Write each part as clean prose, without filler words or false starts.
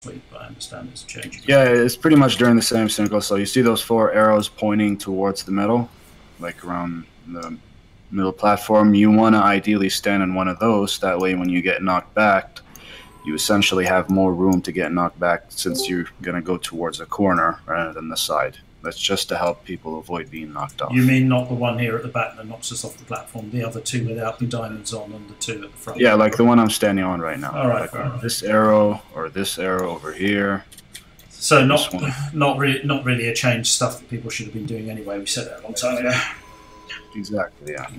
but I understand it's changing. Yeah, it's pretty much during the same cycle. So you see those 4 arrows pointing towards the middle, like around the middle platform. You want to ideally stand in one of those. That way, when you get knocked back, you essentially have more room to get knocked back since you're going to go towards the corner rather than the side. That's just to help people avoid being knocked off. You mean not the one here at the back that knocks us off the platform, the other 2 without the diamonds on and the 2 at the front? Yeah, like the one I'm standing on right now. All right, like this arrow or this arrow over here. So not really a change, stuff that people should have been doing anyway. We said that a long time ago. Exactly, yeah.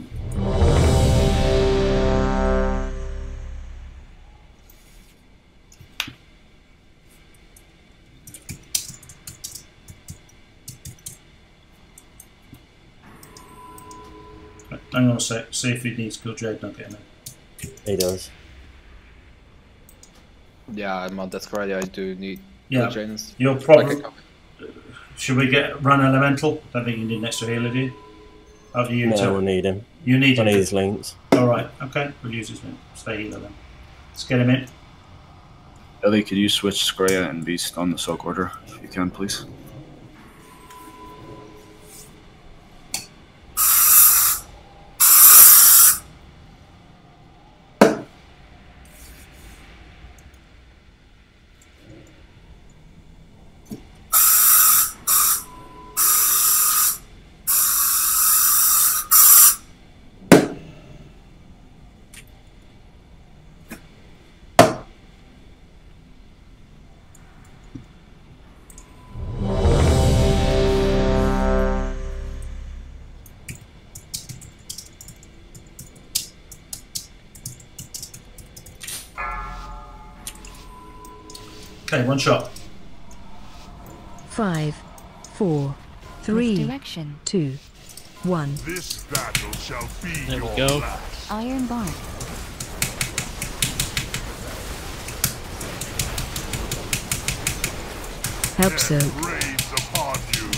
Hang on a sec, see if he needs to kill Jade Nugget in it. He does. Yeah, I'm on that already. I do need Jaden's. You're probably. Should we run Elemental? Don't think you need an extra healer, do you? After you no, we'll need him. You need him. I need his links. Alright, okay. We'll use his link. Stay healer then. Let's get him in. Ellie, could you switch Skreya and Beast on the Soak Order, if you can, please? Okay, one shot. 5, 4, 3, 2, 1. This battle shall be there your we go. last. Iron Bar. Help Soak. Rains upon you.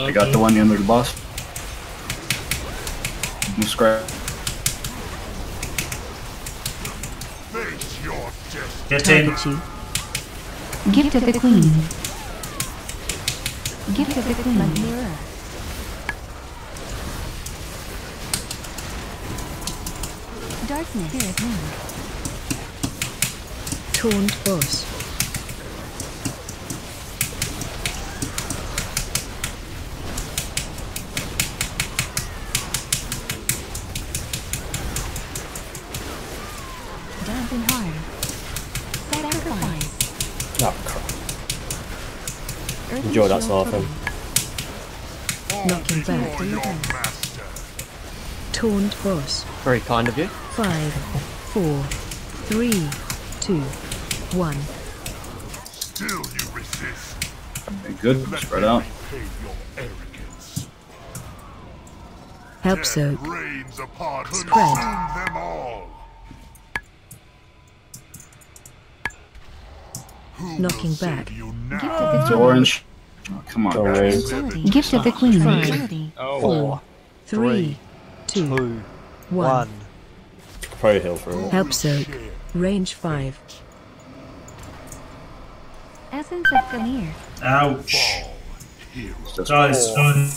I got the one under the boss. No scrap. Face your death. Get in. You. Gift of the Queen. Gift of the Queen. Mirror. Darkness. Spirit Moon. Taunt Boss. Dancing Heart. Sacrifice. Oh, crap. Enjoy that sort of thing. Knocking back. For your master. Taunt Boss. Very kind of you. 5, 4, 3, 2, 1. Still you resist. Okay, good. Let Spread me out. repay your arrogance. Help Death Soak. reigns upon Spread. consume them all. Who Knocking will back. save you Gift now? of the It's Queen. orange. Oh, come on, Go guys. Gift of the Queen. 4, 4, 3, 2, 1. Pro heal for it. Help Soak. Range 5. Essence of Veneer. Ouch. Just Guys,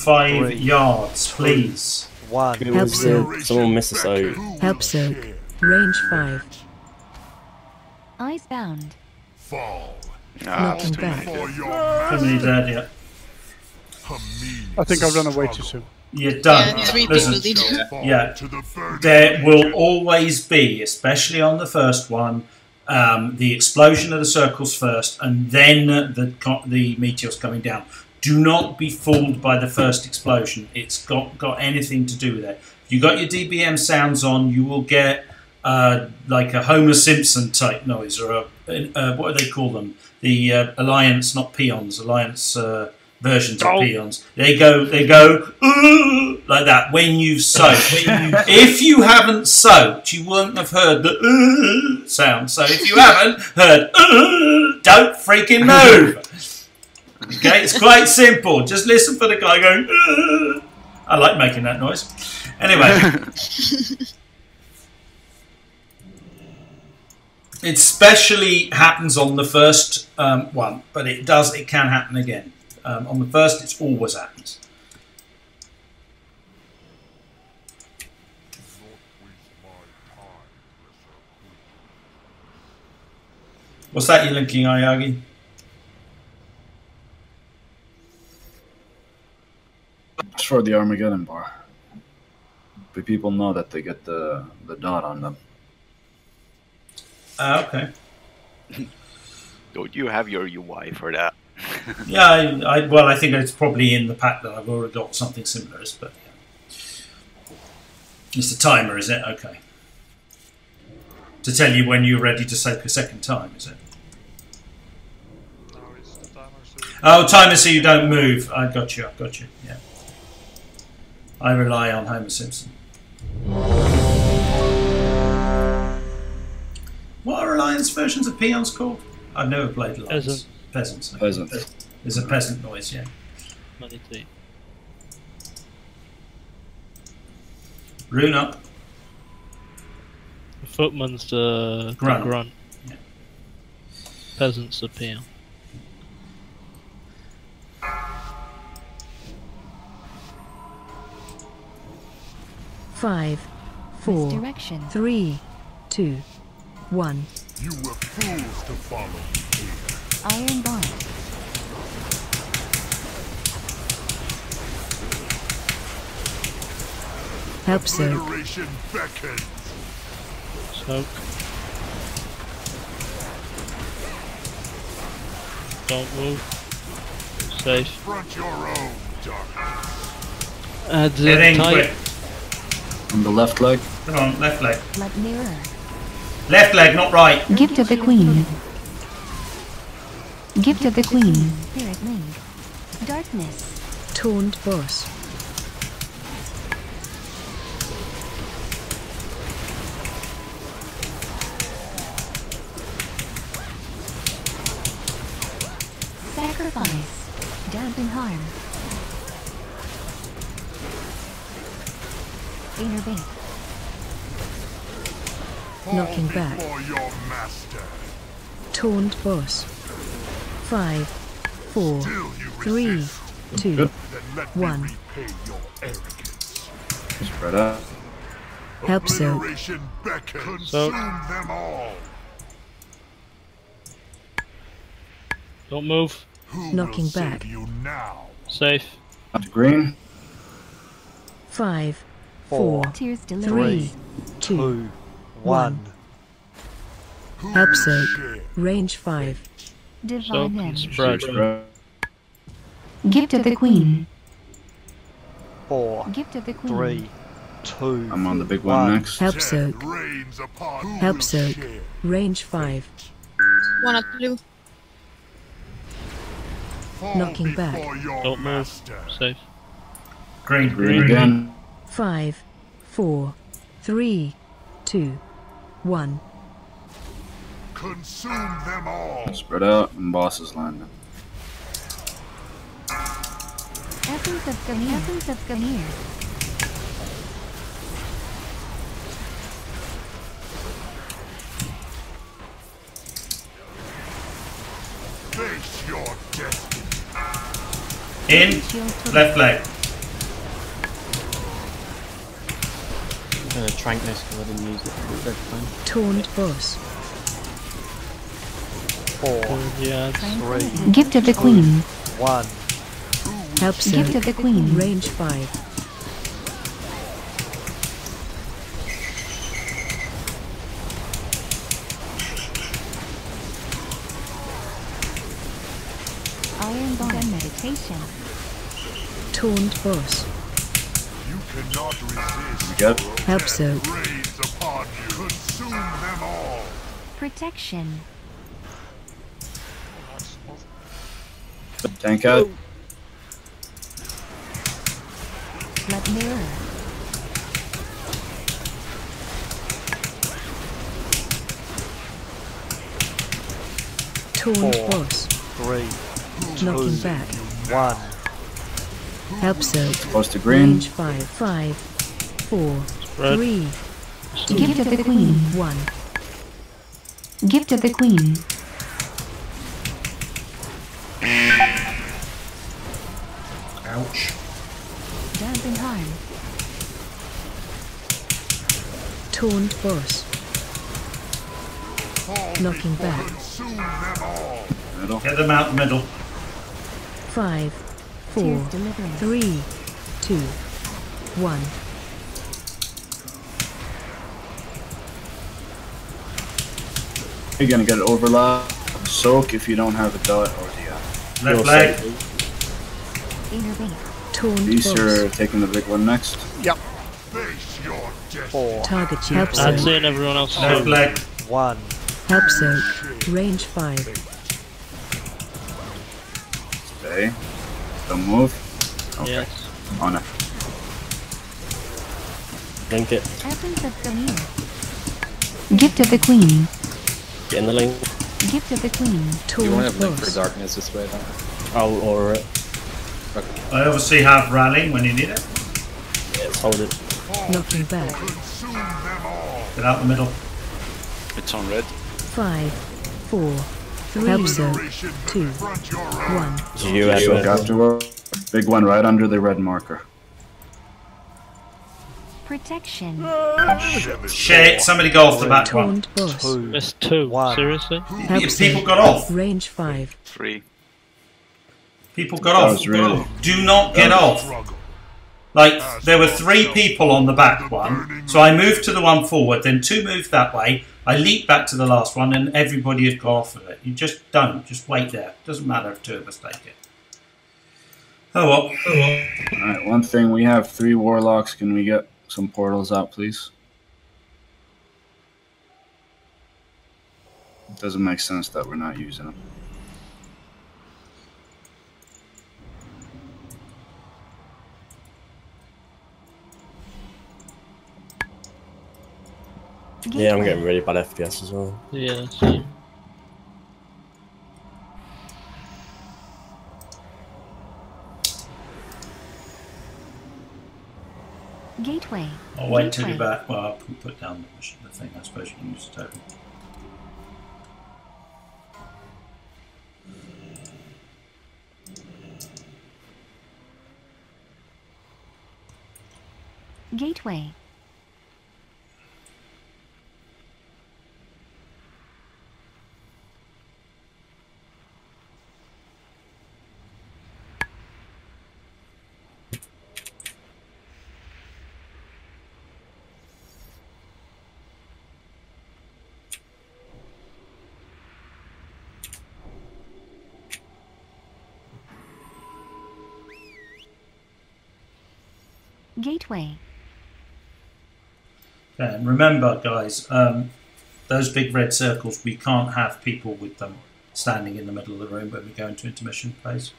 5 yards, please. It Help was, Soak. someone missed a soak. Help Soak. Range 5. Icebound. Fall. Knocking back. For your How many dead yet? I think I've run away too soon. You're done. Yeah, 3 Listen, people did. yeah. To the verge. There will always be, especially on the first one, the explosion of the circles first, and then the meteors coming down. Do not be fooled by the first explosion. It's got anything to do with it. If you got your DBM sounds on, you will get like a Homer Simpson type noise, or what do they call them? The Alliance, not peons, Alliance versions of peons. They go like that when you've soaked. If you haven't soaked, you won't have heard the sound. So if you haven't heard, don't freaking move. Okay, it's quite simple. Just listen for the guy going. I like making that noise. Anyway. It especially happens on the first one, but it can happen again. On the first, it always happens. What's that you're linking, Ayagi? It's for the Armageddon bar. But people know that they get the dot on them. Okay. Don't you have your UI for that? Yeah, well, I think it's probably in the pack that I've already got something similar. But yeah. It's the timer, is it? Okay. To tell you when you're ready to soak a second time, is it? No, it's the timer. Oh, timer, so you don't move. I got you. Yeah. I rely on Homer Simpson. What are Alliance versions of Peons called? I've never played Alliance. Peasants. Peasants. There's a peasant noise, yeah. Rune up. The footman's the grunt. Yeah. Peasants the peon. Five, four, Misdirection. 3, 2, 1. You were fools to follow me here. Iron bar. Help soak. Obliteration beckons. Soak. Don't move. Safe. Front your own darkness. Add Get in tight. quick. On the left leg. Come on, left leg. Blood mirror. Left leg, not right. Gift of the Queen. Gift of the Queen. Spirit link. Darkness. Taunt boss. Sacrifice. Dampen harm. Innervate. Knocking back. Before your master. Taunt boss. 5, 4, Still you 3, resist. 2, Then let me 1. repay your arrogance. Spread out. Help soak. Obliteration beckons. Soak. Consume them all. Don't move. Who Knocking will back. save you now? Safe. Out to green. 5, 4, Tears delivered. 3, 2, 1. Help soak. Range 5. Divine Soak and end. spread. Spread. Gift of the Queen. 4, Gift of the Queen. 3, 2. I'm on the big one next. Help Death soak. reigns upon who Help will soak. share. Range 5. One up blue. Fall Knocking back. before your Don't move. master. Safe. Green. Green again. 5, 4, 3, 2, 1. Consume them all. Spread out and bosses landing. Essence of Gamir. Essence of Gamir. Face your destiny. In. Left leg. I'm gonna trank this because I didn't use it for the first time. Taunt boss. 4, Yeah. 3, Gift of the Queen. 1. Help Gift of soak. the Queen. Range 5. Iron bar. Meditation. Taunt boss. You cannot resist. We got Help soak. Reigns upon you. Consume them all. Protection. tank out. Blood mirror. Taunt 4, boss. 3, Knocking 2, back. 1. Help soak. Close to green. Range 5. 5, 4, Spread. 3, 2, Gift of the Queen. 1. Gift of the Queen. Ouch. Damping harm. Taunt boss. Knocking back. Middle. Get them out the middle. 5, 4, Tears deliverance. 3, 2, 1. You're gonna get an overlap. Soak if you don't have a dot or the Left leg. Inner bait. Taunt These boss. are taking the big one next. Yep. Face your destiny. 4, Target you. Help That's soak. it, everyone else. Left leg. 1. Help soak. Range 5. Stay. Don't move. Okay. Yes. On it. Link it. Essence of Samir. Gift of the Queen. Get in the link. Gift of the Queen. You won't Taunt have link for boss. darkness this way then. I'll order it. I obviously have rallying when you need it. Yes, hold it. Knocking back. Consume them all. Get out the middle. It's on red. 5, 4, 3, help soak. 2, 1. You have Soak it. afterward. Big one right under the red marker. Protection. Shit, somebody go off the back one. Taunt boss. 2. It's 2. 1. Seriously? Help If people soak. got off. Range 5. 3. People got That off. was really. Do not get off. Struggle. Like, there were 3 people on the back one, so I moved to the one forward, then 2 moved that way, I leaped back to the last one, and everybody had got off of it. You just don't. Just wait there. Doesn't matter if 2 of us take it. Oh well. Alright, one thing. We have 3 warlocks. Can we get some portals out, please? It doesn't make sense that we're not using them. Yeah, I'm getting really bad FPS as well. Yeah, same. Gateway. I'll wait till Gateway. you're back. Well, I can put down the thing. I suppose you can use the token. Gateway. Gateway. Okay, and remember, guys, those big red circles, we can't have people with them standing in the middle of the room when we go into intermission phase.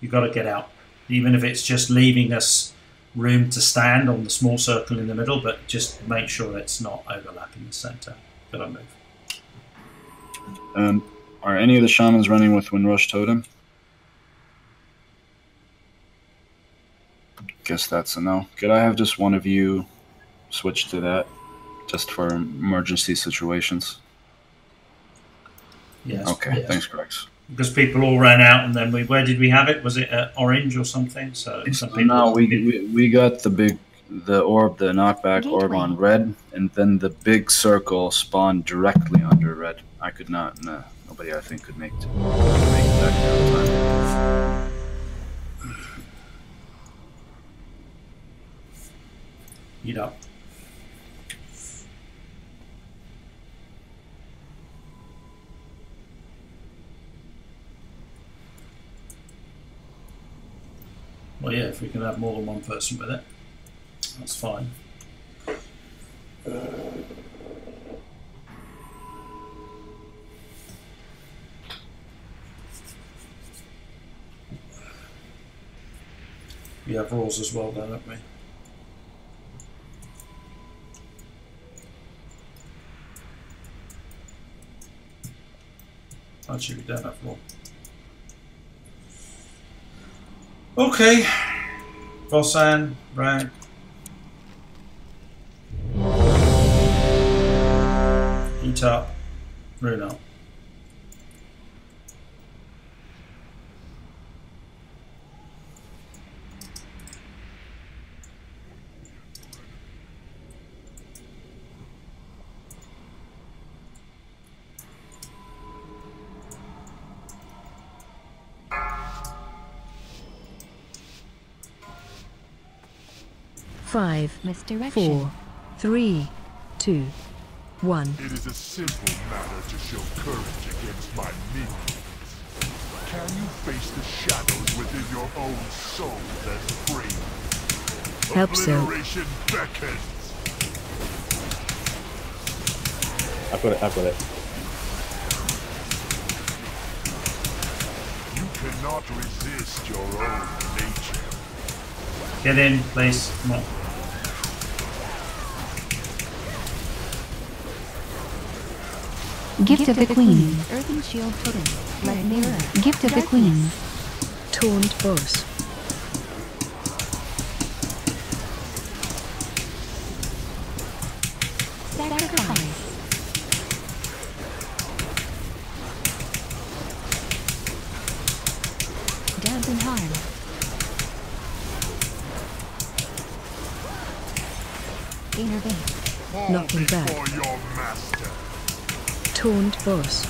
You've got to get out, even if it's just leaving us room to stand on the small circle in the middle, but just make sure it's not overlapping the centre. Got to move. Are any of the shamans running with Windrush Totem? Guess that's a no. Could I have just one of you switch to that, just for emergency situations? Yes. Okay, yes. thanks, Grex. Because people all ran out, and then where did we have it? Was it orange or something? So some people. No, we got the orb, the knockback orb on red, and then the big circle spawned directly under red. I could not. No, nobody I think could make it back there in time. Eat up. Well, yeah, if we can have more than one person with it, that's fine. We have rules as well, don't we? Actually, we don't have one. Okay. Bossan, Rag. Eat up. Really not. Five, Misdirection. 4, 3, 2, 1. It is a simple matter to show courage against my minions. Can you face the shadows within your own soul that free? Help so. Obliteration beckons. I've got it, I've got it. You cannot resist your own nature. Get in, please. Come on. Gift of the Queen. Earthen Shield Totem. Light Mirror. Gift of the Queen. Taunt boss. Sacrifice. Dampen Harm. Innervate. Knocking back. Before your master. Taunt boss.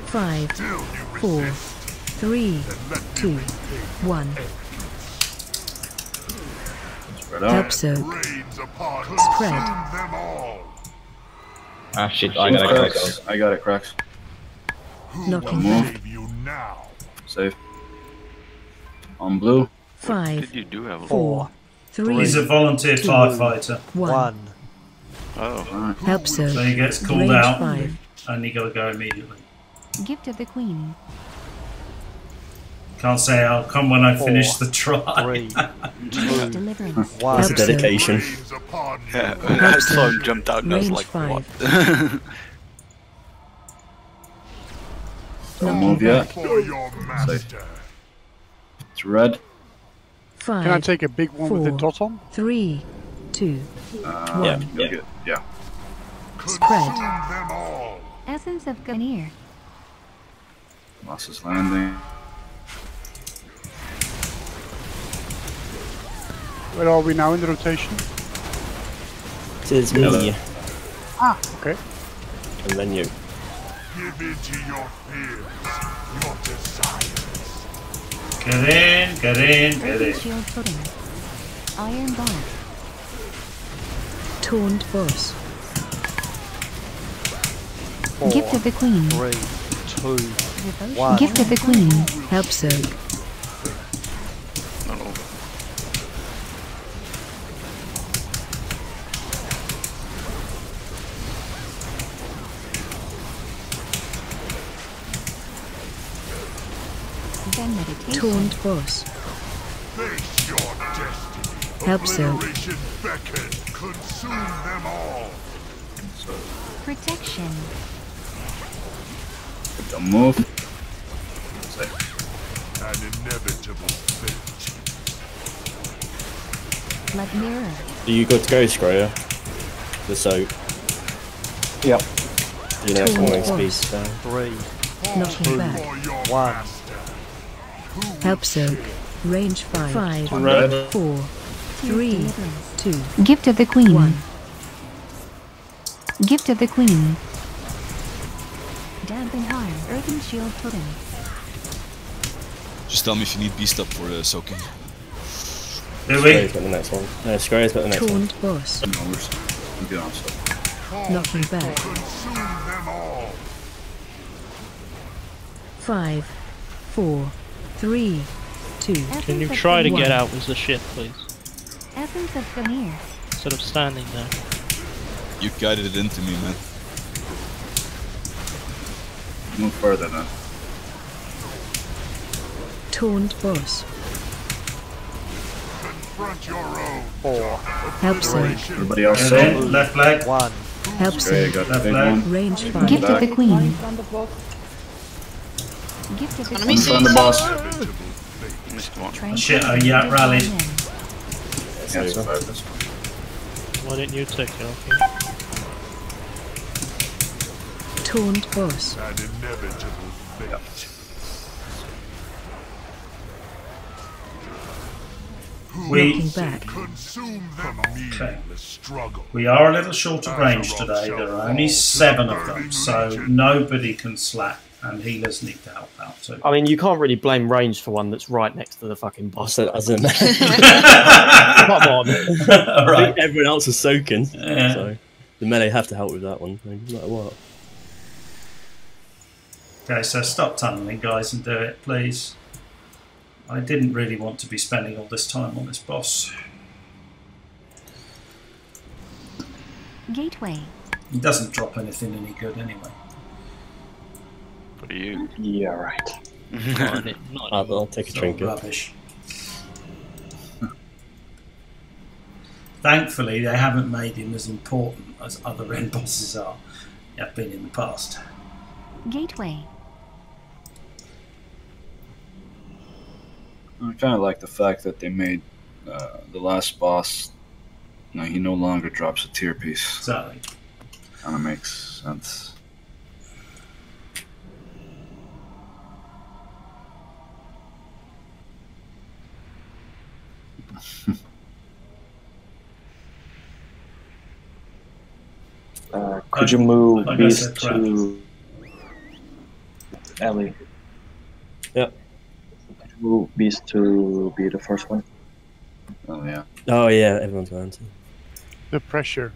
5, Till you 4, resist, 3, then let 2, me repay. 1. Spread out. Help so. Rains upon Spread. consume them all. Ah shit, I gotta go. Cracks. I got it, cracks. Who Knocking will back. save you now? Safe. On blue. 5, Did you do have a 4, 3, He's a volunteer firefighter, 1. 1. Oh. Alright. Help so. so he gets called Range out 5. and you got to go immediately. Gift of the Queen. Can't say I'll come when I finish 4, the try. 3, 2, Deliverance. 1. That's a dedication. Rains upon you. Yeah, I saw him jumped out and I was Range like, 5. what? Don't move yet. For your master. It's red. Can I 5, take a big one with the 4, dot on? 3, 2, Yeah. You'll get- yeah. Spread. Consume them all. Essence of Ganir. Lost his landing. Where are we now in the rotation? It is me, Ah, okay. and then you. Give in to your fears, your desires. Get in, get in, get Earthen in. Shield Totem. Iron Bar. Taunt boss. 4, Gift of the Queen. 3, 2, Devotion. 1. Gift of the Queen. Help so. No. Then meditation. Taunt boss. Face your destiny. Help so. Obliteration beckon. Consume them all. Protection. Don't move. Safe. An inevitable fate. Like Mirror. Are you good to go, Scryer? The soap. Yep. You know, Tool falling boss. speed down. 3, Knocking back. For your 1. master. Who will Help so. share? Range 5, 5, Red. 4, 3, Deliverance. 2, Gift of the Queen. 1. Gift of the Queen. Dampen Harm. Earthen Shield Totem. Just tell me if you need beast up for soaking. Do we? Scrayer's got the next one. No, Scrayer's got the next one. Taunt boss. No, I'm good on stuff. Knocking back. Consume them all. 5, 4, 3, 2. Can you Essence of try to Ganir. get out with the ship, please? Essence of Ganir. Instead of standing there. You guided it into me, man. Move further then. Taunt boss. Confront your own. 4, Help so. Everybody else Get safe. in, left leg. 1. Help Okay, so. you got the Left big leg. one. Range 5. Gift of the Back. Queen. Gift of the In Queen. front of the boss. Inevitable fate. Missed one. Tranquil Shit, oh yeah, and rallied. divine end. Can't survive this one. Why didn't you take it off? Taunt boss. An inevitable fate. Looking back. Consume them. Meaningless struggle. We are a little short of range today. There are only 7 of them, so nobody can slack, and healers need to help out too. I mean, you can't really blame range for one that's right next to the fucking boss. As in, come on. Right. Everyone else is soaking, Yeah. so the melee have to help with that one, no matter what. Okay, so stop tunneling, guys, and do it, please. I didn't really want to be spending all this time on this boss. Gateway. He doesn't drop anything any good anyway. For you. Yeah, right. I'll take a trinket. Rubbish. Thankfully, they haven't made him as important as other end bosses have been in the past. Gateway. I kind of like the fact that they made the last boss. He no longer drops a tier piece. Exactly. Kind of makes sense. Could you move Beast to Ellie? Yep. Could you move Beast to be the first one? Oh yeah. Oh yeah, everyone's going to. The pressure.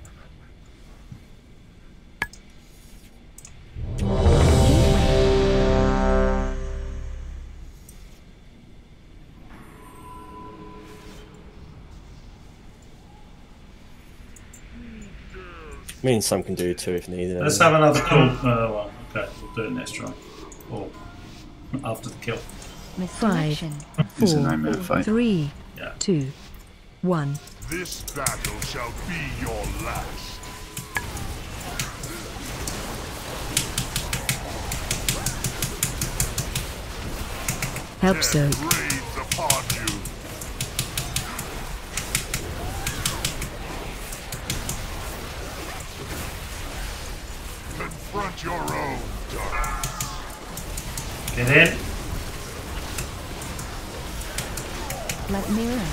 I mean, some can do too if needed. Let's have another cool one. Okay, we'll do it next try. Or after the kill. 5, It's a 4, 9-minute fight. 3, Yeah. 2, 1. This battle shall be your last. Help soak. Rains upon you. Confront your own darkness. Get in. Let mirror.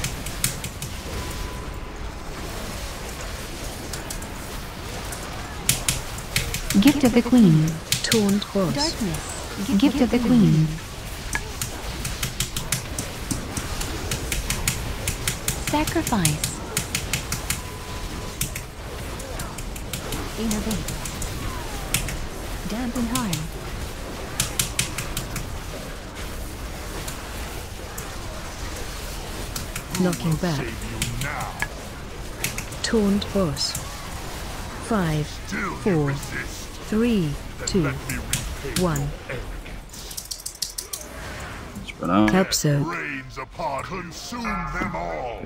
Gift of the Queen. Taunt boss. Darkness. Gift of the Queen. Sacrifice. Innovate. Dampen harm. Knocking back. Taunt boss. 5, 4, 3, 2, 1. Help soak. Rains upon. Consume them all.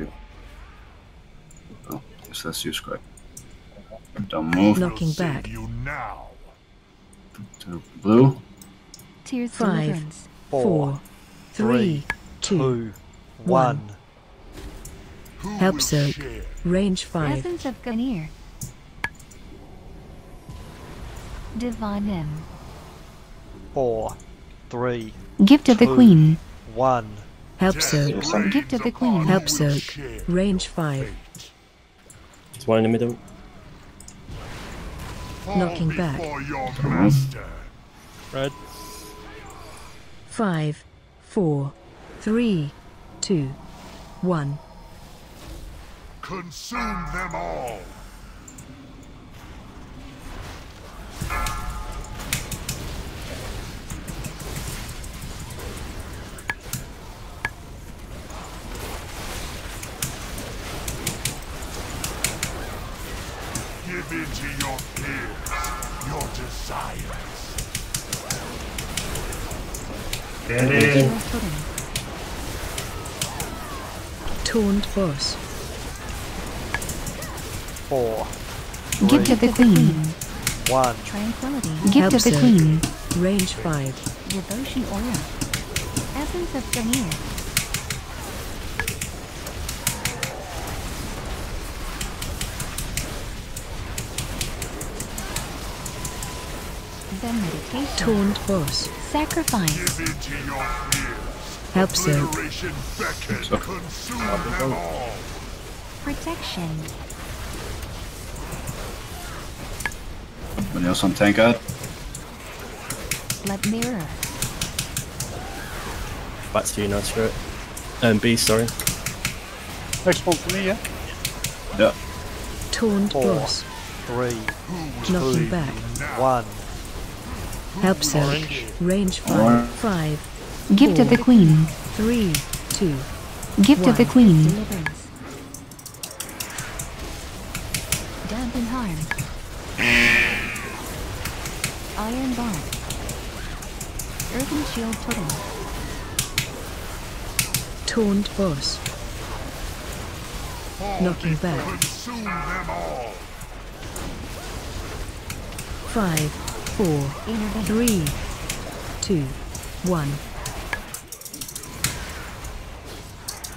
Oh, guess that's you, Scabb. Don't move. Knocking back. You now. To blue. Tears 5, deliverance. 4, 3, 2, 1. Help soak. Range 5. Essence of Ganir. Divine M. 4, 3, Gift of the 2, Queen. 1. Help soak. Gift of the Queen. Help soak. Range 5. There's one in the middle. Knocking back. Red. 5, 4, 3, 2, 1. Consume them all. Give in to your fears, your desires. Get in. Taunt boss. 4, Gift of the Queen. 1. Tranquility. Help Gift of the soak. Queen. Range 5. Devotion Aura. Essence of Ganir. Zen meditation. Taunt boss. Sacrifice. Give into your fears. Help soak. Obliteration beckons. Consume them all. Protection. Anyone else on tank ad? Blood mirror. Back to you now, Stuart. B, sorry. Next one for me, yeah? Yeah. Taunt 4, boss. 3, Knocking 2, back. 1. Help soak. Orange. Range 5. Orange. 5. Gift of the Queen. 3, 2. Gift of the One. Queen. Deliverance. Dampen harm. Iron bar. Earthen shield totem. Taunt boss. Knocking back. Consume them all. 5, 4, Intervention. 3, 2, 1.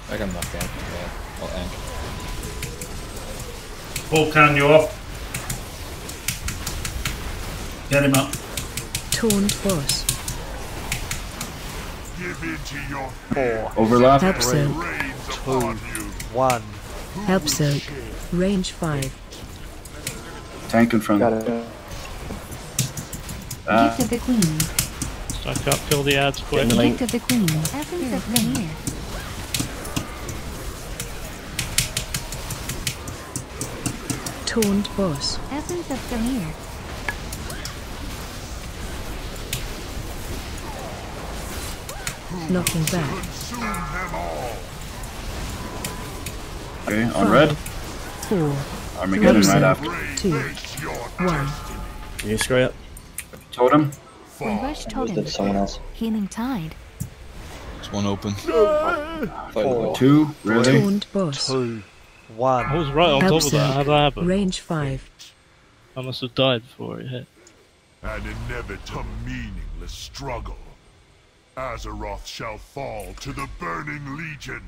I can knock out. I'll ank. Volcan, you off. Get him up. Taunt boss. Give into your 4, Overlap. Help soak. rains upon you. 1. Help soak. Range 5. Tank in front. Got it. Gift of the Queen. Stack up, kill the ads quick. Gift of the Queen. Essence of Veneer. Taunt boss. Essence of Veneer. Knocking back. Consume them all. Okay, on red. 4, Armageddon right after. 2, Face your 1. You screw up. Totem. Rush Was totem. that someone else? Healing tide. There's one open. 4, 2. Really? Taunt boss. 2, 1. I was right on Help top of that. How did that happen? Range 5. I must have died before it hit. An inevitable meaningless struggle. Azeroth shall fall to the Burning Legion.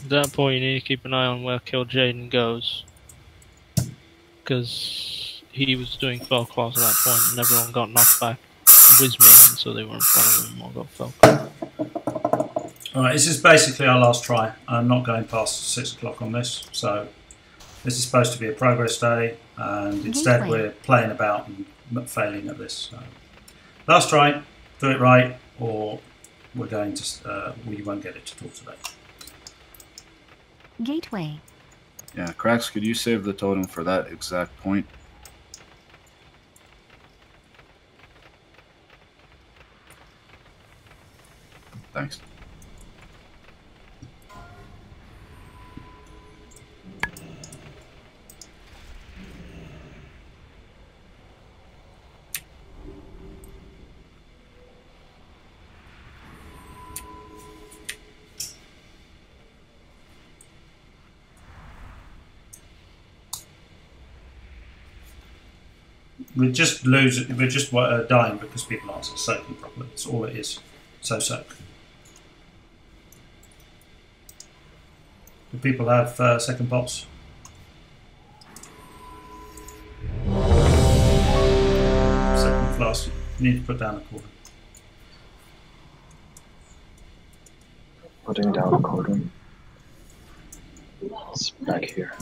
At that point, you need to keep an eye on where Kill Jaden goes. Because he was doing fell claws at that point, and everyone got knocked back with me, and so they were in front of him or got fell claws. Alright, this is basically our last try. I'm not going past 6 o'clock on this, so this is supposed to be a progress day, and instead we're playing about and failing at this. So. Last try, do it right, or we're going to we won't get it to talk today. Gateway. Yeah, Cracks, could you save the totem for that exact point? Thanks. We're just losing. We're just dying because people aren't soaking properly. That's all it is. So soak. Do people have second pots? Second flask. You need to put down a quarter. Putting down a quarter. It's back here.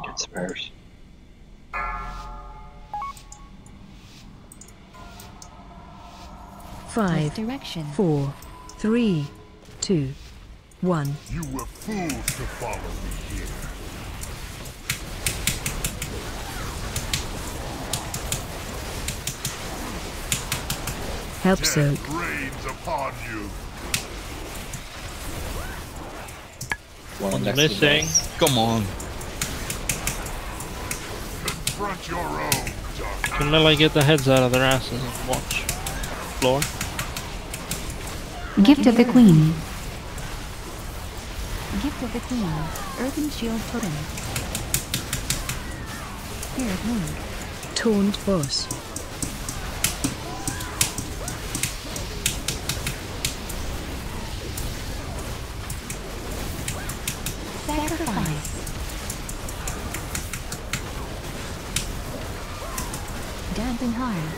Get spares. Five, Direction. 4, 3, 2, 1. You were fools to follow me here. Help soak. Death rains upon you. One One's next to the missing. boss. Come on. Confront your own dark. Can melee get the heads out of their asses and watch? Floor. Gift of the Queen. Gift of the Queen. Earthen Shield Totem. Spirit Moon. Taunt boss. Sacrifice. Dancing Heart.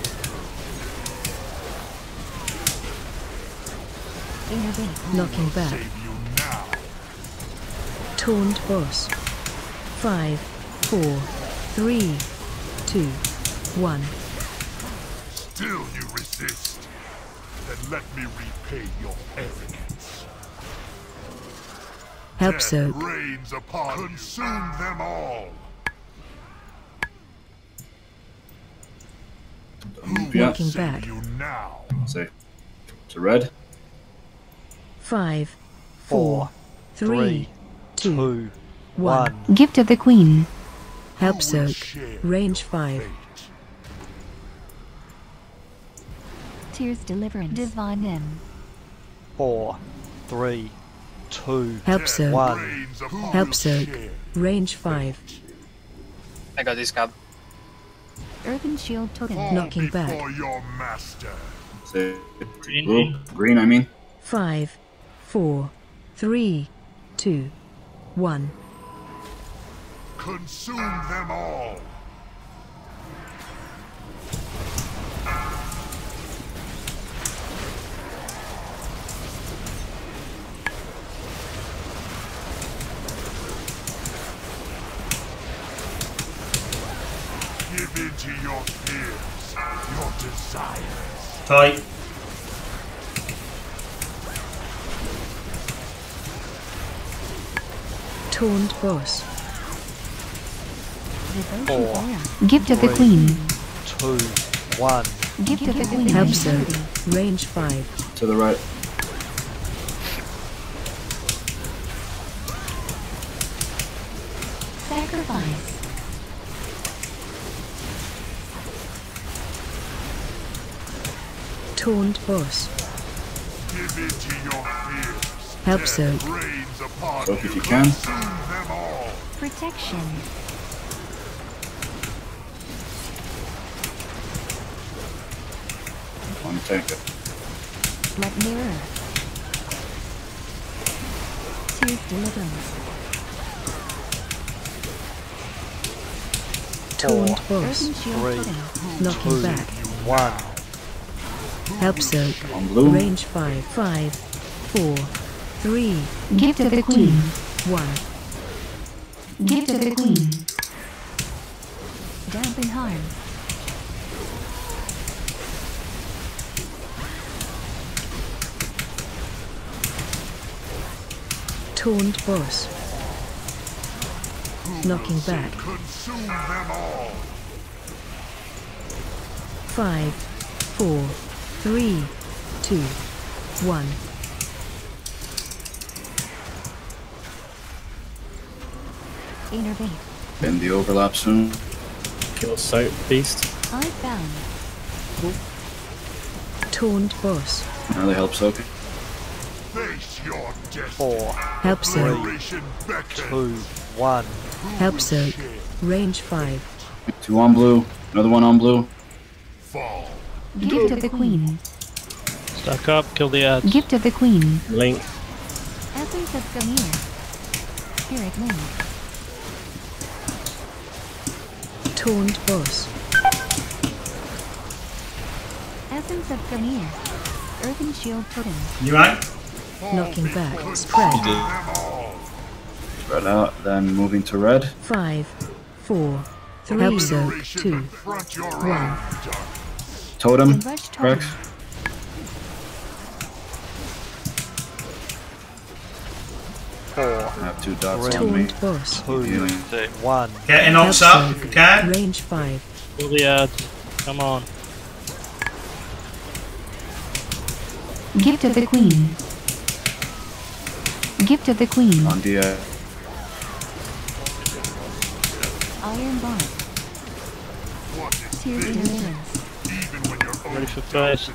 Innervate. Knocking back. Save you now. Taunt boss. 5, 4, 3, 2, 1. Still you resist. Then let me repay your arrogance. Help Death soak. reigns upon you. Consume them all. Yeah. Knocking Save back. you now. Say to red. 5, 4, 3, 2, 1. Gift of the Queen. Help Who will soak. share Range your 5. fate? Tears Deliverance. Divine Them. 4, 3, 2, Help Death soak. 1. reigns upon Help you. soak. Share. Range 5. I got this Scabb. Earthen Shield Totem. Fall Knocking back. before your master. Say Green. blue. Green, I mean. 5, 4, 3, 2, 1. Consume them all. Give in to your fears, your desires. Tight. Taunt boss. Devotion 4, Aura. Gift of the 3, Queen. 2, 1. Gift of the Queen. Help soak. Range 5. To the right. Sacrifice. Taunt boss. Give in to your fears. Help Death soak. reigns upon Soak you. if you can. Consume them all. Protection. One tank it. Blood Mirror. Tears Deliverance. Taunt boss. Earthen Shield 3, Totem. Knocking 2, back. 1. Help soak. On blue. Range 5. 5, 4, 3, Gift of the Queen. 1. Gift of the Queen. Damping Harm. Taunt boss. Knocking back. Consume them all. 5, 4, 3, 2, 1. Innervate. In the overlap soon. Kill Soap Beast. Earthbound. Taunt boss. Another help soak. Face your destiny. 4, Help soak. Generation beckons. 2, 1. Help soak. Range 5. 2 on blue. Another one on blue. Fall. Gift of the Queen. Stack up, kill the ads. Gift of the Queen. Link. Essence of Gamir. Spirit Moon. Taunt boss. Essence of Gamir. Earthen Shield Totem. You right? Knocking back. Spread. You did. Them all. Spread out. Then moving to red. 5, 4, 3, help soak. Generation 2, confront your 1. own darkness. Totem. Rush Totem. Rex. I have 2 dots on me. Taunt boss. 2, Healing. 1. Get in Help ops up soak. if you can. Range 5. Kill the ads. Come on. Gift of the Queen. Gift of the Queen. On DI. Iron Bar. Tears in Lands. Ready for first.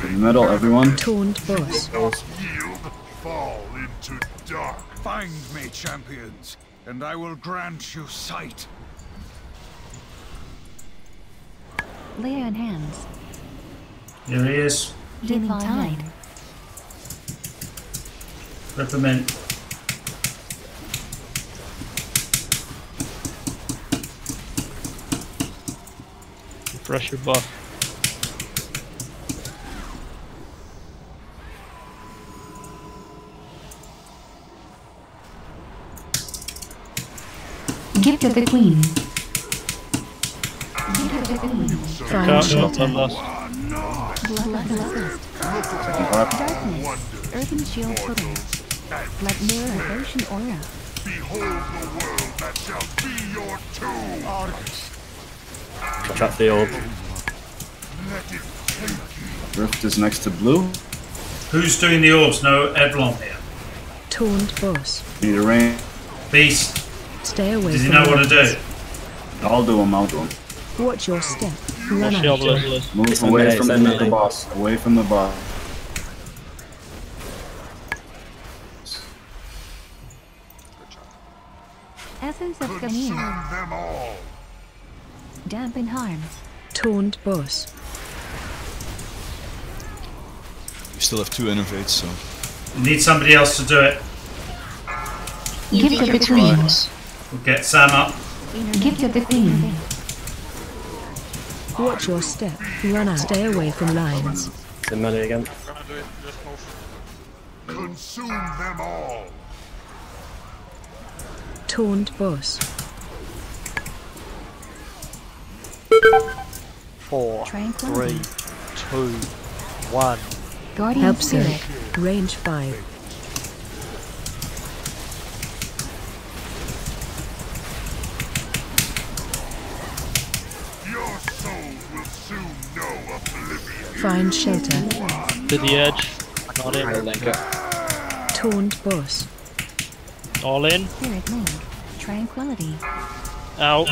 In the middle, everyone. Taunt boss. Yield, fall into dark. Find me, champions, and I will grant you sight. Lay on Hands. Here he is. Healing Tide. Reprimand. Refresh your buff. Gift of the Queen. Gift of the Queen. Bloodlust. Darkness. Earthen Shield Totem. Blood Mirror. Ocean Aura. Behold the world that shall be your tomb. Argus. Trap the orb. Let it take you. Rift is next to blue. Who's doing the orbs? No Evelyn here. Taunt boss. Need a rain. Beast. Stay away Does he from know what to lands. do? I'll do him, I'll do him. Watch your step. Run Watch out. the obelisk. Move It's away melee, from it's the melee. boss. Away from the boss. Essence of Consume Ganir. them all. Dampen Harm. Taunt boss. We still have 2 innervates, so. We need somebody else to do it. Gift of the Queen. We'll get Sam up. Gift of the Queen. Watch your step. Run out. Stay away from lines. It's in melee again. Gonna do it, just move. Consume them all. Taunt boss. 4, Tranquility. 3, 2, 1. Guardian Help Spirit. Surge. Range 5. Your souls will soon know oblivion. Find shelter. To the edge. Not in. Taunt boss. All in. Spirit Link. Tranquility. Out.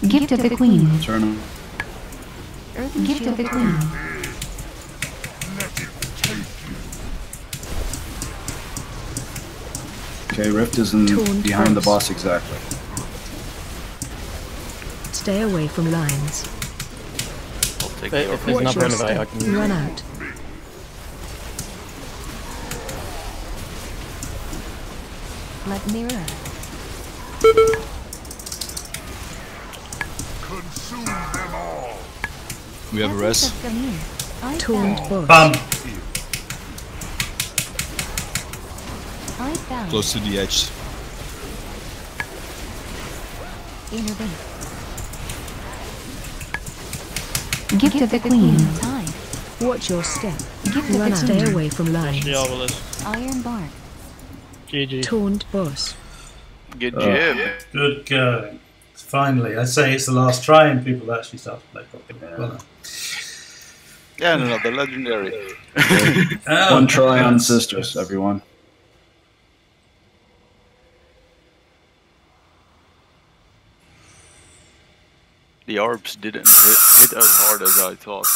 Gift of the Queen. Turn him. Earthen Gift of the Queen. Let it take you. Okay, Rift is in Taunt behind the boss. boss exactly. Stay away from lines. I'll take If your there's Watch another your innervate, I step. can Run out. Blood Mirror. Consume them all. We have a res. Essence of Ganir. Taunt boss. Bum. Icebound. Close to the edge. Innervate. Gift of the Queen. Tide. Watch your step. Gift of Run the out. Stay Queen. away from Watch lines. the obelisk. Iron Bark. GG. Taunt boss. Good job. Good going. Finally, I say it's the last try and people actually start to play properly. Well done. Yeah, no, the legendary. Oh, One try on that's- sisters, everyone. The orbs didn't hit as hard as I thought.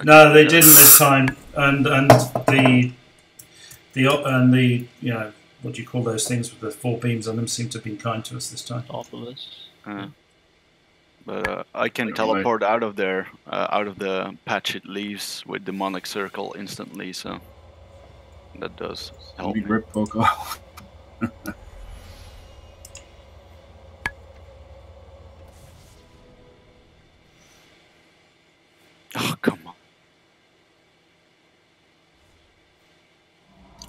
No, they didn't this time, and the you know, what do you call those things with the 4 beams on them seem to have been kind to us this time. Obelisk. But I can teleport out of there, out of the patch it leaves with demonic circle instantly, so that does help Big me. rip poke off. Oh, come on.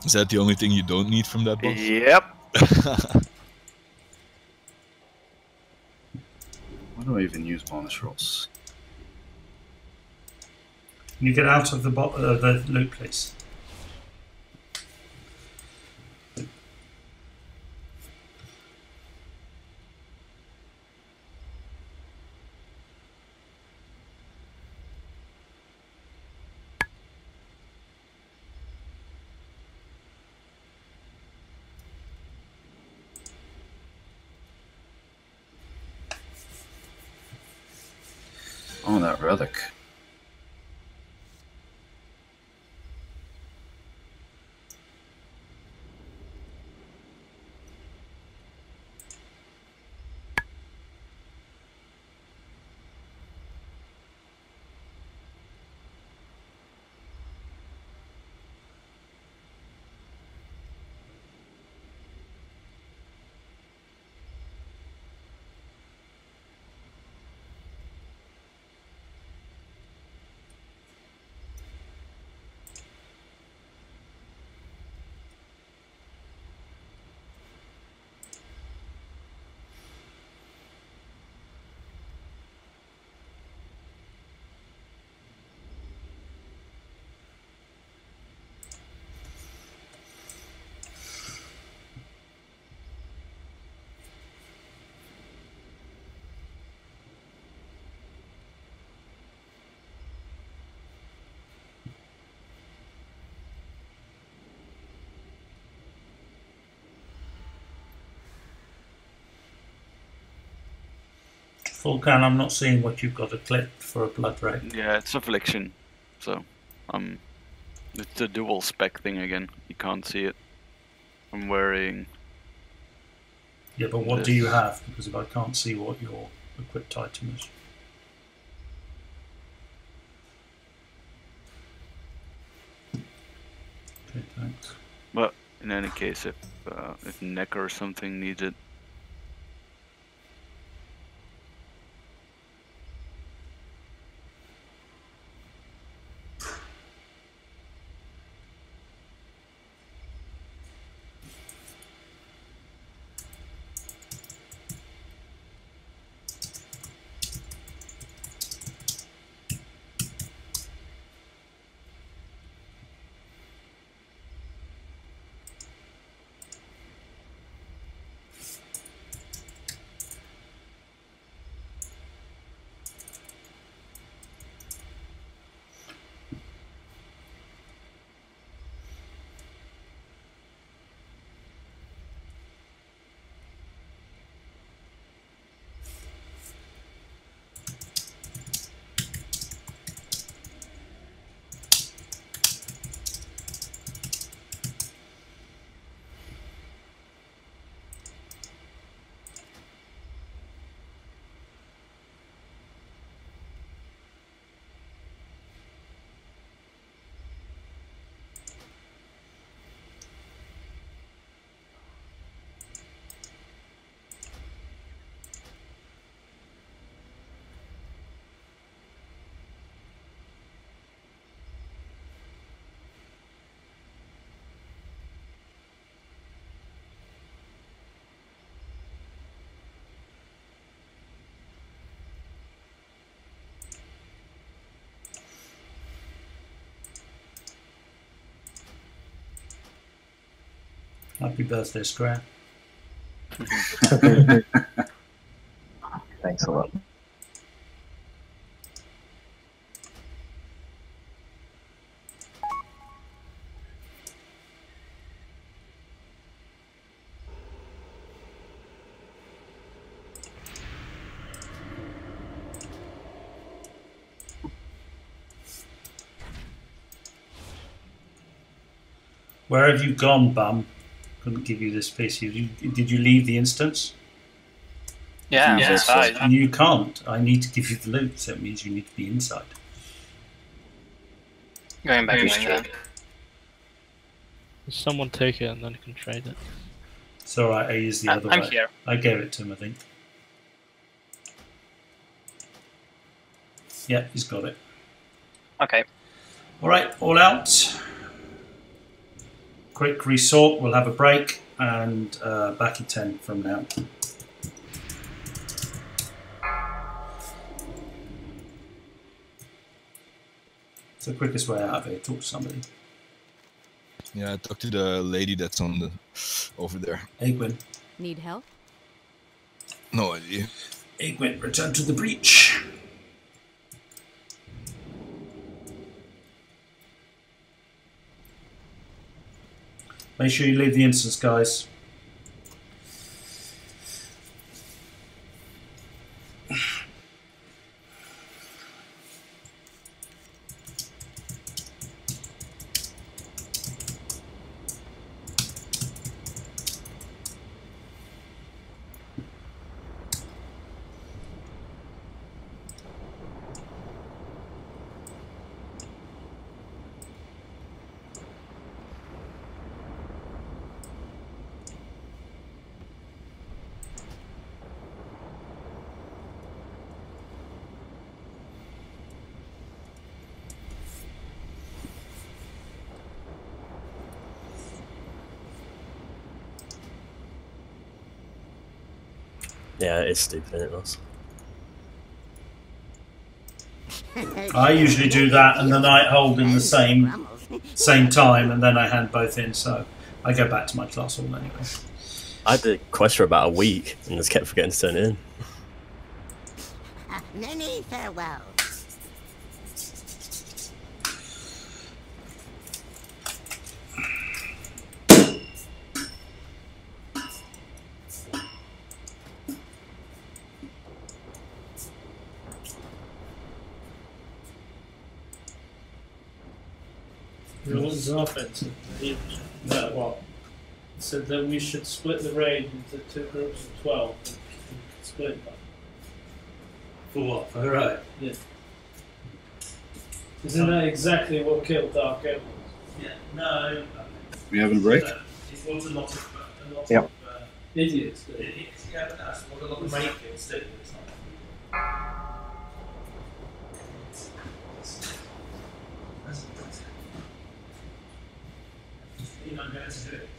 Is that the only thing you don't need from that boss? Yep. Why do I even use bonus rolls? Can you get out of the loop, please? that relic. Vulcan, I'm not seeing what you've got clipped for a blood red. Yeah, it's affliction. So, it's a dual spec thing again. You can't see it. I'm wearing. Yeah, but what do you have? Because if I can't see what your equipped item is. Okay, thanks. But in any case, if Neck or something needs it. Happy birthday, Square. Thanks a lot. Where have you gone, bum? Couldn't give you this piece. Did you leave the instance? Yeah, I'm inside. You can't. I need to give you the loot, so it means you need to be inside. Going back to Someone take it and then you can trade it. It's alright, I used the other way. I'm here. I gave it to him, I think. Yeah, he's got it. Okay. Alright, all out. Quick resort, we'll have a break, and back in 10 from now. It's the quickest way out of it. Talk to somebody. Yeah, talk to the lady that's on the over there. Egwin. Need help? No idea. Egwin, return to the breach. Make sure you leave the instance, guys. Yeah, it's stupid, it was. I usually do that and the night hold in the same time, and then I hand both in, so I go back to my class hall anyway. I did quest for about a week and just kept forgetting to turn it in. Many farewells. It was offensive. That well, said that we should split the raid into 2 groups of 12. And split them. For what? All right. Yeah. Isn't that exactly what killed Dark Elves? Yeah. No. We having a break? It was a lot of Yep. Idiots. Idiots. Yeah, but that's what a lot of Mayfields do. It's not. You know, going to do it.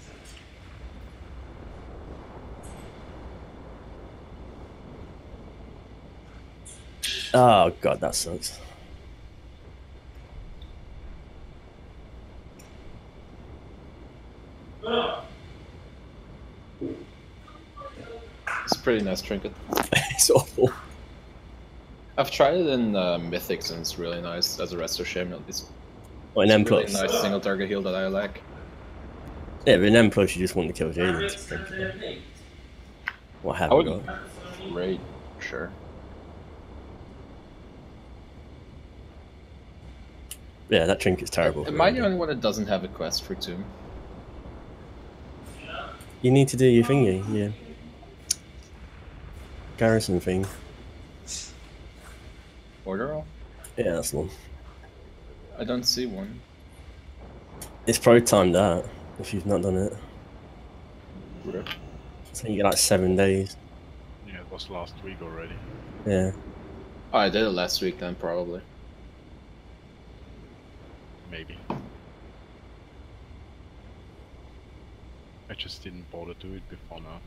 Oh god, that sucks. It's a pretty nice trinket. It's awful. I've tried it in Mythics and it's really nice as a Resto Shame. It's Well, in a M+. really nice single target heal that I like. Yeah, but in M+, you just want to kill Jaden. What have I you would got? raid, sure. Yeah, that trinket's terrible. Am I the only one that doesn't have a quest for Tomb? You need to do your thingy, yeah. Garrison thing. Order roll? Yeah, that's the one. I don't see one. It's probably timed out if you've not done it. Okay. I think you get like 7 days. Yeah, it was last week already. Yeah. Oh, I did it last week then, probably. Maybe. I just didn't bother to do it before now.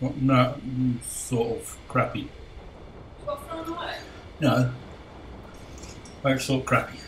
Well, no, sort of crappy. Got thrown away? No. Very sort of crappy.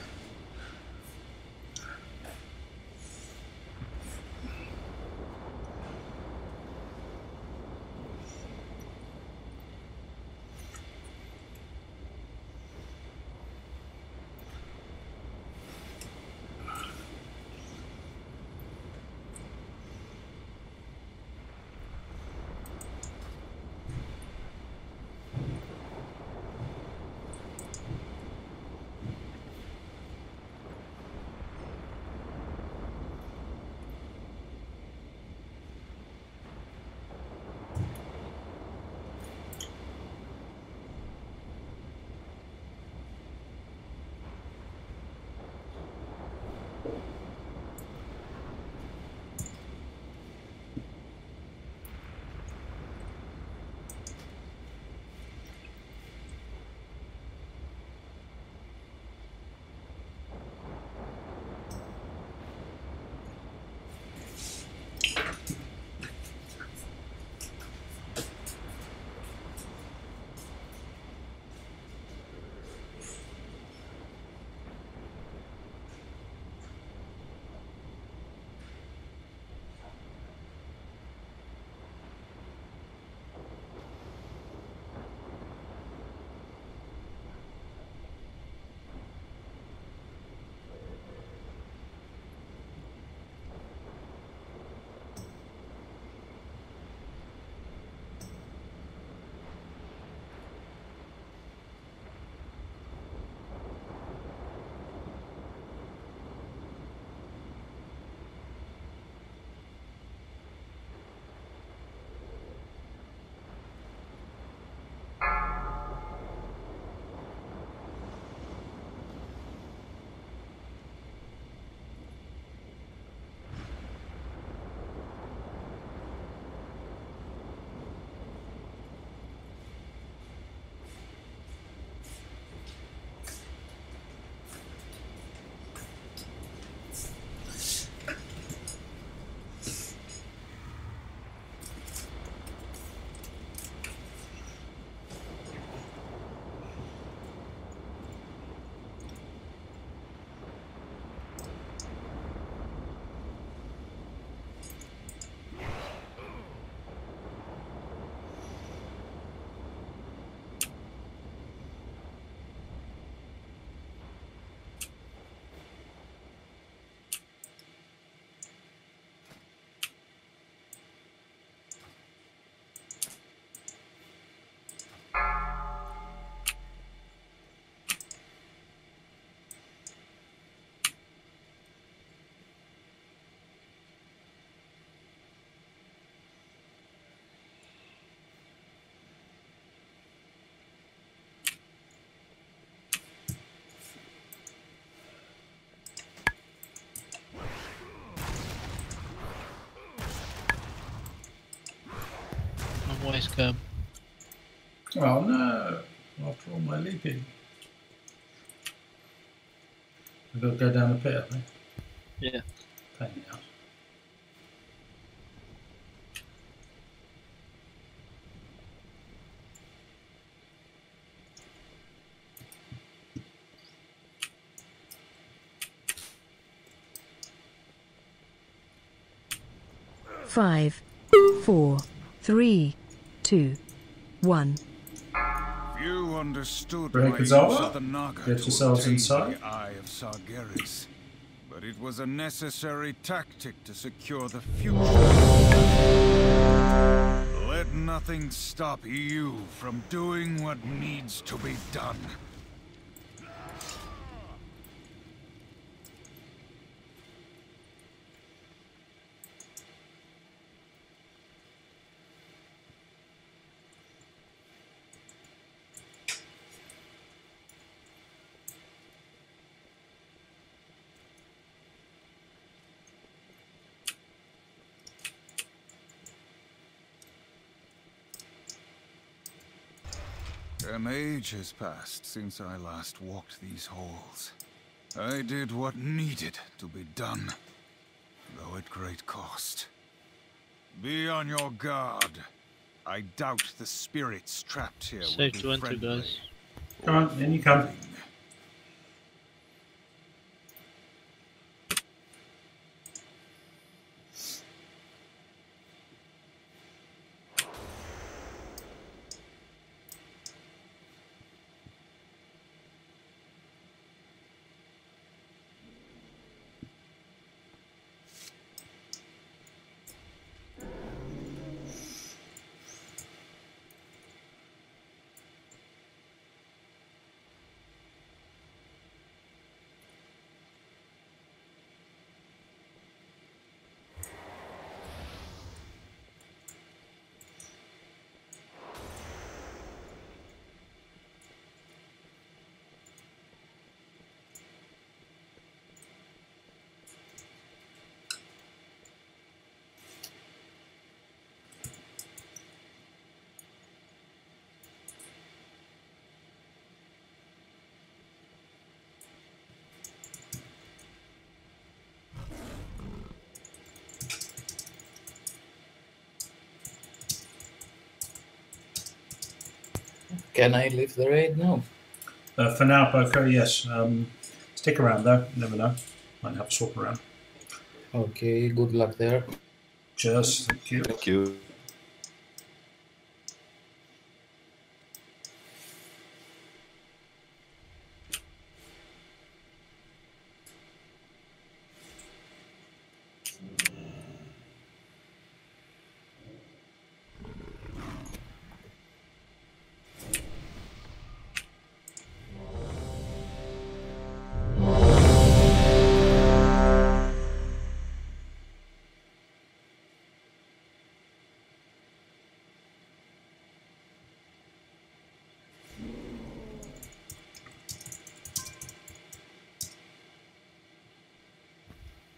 Why Scabb? Oh no! After all my leaping. I've got to go down the pit, I think. Yeah. Pain in the ass. Five, 4, 3, 2, 1. You understood Break my is use over. of the Naga Get to yourselves obtain inside. the Eye of Sargeras, but it was a necessary tactic to secure the future. Let nothing stop you from doing what needs to be done. An age has passed since I last walked these halls. I did what needed to be done, though at great cost. Be on your guard. I doubt the spirits trapped here will Safe be to enter, friendly. guys. Come on, in you come. Can I leave the raid now? For now, Boko, yes. Stick around though. You never know. Might have a swap around. Okay, good luck there. Cheers. Thank you. Thank you.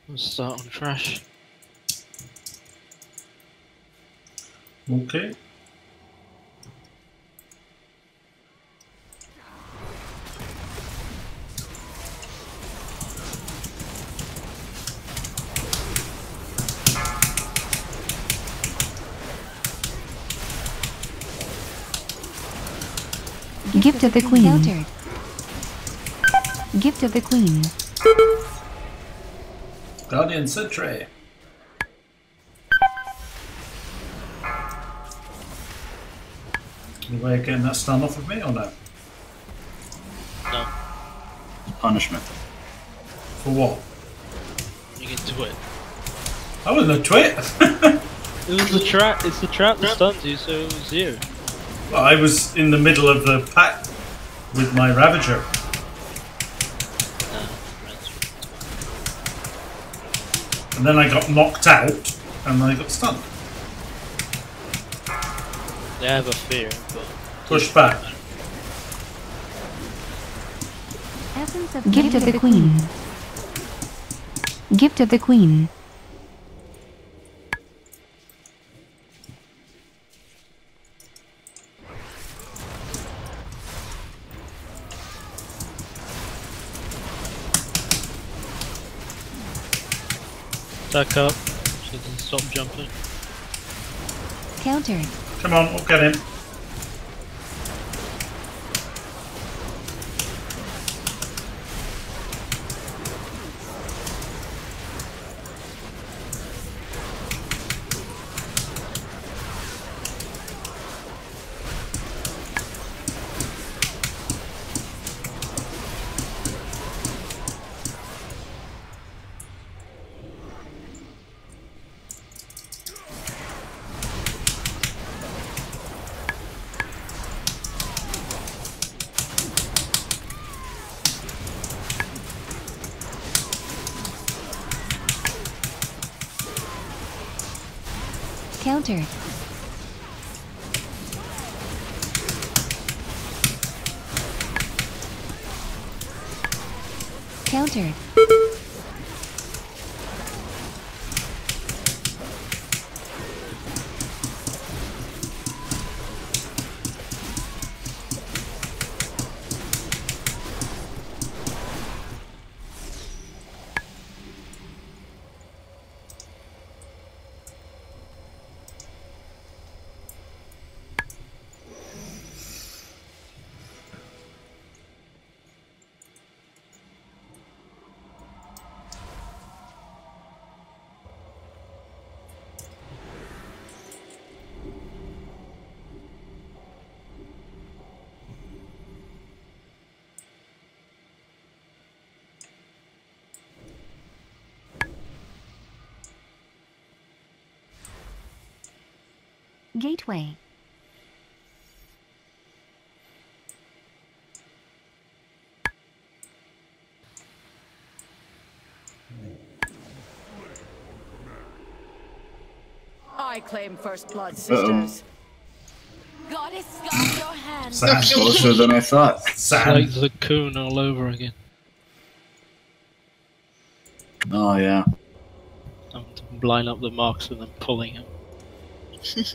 Let's start on trash. Okay. Gift of the Queen. Countered. Gift of the Queen. Guardian Sentry. Any way of getting that stun off of me or no? No. Punishment. For what? You get to it. I wasn't a twit. It was the trap. It's the trap that stuns you, so it was you. Well, I was in the middle of the pack with my Ravager. And then I got knocked out, and I got stunned. They have a fear, but Push back. Gift of the Queen. Gift of the Queen. Back up so it doesn't stop jumping. Countered. Come on, we'll get him. Countered. Countered. Gateway. I claim first blood, sisters. Goddess, guide your hands. That's closer than I thought. It's like the coon all over again. Oh yeah. I'm to line up the marks and then pulling him.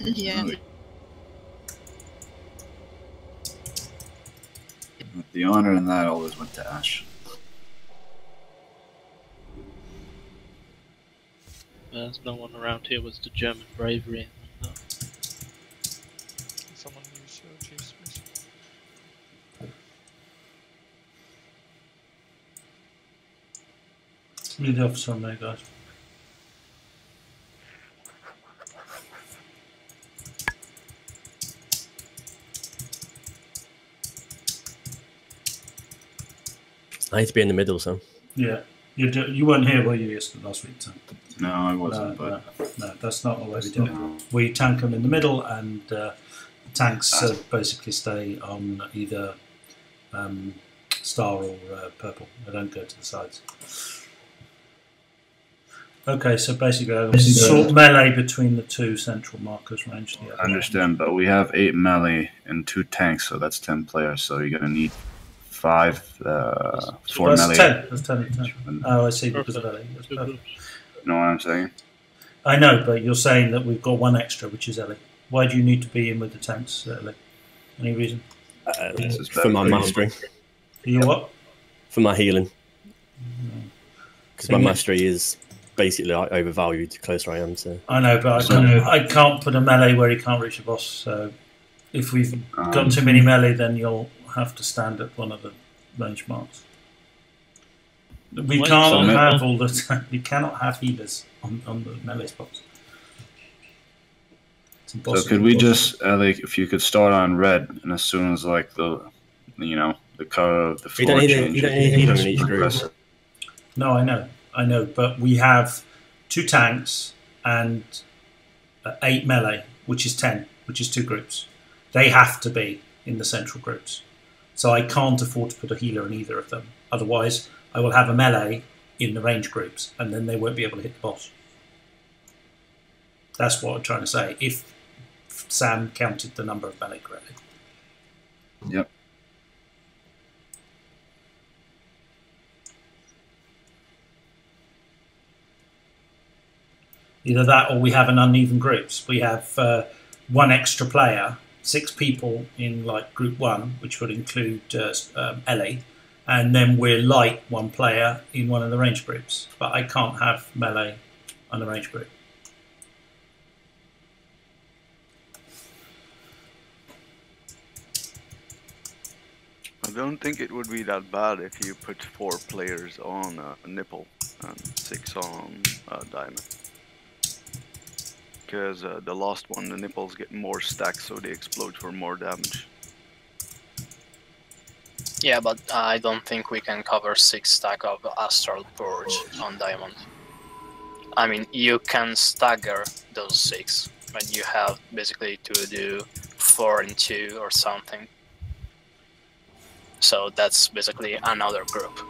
Yeah. The honor in that always went to Ash. There's no one around here with the German bravery. Someone use cheese, please. Lead the officer on there, guys. I need to be in the middle, so. Yeah. You weren't here, were you, last week, Tom? No, I wasn't. No, that's not the way we do it. We tank them in the middle, and tanks basically stay on either star or purple. They don't go to the sides. Okay, so basically, sort melee between the two central markers range. I understand, but we have 8 melee and 2 tanks, so that's 10 players. So you're gonna need 4 melee. 10. That's 10. Oh, I see. Because of melee. That's perfect. You know what I'm saying? I know, but you're saying that we've got 1 extra, which is Ellie. Why do you need to be in with the tanks, Ellie? Any reason? For my mastery. For your what? For my healing. Because my mastery is basically overvalued the closer I am to. I know, but I can't put a melee where he can't reach a boss. So if we've got too many melee, then you'll have to stand at one of the range marks. We can't have all the. We cannot have healers on the melee spots. So could we just, if you could start on red, and as soon as like the color of the floor changes, you don't need a healer in each group. No, I know, but we have 2 tanks and 8 melee, which is 10, which is 2 groups. They have to be in the central groups. So I can't afford to put a healer in either of them. Otherwise, I will have a melee in the range groups, and then they won't be able to hit the boss. That's what I'm trying to say. If Sam counted the number of melee correctly. Yep. Either that or we have an uneven groups. We have 1 extra player, 6 people in like group 1, which would include Ellie, and then we're light 1 player in one of the range groups. But I can't have melee on a range group. I don't think it would be that bad if you put 4 players on a nipple and 6 on a diamond. Because the last one, the nipples get more stacks, so they explode for more damage. Yeah, but I don't think we can cover 6 stack of Astral Purge on diamond. I mean, you can stagger those 6, but you have basically to do 4 and 2 or something. So that's basically another group.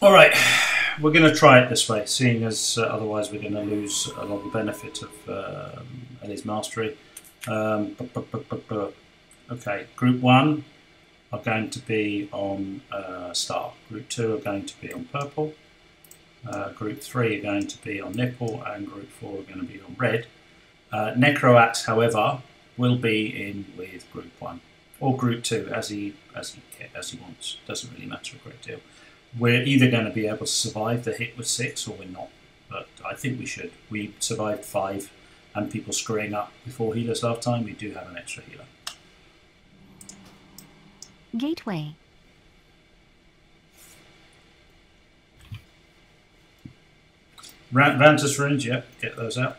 All right, we're going to try it this way, seeing as otherwise we're going to lose a lot of the benefit of Ellie's mastery. Okay, group 1 are going to be on star. Group 2 are going to be on purple. Group 3 are going to be on nipple, and group 4 are going to be on red. Necroax, however, will be in with group 1 or group 2 as he wants. Doesn't really matter a great deal. we're either going to be able to survive the hit with 6 or we're not. But I think we should. We survived 5 and people screwing up before healers last time. We do have an extra healer. Gateway. Vantus runes, yep, get those out.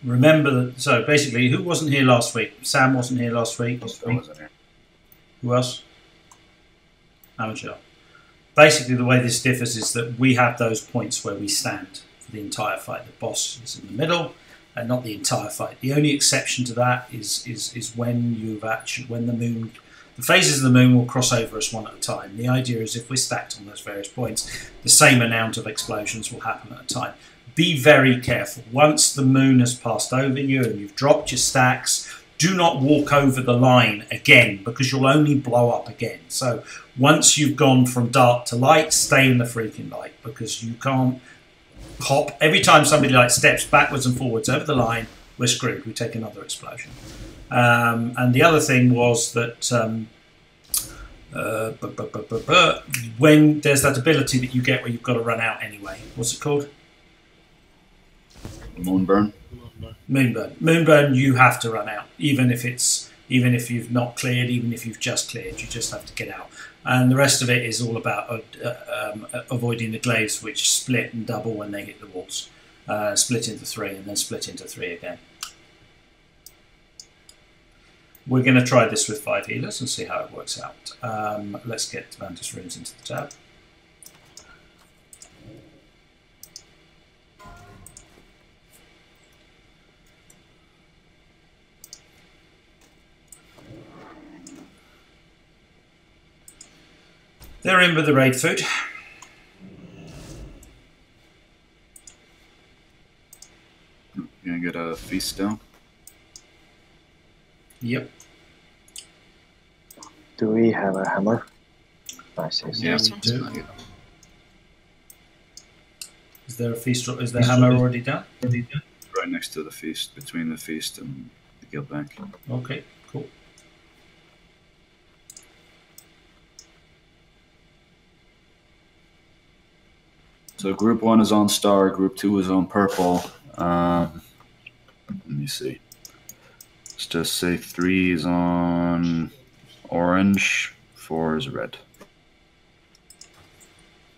Remember that, so basically, who wasn't here last week? Sam wasn't here last week. Who else? Amateur. Basically, the way this differs is that we have those points where we stand for the entire fight. The boss is in the middle, and not the entire fight. The only exception to that is when you've actually, when the phases of the moon will cross over us one at a time. The idea is if we're stacked on those various points, the same amount of explosions will happen at a time. Be very careful. Once the moon has passed over you and you've dropped your stacks, do not walk over the line again, because you'll only blow up again. So once you've gone from dark to light, stay in the freaking light, because you can't hop. Every time somebody like steps backwards and forwards over the line, we're screwed. We take another explosion. And the other thing was that when there's that ability that you get where you've got to run out anyway. What's it called? Moonburn. Moonburn. Moonburn, you have to run out, even if you've not cleared, even if you've just cleared, you just have to get out. And the rest of it is all about avoiding the glaives, which split and double when they hit the walls. Split into 3 and then split into 3 again. We're going to try this with 5 healers and see how it works out. Let's get Vantus runes into the tab. They're in with the raid food. You gonna get a feast down? Yep. Do we have a hammer? I see. Yeah, we do. Is there a feast? Is the hammer already done? Right next to the feast, between the feast and the guild bank. Okay, cool. So group 1 is on star, group 2 is on purple. Let me see. Let's just say 3 is on orange, 4 is red.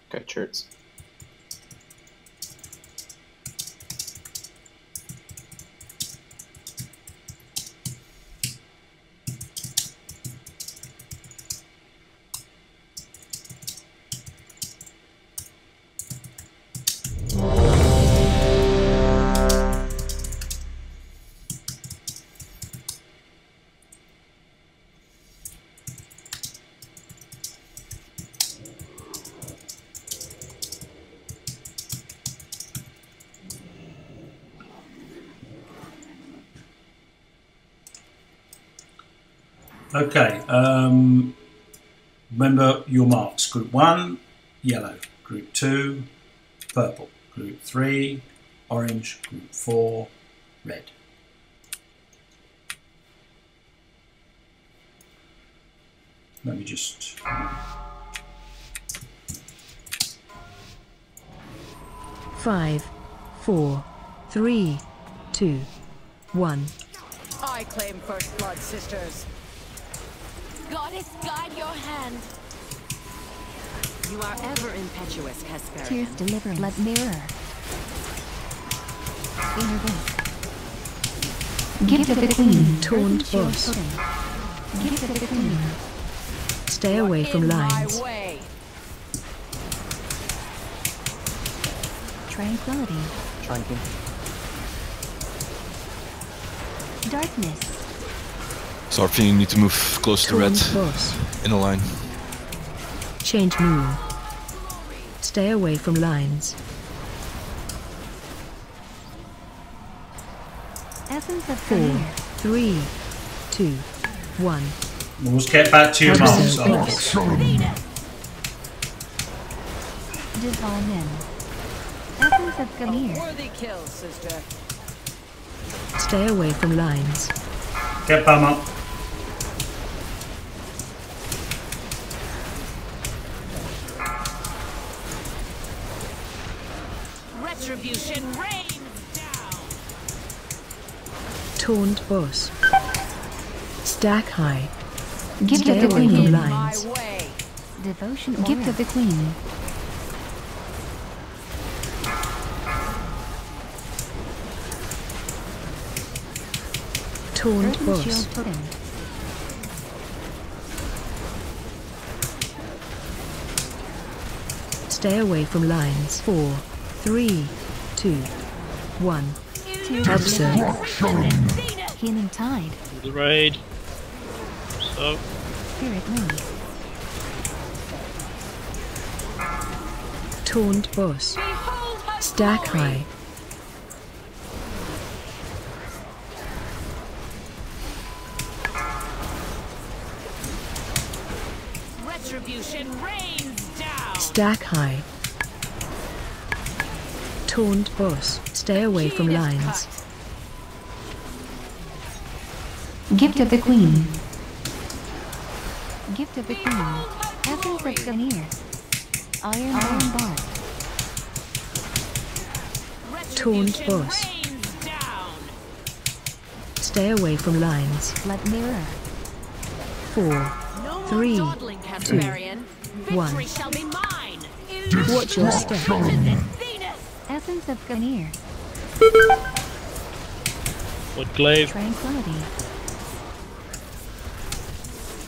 Got shirts. Okay, remember your marks. Group 1, yellow. Group 2, purple. Group 3, orange. Group 4, red. Let me just... 5, 4, 3, 2, 1. I claim first blood, sisters. Goddess, guide your hand. You are ever impetuous, Hesperian. Tears deliver blood mirror. Inner Gift of the Queen. Taunt boss. Gift of the Queen. Stay away from lines. Tranquility. Tranquil. Darkness. Sarfin, you need to move close to red. Boss. In a line. Change moon. Stay away from lines. Essence of 4, Fire. 3, 2, 1. We'll get back to your marks. Disarm in. Essence of Gamir. Worthy kill, sister. Stay away from lines. Get bum up. Retribution rains down. Taunt boss. Stack high. Gift Stay of the away from Queen. lines. Devotion Gift of the Queen. Taunt Earthen boss. Shield Totem. Stay away from lines. 4, 3, 2, 1. Observe. Healing Tide. Do the raid. So. Spirit Moon. Taunt boss. Stack high. Retribution rains down. Stack high. Taunt boss. Stay away from lines. Gift of the Queen. Gift of the Queen. Essence of Gamir. Iron Bar. Taunt boss. Stay away from lines. Blood Mirror. 4, 3, 2, 1. Shall be mine. Watch your step. Essence of Gamir. What glaive? Tranquility.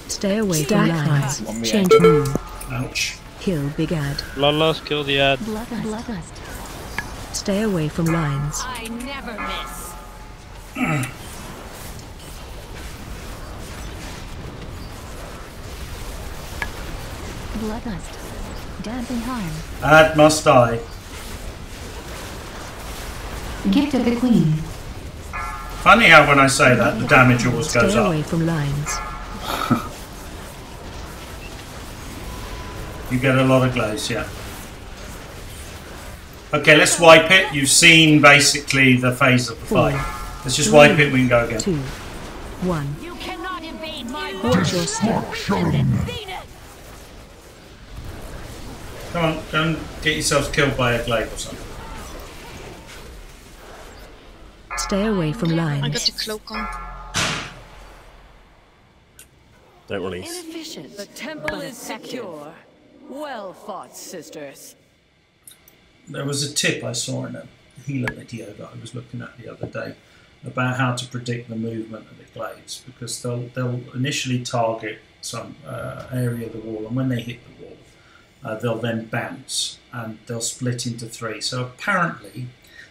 Stay away from lines. Change move. Ouch. Kill big ad. Bloodlust, kill the ad. Bloodlust. Stay away from lines. I never miss. Bloodlust. Dancing Harm. Ad must die. Gift of the Queen. Funny how when I say that, the damage always goes Stay up. away from lines. You get a lot of glaze, yeah. Okay, let's wipe it. You've seen basically the phase of the fight. Let's just wipe it, we can go again. 2, 1. You cannot evade my Watch your step. Come on, go and get yourselves killed by a glaive or something. Stay away from I got lines. the cloak on. Don't release. Inefficient. The temple is secure. Well fought, sisters. There was a tip I saw in a healer video that I was looking at the other day about how to predict the movement of the glaives, because they'll initially target some area of the wall, and when they hit the wall, they'll then bounce and they'll split into 3. So apparently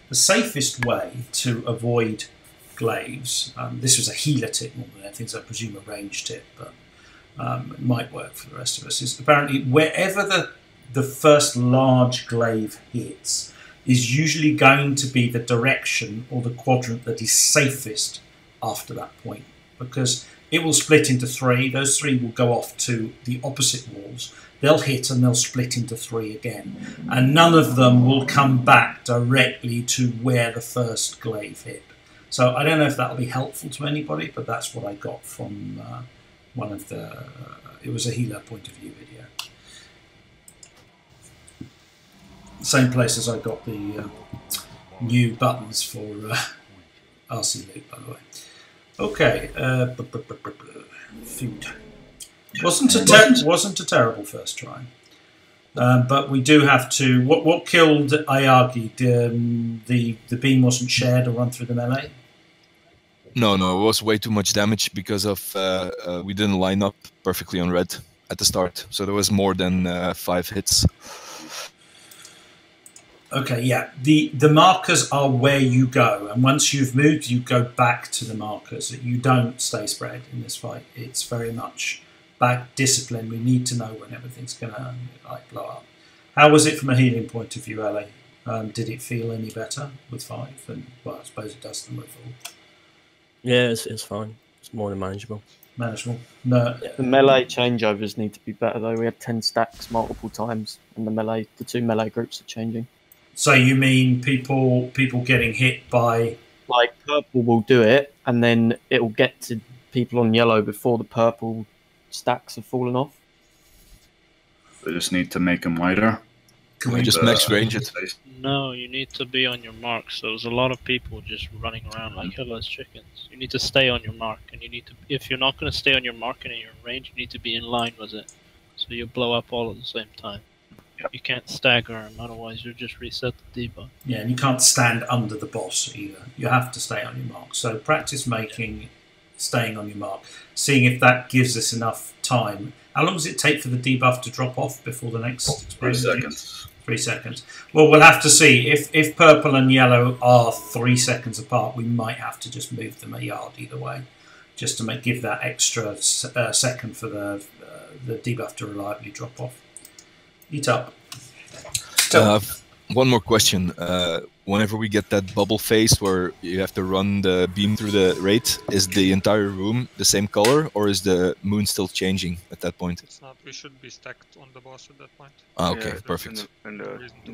the safest way to avoid glaives, this was a healer tip more than anything, so I presume a range tip, but it might work for the rest of us, is apparently wherever the first large glaive hits is usually going to be the direction or the quadrant that is safest after that point, because it will split into 3. Those 3 will go off to the opposite walls. They'll hit and they'll split into 3 again, and none of them will come back directly to where the first glaive hit. So I don't know if that'll be helpful to anybody, but that's what I got from one of the. It was a healer point of view video. Same place as I got the new buttons for RC Loop, by the way. Okay, food. Wasn't a terrible first try, but we do have to. What killed Ayagi? The beam wasn't shared or run through the melee. No, it was way too much damage because of we didn't line up perfectly on red at the start, so there was more than 5 hits. Okay, yeah. The markers are where you go, and once you've moved, you go back to the markers. You don't stay spread in this fight. It's very much back discipline. We need to know when everything's gonna blow up. How was it from a healing point of view, LA? Did it feel any better with 5? And well, I suppose it does them with 4. Yeah, it's fine. It's more than manageable. Manageable. No. The melee changeovers need to be better though. We had 10 stacks multiple times, and the two melee groups are changing. So you mean people getting hit by? Like purple will do it, and then it will get to people on yellow before the purple stacks have fallen off. They just need to make them wider. Can we just max range it? No, you need to be on your mark. So there's a lot of people just running around like headless chickens. You need to stay on your mark, and you need to. If you're not going to stay on your mark and in your range, you need to be in line with it, so you blow up all at the same time. You can't stagger them, otherwise you'll just reset the debuff. Yeah, and you can't stand under the boss either. You have to stay on your mark. So practice making, staying on your mark, seeing if that gives us enough time. How long does it take for the debuff to drop off before the next explosion? 3 seconds. 3 seconds. Well, we'll have to see. If purple and yellow are 3 seconds apart, we might have to just move them a yard either way, just to give that extra second for the debuff to reliably drop off. Eat up. One more question. Whenever we get that bubble phase where you have to run the beam through the raid, is the entire room the same color, or is the moon still changing at that point? It's not. We should be stacked on the boss at that point. Ah, okay, Yeah, perfect. And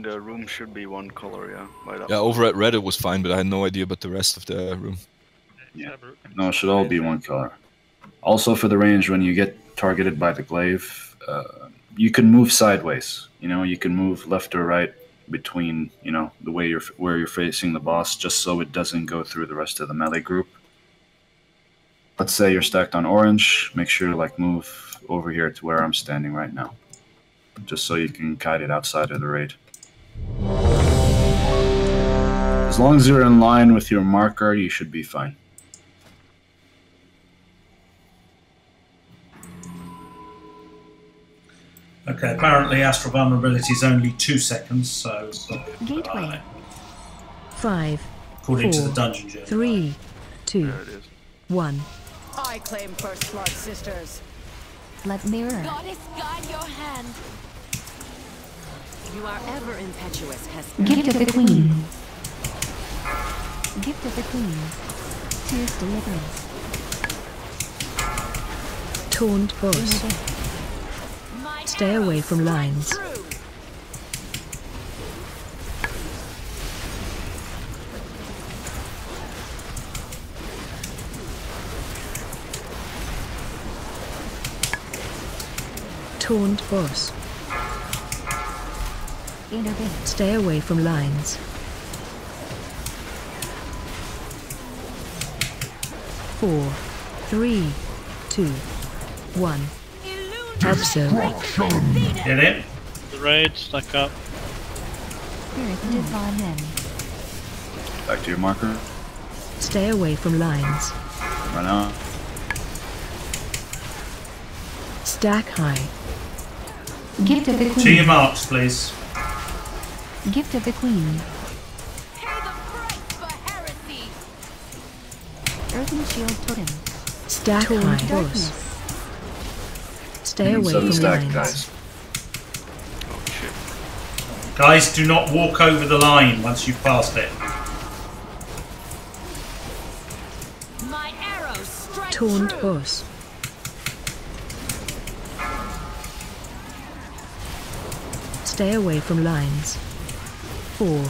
the room should be one color, yeah. By that Yeah, over at red it was fine, but I had no idea about the rest of the room. Yeah. No, it should all be one color. Also, for the range, when you get targeted by the glaive, you can move sideways. You know, you can move left or right between, you know, the way where you're facing the boss, just so it doesn't go through the rest of the melee group. Let's say you're stacked on orange, make sure to like move over here to where I'm standing right now, just so you can kite it outside of the raid. As long as you're in line with your marker, you should be fine. Okay, apparently astral vulnerability is only 2 seconds, so... Gateway. 5, according 4, to the dungeon journal. 3, 2, 1. I claim first blood, sisters. Let mirror. Goddess, guide your hand. You are ever impetuous, Hesper. Gift of the Queen. Gift of the Queen. Tears deliverance. Taunt boss. Stay away from lines. Taunt boss. Stay away from lines. Four, 3, 2, 1. Observe. Get in. The raid, stack up. Spirit divine end. Back to your marker. Stay away from lines. Run out. Stack high. Gift of the Queen. To your marks, please. Gift of the Queen. Earthen shield totem. Stack high. Boss. Stay away from lines. Guys. Guys, do not walk over the line once you've passed it. My arrows strike Taunt true. boss. Stay away from lines. 4,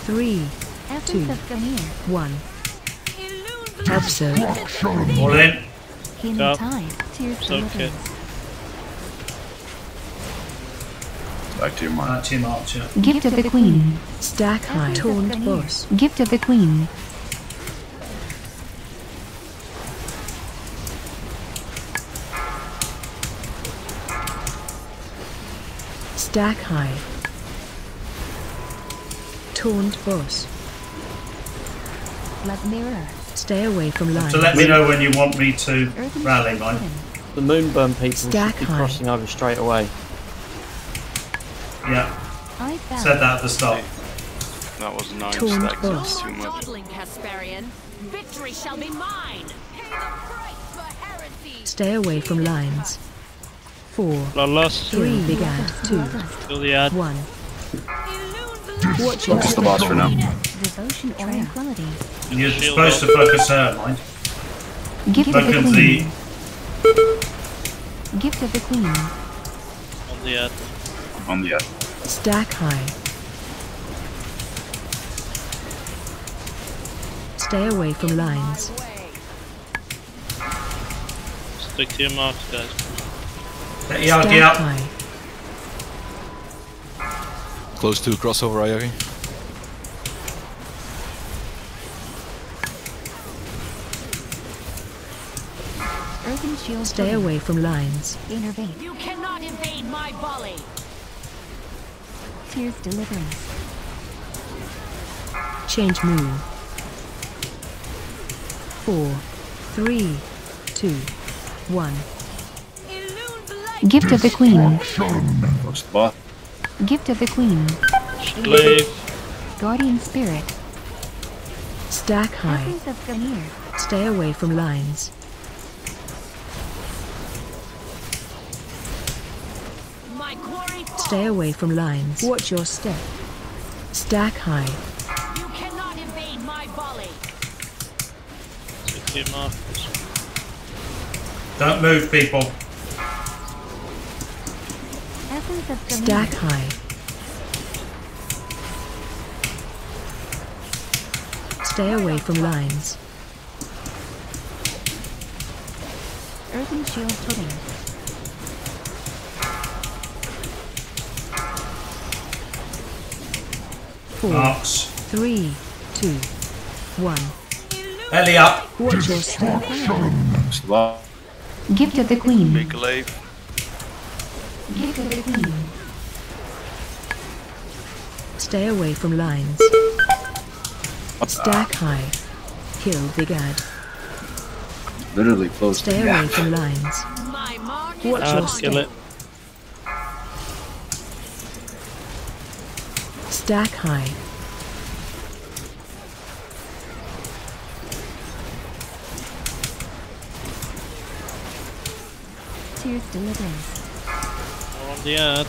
3, 2, 1. Observe. All in. Healing Up. tide. Tears Soak it. deliverance. Back to your marker. Back to your marks, yeah. Gift of the Queen. Stack high. Taunt boss. Gift of the Queen. Stack high. Taunt boss. Let mirror. Stay away from lines. So let me know when you want me to rally, mine. The moonburn people Stack should be high. crossing over straight away. Yeah. Said that at the start. That was 9 Taunt stacks. boss. That's too much. Dawdling, Hesperian. Victory shall be mine. Pay the price for heresy. Stay away from lines. 4, Bloodlust. 3, big ad. 2, Kill the ad. 1. Watch Focus the boss for now. Devotion tranquility. And you're Shield supposed to focus her, mind. Gift of the Vacancy. Queen. Gift of the Queen. On the ad. On the ad. Stack high. Stay away from lines. Stick to your marks, guys. Stack high. Close to crossover, Ivy. Earthen shield. Stay away from lines. Intervene. You cannot invade my volley. Tears deliverance. Change move. 4, 3, 2, 1. Gift of the Queen. Close the boss. Gift of the Queen. Glaive. Guardian Spirit. Stack high. Essence of Gamir. Stay away from lines. My glory falls. Stay away from lines. Watch your step. Stack high. You cannot invade my volley. Stick to your markers. Don't move, people. Essence of Gamir. Stack high. Stay away from lines. Earthen shield pudding. Four, Marks. 3, 2, 1. Ellie up. Watch your step. Close the boss. Gift of the Queen. Big glaive. Gift of the Queen. Stay away from lines. Stack high. Kill Big Ad. Literally close Stay the away from lines. My mark Watch your Kill step. it. Stack high. Tears deliverance. More on the ad.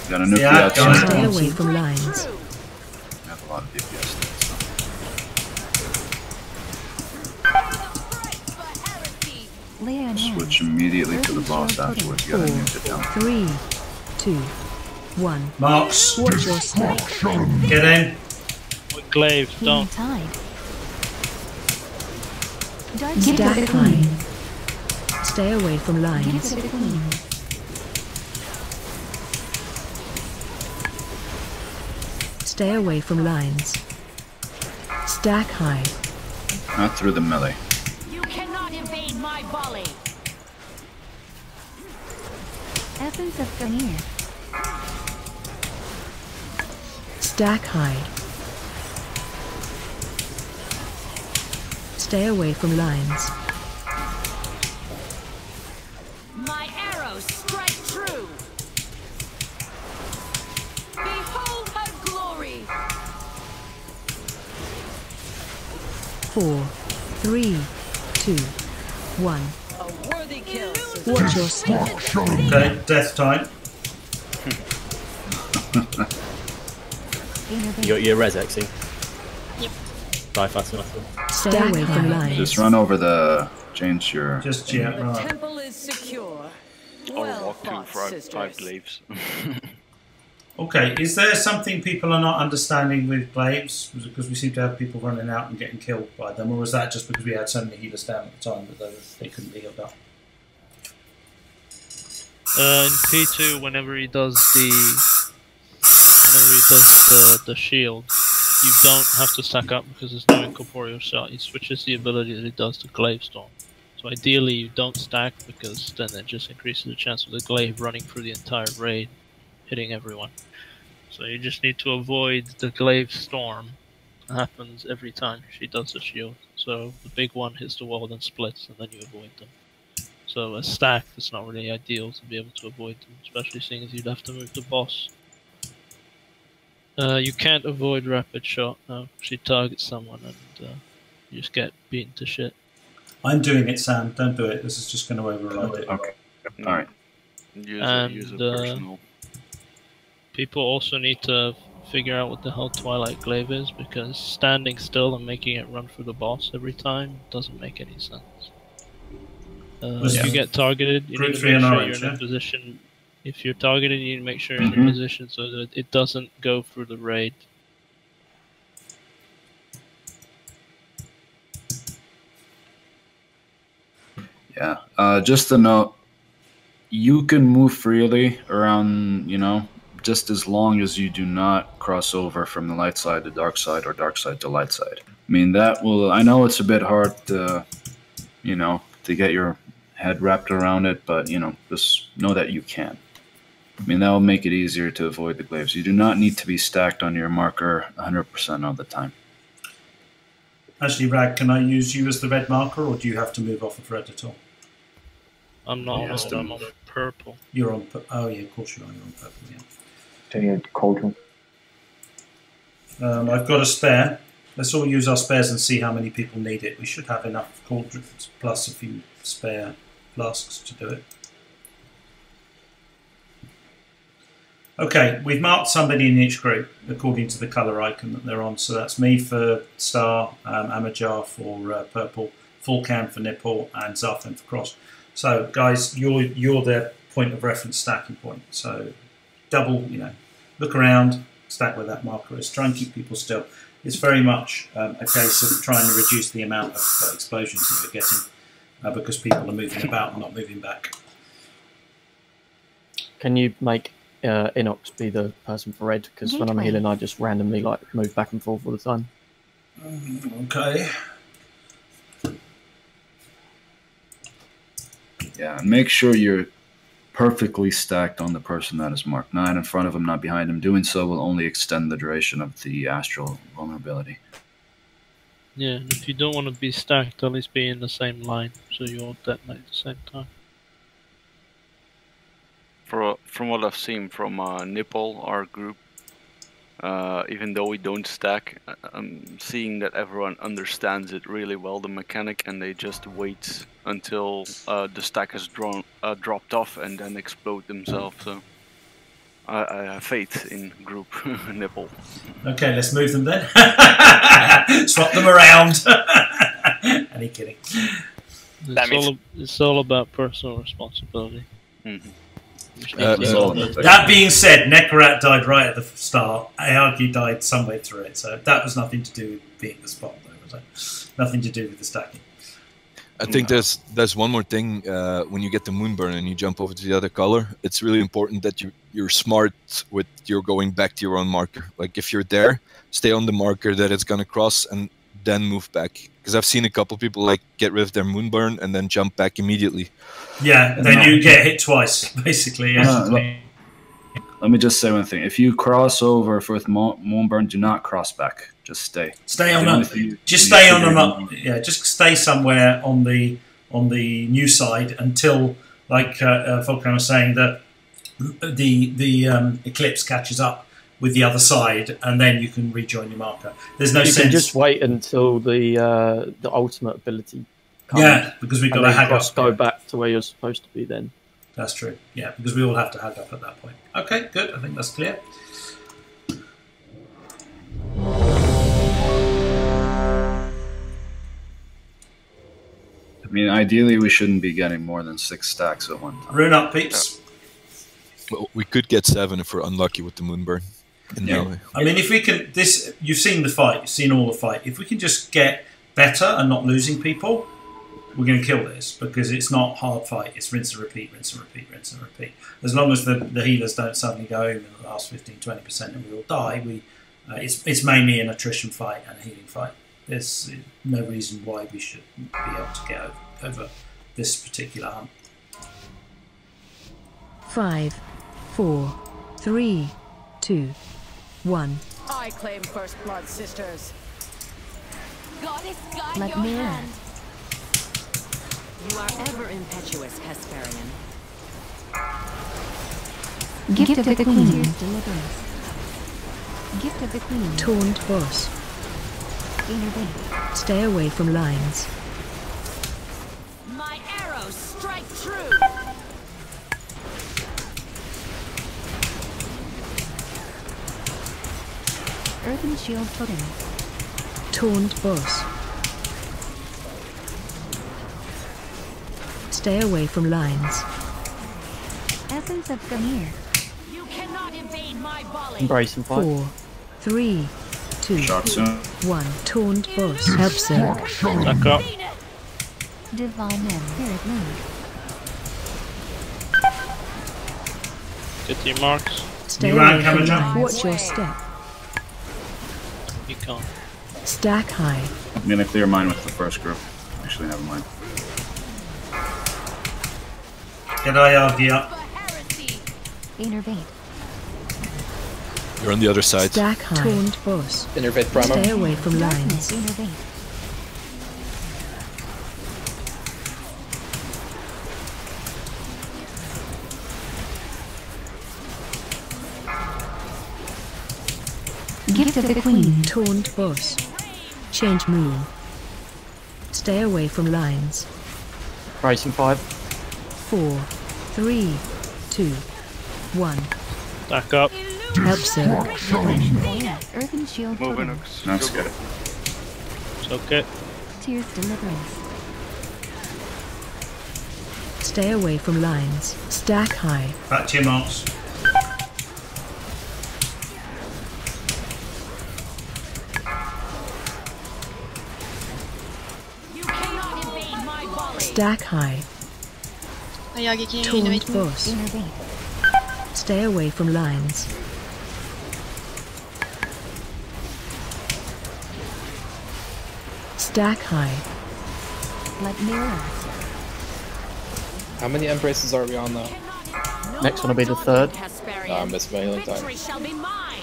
Got a nuke Yeah, the outside. guys. Stay away from lines. I have a lot of DPS stats. Leah and Switch immediately to the boss afterwards. You gotta nuke it down. 3, 2, 1. Marks. Watch your step. Get in. With glaive, Healing don't. tide. Dark Gift of the Gift Queen. Stay away from Gift lines. of the Queen. Stay away from lines. Stack high. Not through the melee. You cannot invade my volley. Essence of Gamir. Stack high. Stay away from lines. My arrows strike true. Behold her glory. 4, 3, 2, 1. A worthy kill. Watch your step. Okay, death time. You got your res Exing? Yep. Die fast enough. Stay away from lines. Just run over the change your. Just yeah, right. Temple is secure. Or Well walk to fought, five sisters. glaives. Okay, is there something people are not understanding with glaives? Was it because we seem to have people running out and getting killed by them, or was that just because we had so many healers down at the time that they couldn't be healed up? In P2, whenever he does the shield, you don't have to stack up because there's no incorporeal shot. He switches the ability that he does to Glaive Storm. So ideally you don't stack because then it just increases the chance of the glaive running through the entire raid, hitting everyone. So you just need to avoid the Glaive Storm. It happens every time she does the shield. So the big one hits the wall, then splits, and then you avoid them. So a stack is not really ideal to be able to avoid them, especially seeing as you'd have to move the boss. You can't avoid rapid shot. No, she targets someone and you just get beaten to shit. I'm doing it, Sam. Don't do it. This is just going to override it. Okay. All right. Use And a personal. people also need to figure out what the hell Twilight Glaive is, because standing still and making it run through the boss every time doesn't make any sense. If you get targeted, you need to make sure you're in a position. If you're targeted, you need to make sure you're in a position so that it doesn't go through the raid. Yeah. Just a note. You can move freely around, you know, just as long as you do not cross over from the light side to dark side or dark side to light side. I mean, that will, I know it's a bit hard to, you know, to get your head wrapped around it, but, you know, just know that you can. I mean, that will make it easier to avoid the glaives. You do not need to be stacked on your marker 100% all the time. Actually, Rag, can I use you as the red marker, or do you have to move off of red at all? I'm not on red, I'm on purple. You're on, oh yeah, of course you are, you're on purple, yeah. Cauldron. I've got a spare. Let's all use our spares and see how many people need it. We should have enough cauldrons plus a few spare flasks to do it. Okay, we've marked somebody in each group according to the colour icon that they're on. So that's me for Star, Amajar for purple, Fulcan for nipple, and Zarfin for cross. So guys, you're their point of reference stacking point. So double, you know, look around, stack where that marker is. Try and keep people still. It's very much a case of trying to reduce the amount of explosions that you're getting because people are moving about and not moving back. Can you make Inox be the person for red? Because when I'm healing, I just randomly like move back and forth all the time. Okay. Yeah, and make sure you're perfectly stacked on the person that is marked. Not in front of him, not behind him. Doing so will only extend the duration of the astral vulnerability. Yeah, and if you don't want to be stacked, at least be in the same line, so you all detonate at the same time. From what I've seen from Nipple, our group, even though we don't stack, I'm seeing that everyone understands it really well, the mechanic, and they just wait until the stack has dropped off and then explode themselves. So I have faith in group Nipple. Okay, let's move them then. Swap them around. Any kidding. It's all about personal responsibility. Mm-hmm. That being said, Nekarat died right at the start. Ayagi died somewhere through it, so that was nothing to do with being the spot, though, was it? Nothing to do with the stacking. I think there's one more thing. When you get the Moonburn and you jump over to the other color, it's really important that you're smart with your going back to your own marker. Like if you're there, stay on the marker that it's gonna cross and then move back. Because I've seen a couple people like get rid of their Moonburn and then jump back immediately. Yeah, then you get hit twice, basically. Yeah. Let me just say one thing. If you cross over with Moonburn, do not cross back. Just stay. Stay on them. Just stay on them. Yeah, just stay somewhere on the new side until, like Volkan was saying, that the eclipse catches up with the other side, and then you can rejoin your marker. There's no sense. You can just wait until the ultimate ability comes. Yeah, because we've got to hag up. Go back to where you're supposed to be then. That's true. Yeah, because we all have to hag up at that point. Okay, good. I think that's clear. I mean, ideally, we shouldn't be getting more than 6 stacks at one time. Rune up, peeps. Well, we could get 7 if we're unlucky with the Moonburn. Yeah. I mean, if we can, you've seen the fight, you've seen all the fight. If we can just get better and not losing people, we're going to kill this, because it's not hard fight. It's rinse and repeat, rinse and repeat, rinse and repeat. As long as the healers don't suddenly go over in the last 15-20% and we all die, it's mainly an attrition fight and a healing fight. There's no reason why we shouldn't be able to get over this particular hunt. 5, 4, 3, 2, 1. I claim first blood, sisters. Goddess, guide Like your mirror. hand. You are ever impetuous, Hesperian. Gift of the Queen. Deliverance. Gift of the Queen. Taunt boss. Inner bay. Stay away from lines. My arrows strike true. Earthen shield totem. Taunt boss. Stay away from lines. Essence of Gamir. You cannot evade my volley. Embrace and fight. 4, 3, 2, Shock soon. 1. Taunt boss. Help circ. Stack up. Divine men. Spirit mood. Get to your marks. Stay You away ran, from Cameron. lines. Watch your step. You can't. Stack high. I'm gonna clear mine with the first group. Actually, never mind. Get IR up. Innervate. You're on the other side. Stack high. Taunt boss. Innervate Primo. Stay away from Darkness. lines. Innervate. Gift of the Queen. Taunt boss. Change moon. Stay away from lines. Embrace and fight. 4, 3, 2, 1. Stack up. Help circ. Earthen shield Moving. totem. That's good. It's okay. Tears deliverance. Stay away from lines. Stack high. Back to your marks. You cannot evade my volley. Stack high. Ayagi, can you Taunt innovate me? boss. Stay away from lines. Stack high. Let mirror. How many embraces are we on now? Next one will be the third. I'm missing my healing time. Victory shall be mine.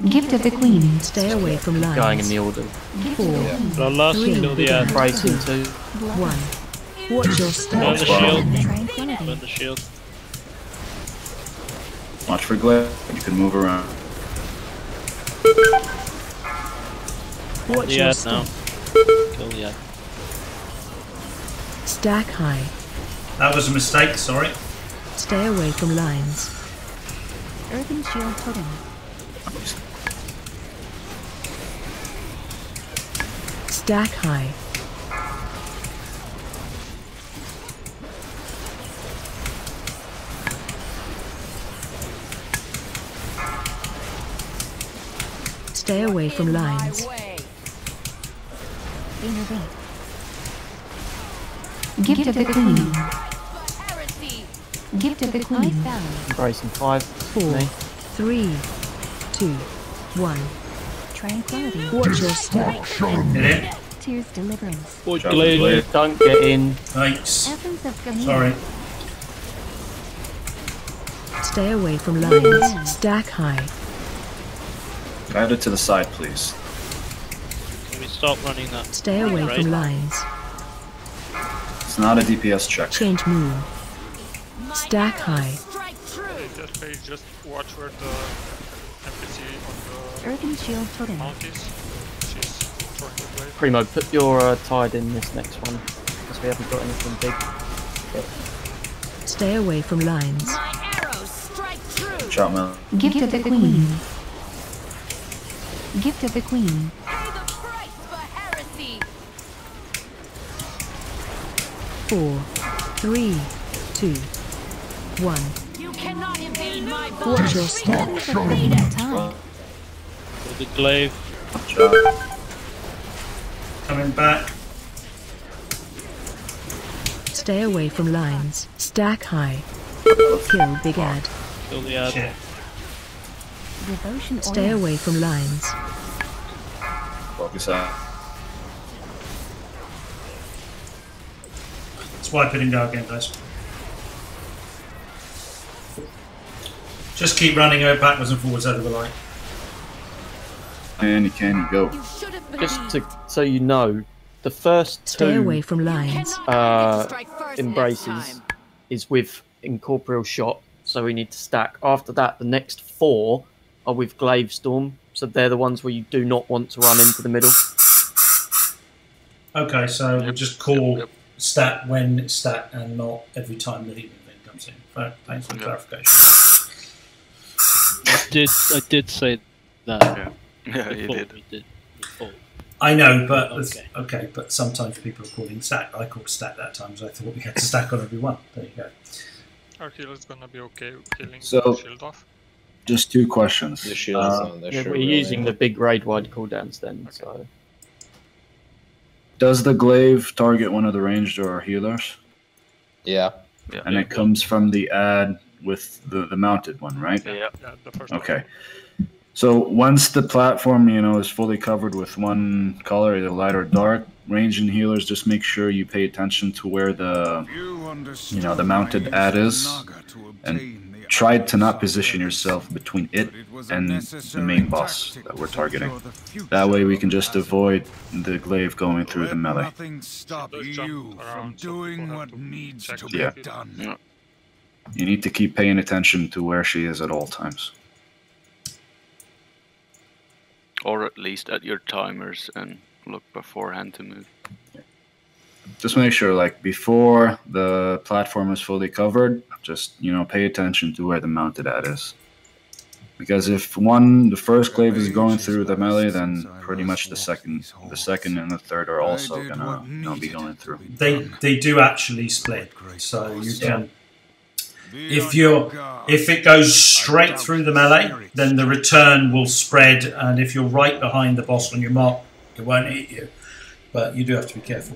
Gift of the Queen. Stay away from lines. Going in the order. 4, The last Three. kill the ad. Embrace in 2. 1. Watch your Burn step. the shield. Tranquility. Burn the shield. Watch for glare. You can move around. Watch The your ad step. now. Kill the ad. Stack high. That was a mistake, sorry. Stay away from lines. Earthen shield totem. Stack high. Stay away from lines. Innervate. Gift of the Queen. Gift of the Queen. Embrace in 5. 4, Me. 3, 2, 1. Tranquility. Watch your step. Hit it. Tears deliverance. Boy, Drop Glade. the blade. Don't get in. Thanks. Essence of Gamir. Sorry. Stay away from lines. Stack high. Guide it to the side, please. Can we stop running that? Stay away Right. from lines. It's not a DPS check. Change moon. Stack high. Just watch where the NPC on Earthen shield the totem. mount is. She's throwing the blade. Primo, put your tide in this next one. Because we haven't got anything big. Stay away from lines. My arrows strike true. Shot Mel. Gift of the Queen. Gift of the Queen. Pay the price for heresy. 4, 3, 2, 1. You cannot evade my volley. Watch your step. Time. Kill the glaive. Shot. Coming back. Stay away from lines. Stack high. Kill Big Ad. Kill the ad. Shit. Devotion. Stay oil. away from lines. Focus out. Swipe it and go again, guys. Just keep running it backwards and forwards over the line. And you can, you go. Just so you know, the first Stay away 2 from lines. embraces is with incorporeal shot, so we need to stack. After that, the next 4 are with glaive storm, so they're the ones where you do not want to run into the middle. Okay, so we'll just call stat when it's stat and not every time the healing event comes in. Thanks for the clarification. I did say that. Yeah, you before did. we did before. I know, but Okay. but sometimes people are calling stack. I called stack that time, so I thought we had to stack on every one. There you go. Our healer's gonna be okay killing So- the shield off. Just two questions. The shield's on the Yeah, shield we're really. using the big raid wide cooldowns then, so Does the glaive target one of the ranged or healers? Yeah. And it comes from the ad with the mounted one, right? Yeah. Yeah, the first Okay. So once the platform, is fully covered with one color, either light or dark, ranged and healers, just make sure you pay attention to where the the mounted ad is, and try to not position yourself between it and the main boss that we're targeting. That way we can just avoid the glaive going through the melee. Nothing stop you from doing what needs to be Yeah. done. You need to keep paying attention to where she is at all times. Or at least at your timers and look beforehand to move. Just make sure, like, before the platform is fully covered, just, pay attention to where the mounted ad is. Because if the first glaive is going through the melee, then pretty much the second and the third are also gonna be going through. They do actually split, so you can. If it goes straight through the melee, then the return will spread, and if you're right behind the boss on your mark, it won't hit you. But you do have to be careful.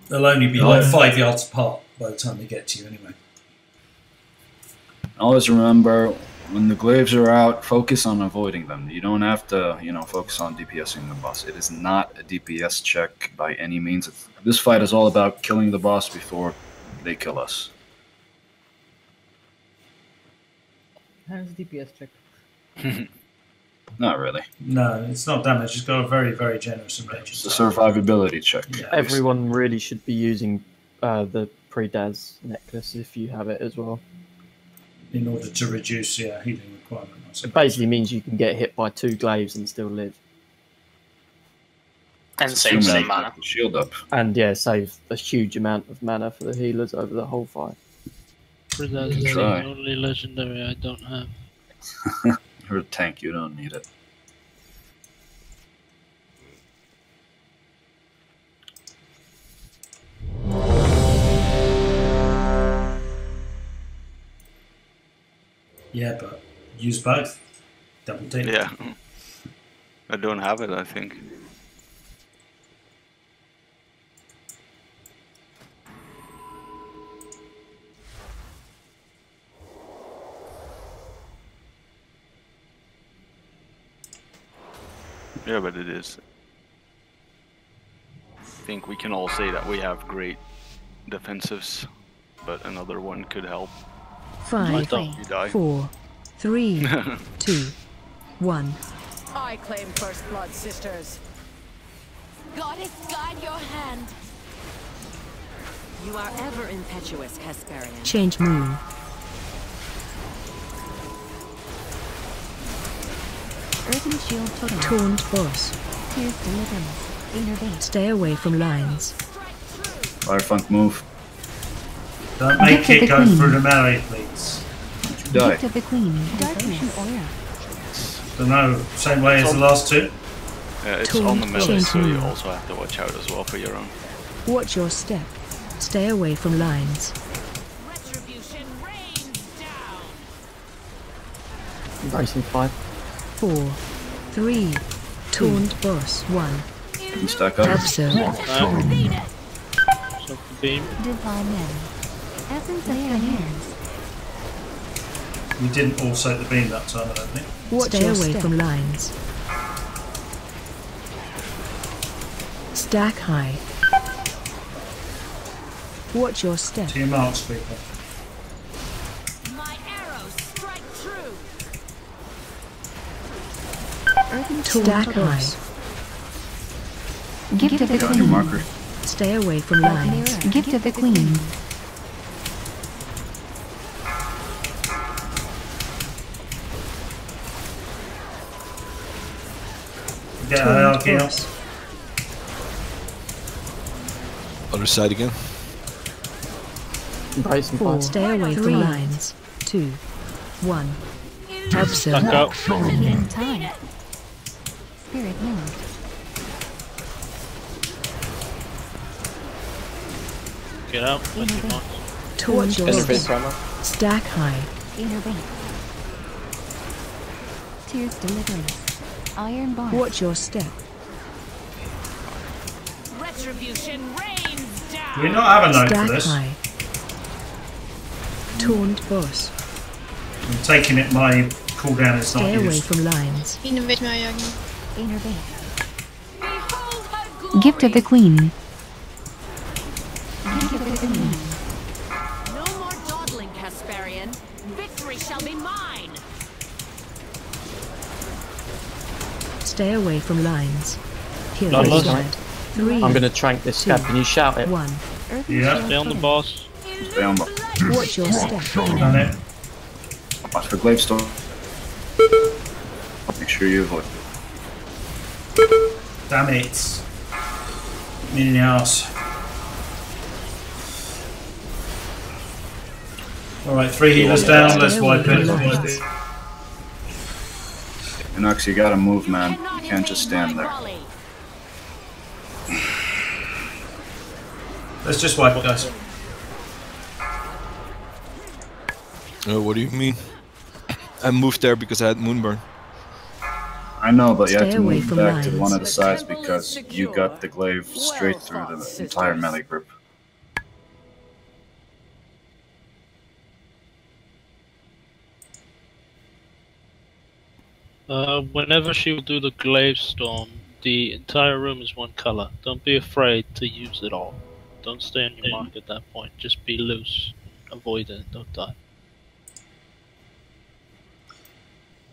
They'll only be like 5 yards apart by the time they get to you, anyway. Always remember, when the glaives are out, focus on avoiding them. You don't have to, focus on DPSing the boss. It is not a DPS check by any means. This fight is all about killing the boss before they kill us. How's DPS check? Not really. No, it's not damage. It's got a very, very generous and range. It's a survivability check. Yeah. everyone really should be using the pre-Daz necklace if you have it as well. In order to reduce healing requirement. It basically means you can get hit by 2 glaives and still live. And save some mana. Shield up. And save a huge amount of mana for the healers over the whole fight. That's the only legendary I don't have. You're a tank, you don't need it. Yeah, but use both. Double dip. Yeah. I don't have it, I think. Yeah, but it is. I think we can all say that we have great defensives, but another one could help. 5, You die. 4, 3, 2, 1. I claim first blood, sisters. Goddess, guide your hand. You are ever impetuous, Hesperian. Change moon. Earthen shield totem. Taunt boss. Tears deliverance. Innervate. Stay away from lines. Firefunk move. Don't make Gift it of the go Queen. through the melee, please. Die. Gift of the Queen. Darkness. Aura. Don't know, same way as the last two. Yeah, it's Taunt on the melee, change so you moon. also have to watch out as well for your own. Watch your step. Stay away from lines. Retribution rains down. Embracing 5. 4, 3, taunt boss 1. You stack up. Absol. Beam. Divine men. Essence of hands. You didn't all set the beam that time, I don't think. Stay away from lines. Stack high. Watch your step. To your marks, people. My arrows strike true. Earthen Stack shield high. totem. Gift of the Got your Queen. marker. Stay away from lines. Gift of the Queen. Get a Taunt hierarchy up. boss. Other side again. Embracing 4. 5. Stay away from lines. 2, 1. Help Sir. Back up. Healing time. Spirit moved. Get out. Thank you, Mark. Torch your Interface step. promo. Stack high. Innervate. Tears deliverance. Iron bar. Watch your step. Retribution rains down. Do we not have a note for Stack this? high. Taunt boss. I'm taking it my cooldown is not Stay away used. from lines. Innervate med Ayagi. Innervate. Gift of the Queen. Gift of the Queen. No more dawdling, Casparian. Victory shall be mine. Stay away from lines. Kill Not the lost. slide. 3. I'm gonna trank this Scabb. Can you shout it? 1. Yeah. Stay on the boss. Stay on the. Watch your step. Done it. Watch for Gravestone. Make sure you avoid. Damn it. Me in the ass. Alright, 3 healers down, let's wipe it. Inox, you gotta move, man. You can't just stand there. Let's just wipe it, guys. What do you mean? I moved there because I had Moonburn. I know, but you have Stay to away move from back to lines. one of the sides because you got the glaive straight through the entire melee group. Whenever she will do the glaive storm, the entire room is one color. Don't be afraid to use it all. Don't stay on your mark at that point. Just be loose. Avoid it. Don't die.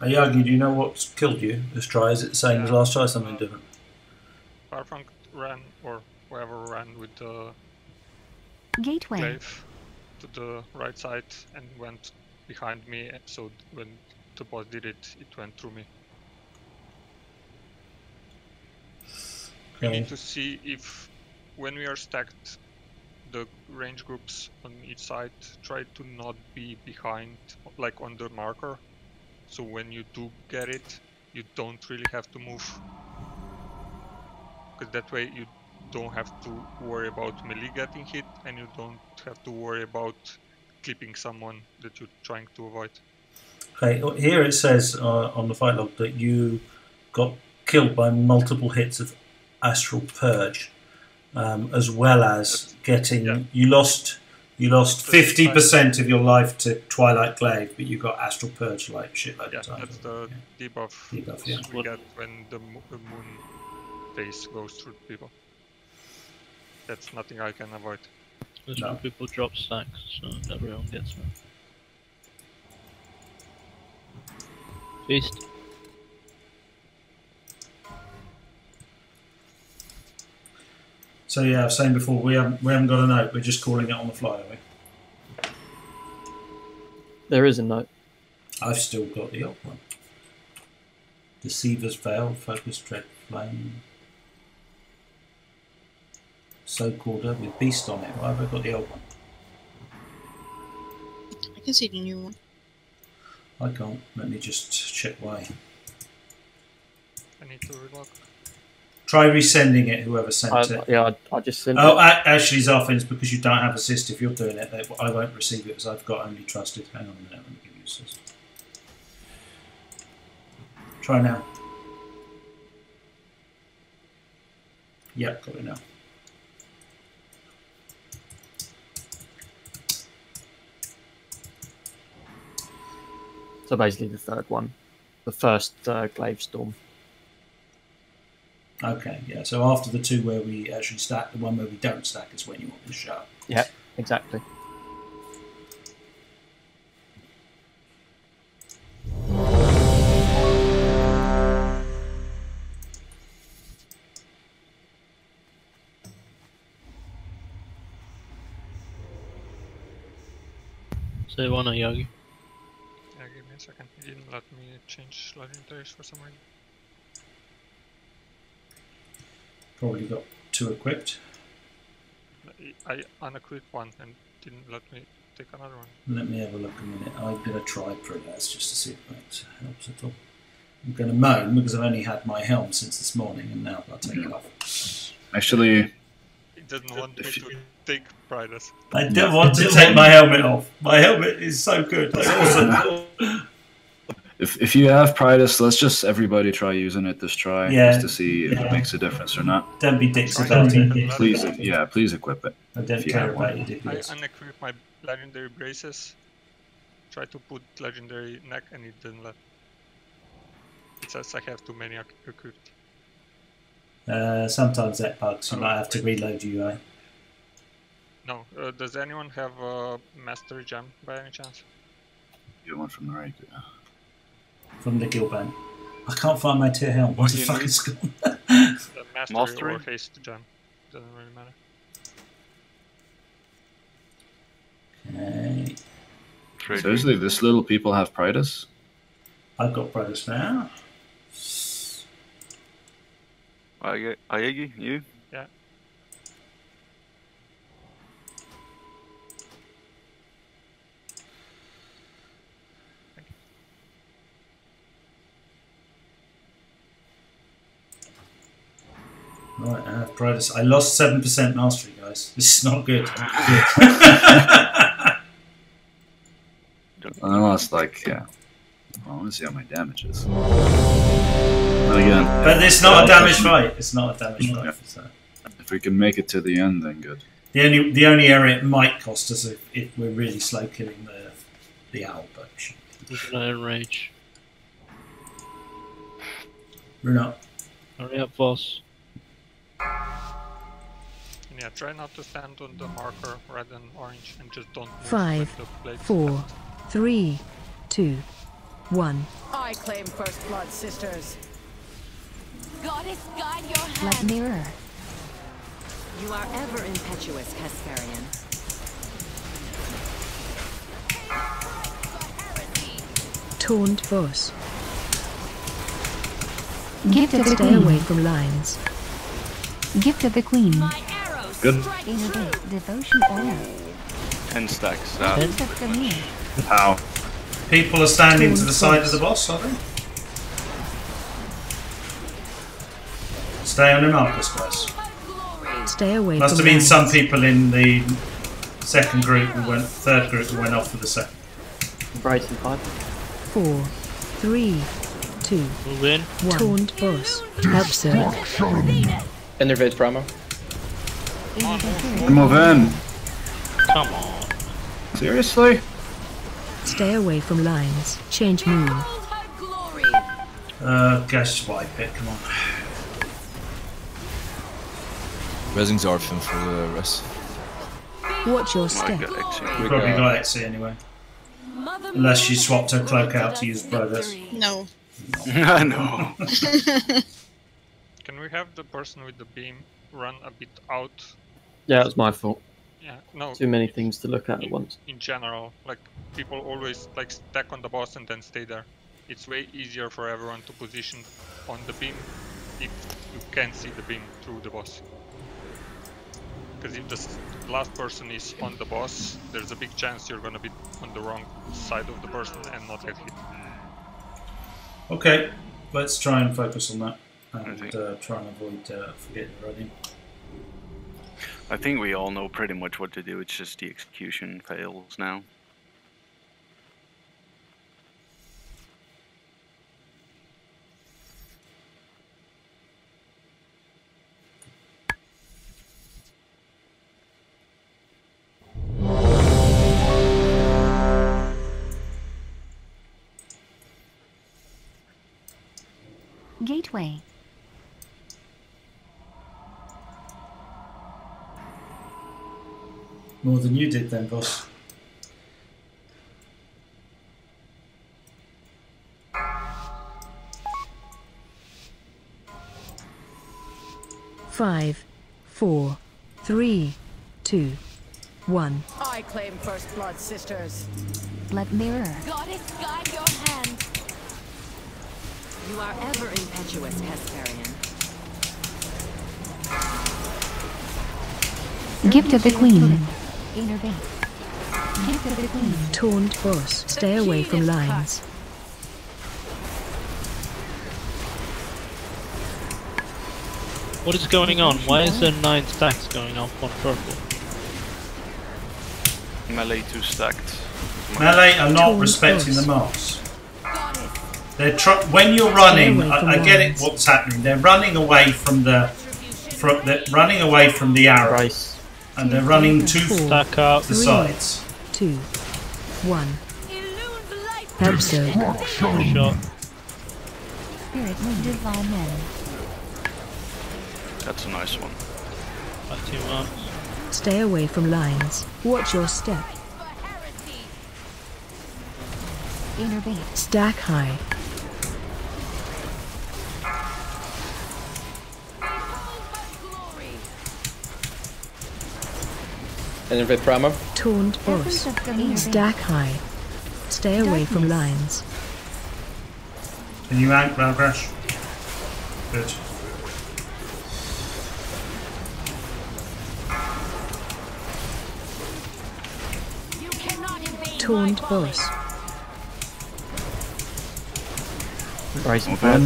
Ayagi, do you know what's killed you this try? Is it the same as last try or something different? Farfrank ran, or whoever ran with the Gateway. glaive to the right side and went behind me, so when the boss did it, it went through me. We Okay. need to see if, when we are stacked, the range groups on each side try to not be behind, like on the marker. So when you do get it, you don't really have to move. Because that way you don't have to worry about melee getting hit, and you don't have to worry about clipping someone that you're trying to avoid. Okay, here it says on the fight log that you got killed by multiple hits of Astral Purge, as well as getting you lost 50% of your life to Twilight Glaive, but you got Astral Purge like shitload of times. That's the debuff, Debuff, yeah. we get when the moon phase goes through people. That's nothing I can avoid. That's when people drop stacks, so everyone gets one. Feast. So yeah, I was saying before, we haven't got a note. We're just calling it on the fly, are we? There is a note. I've still got the old one. Deceiver's Veil, Focus, Tread, Flame. Soak Order with Beast on it. Why have I got the old one? I can see the new one. I can't. Let me just check why. I need to relog. Try resending it, whoever sent it. Yeah, I just sent Oh, it. actually, Zarfins, because you don't have assist, if you're doing it, I won't receive it because I've got only trusted. Hang on a minute, let me give you assist. Try now. Yep, got it now. So basically the third one. The first glaive storm. Okay, yeah, so after the two where we actually stack, the one where we don't stack is when you want to show. Yeah, exactly. Say one, Ayagi. Yeah, give me a second. It didn't let me change legendaries for some reason. Probably got two equipped. I unequipped one and didn't let me take another one. Let me have a look a minute. I'm going to try Prudaz just to see if that helps at all. I'm going to moan because I've only had my helm since this morning and now I've got to take it off. Actually, He doesn't want me to take Pridus. I don't want to take my helmet off. My helmet is so good. That's awesome. if you have Pridus, let's just everybody try using it this try, Yeah. just to see if it makes a difference or not. Don't be dicks about it. Please, yeah, please equip it. I don't if you care have one. about your I DPS. unequip my legendary braces. Try to put legendary neck and it didn't let. It says I have too many equipped. Sometimes that bugs. You might have to reload UI. No. Does anyone have a mastery gem by any chance? Get one from the right. From the guild band. I can't find my tier helm. What the fuck is going on? Mastery or haste gem. Doesn't really matter. Okay. Seriously, this little people have Pridus? I've got Pridus now. Ayegi, you? Yeah. Right, I have Pridus. I lost 7% mastery, guys. This is not good. I lost like, yeah. I want to see how my damage is. And again, But it's not a damage fight. It's not a damage fight. So. if we can make it to the end, then good. The only area it might cost us if we're really slow killing the owl poach. He's gonna enrage. Runa. Hurry up, boss. And yeah, try not to stand on the marker red and orange and just don't move 5, with the blades. 4, 3, 2, 1. I claim first blood, sisters. Goddess, guide your hand. Let mirror. You are ever impetuous, Hesperian. Taunt boss. Gift of the Stay queen. away from lines. Gift of the queen. Good. Innovate. Devotion honor. 10 stacks. Gift of the mirror. How? People are standing to the side of the boss, are they? Stay on the markers, guys. Stay away Must from have been lines. some people in the second group third group who went off for the second. Bracing 5. 4, 3, 2, Move in. 1. Taunt boss. Help circle. Innervate promo. Move in. Come on. Seriously? Stay away from lines. Change move. Guess wipe it, come on. Resing Zarfin for the rest. Watch your step. You probably got Exy anyway. Unless she swapped her cloak out to use Brothers. No. No. Can we have the person with the beam run a bit out? Yeah, it was my fault. Yeah, no. Too many things to look at once. In general, like people always like stack on the boss and then stay there. It's way easier for everyone to position on the beam if you can see the beam through the boss. Because if the last person is on the boss, there's a big chance you're gonna be on the wrong side of the person and not get hit. Okay, let's try and focus on that and try and avoid forgetting running. I think we all know pretty much what to do, it's just the execution fails now. Gateway. More than you did then, boss. Five, 4, 3, 2, 1. I claim first blood, sisters. Let mirror. Goddess, guide your hand. You are ever impetuous, Hesperian. Gift of the queen. Innervate. Gift of the Queen. Taunt boss. Stay away from lines. What is going on? Why is there 9 stacks going off on purple? Melee 2 stacked. Melee are not respecting the marks. They're when you're running, I get it. What's happening? They're running away from the arrow, and they're running to the sides. 2, 1. Help so. Shot. Spirit Divine Men. That's a nice one. Back 2 marks. Stay away from lines. Watch your step. Innervate. Stack high. Innervate primer. Taunt boss. Stack high. Stay away from lines. Can you rank Ground Crash? Good. Taunt boss. Brace and fire.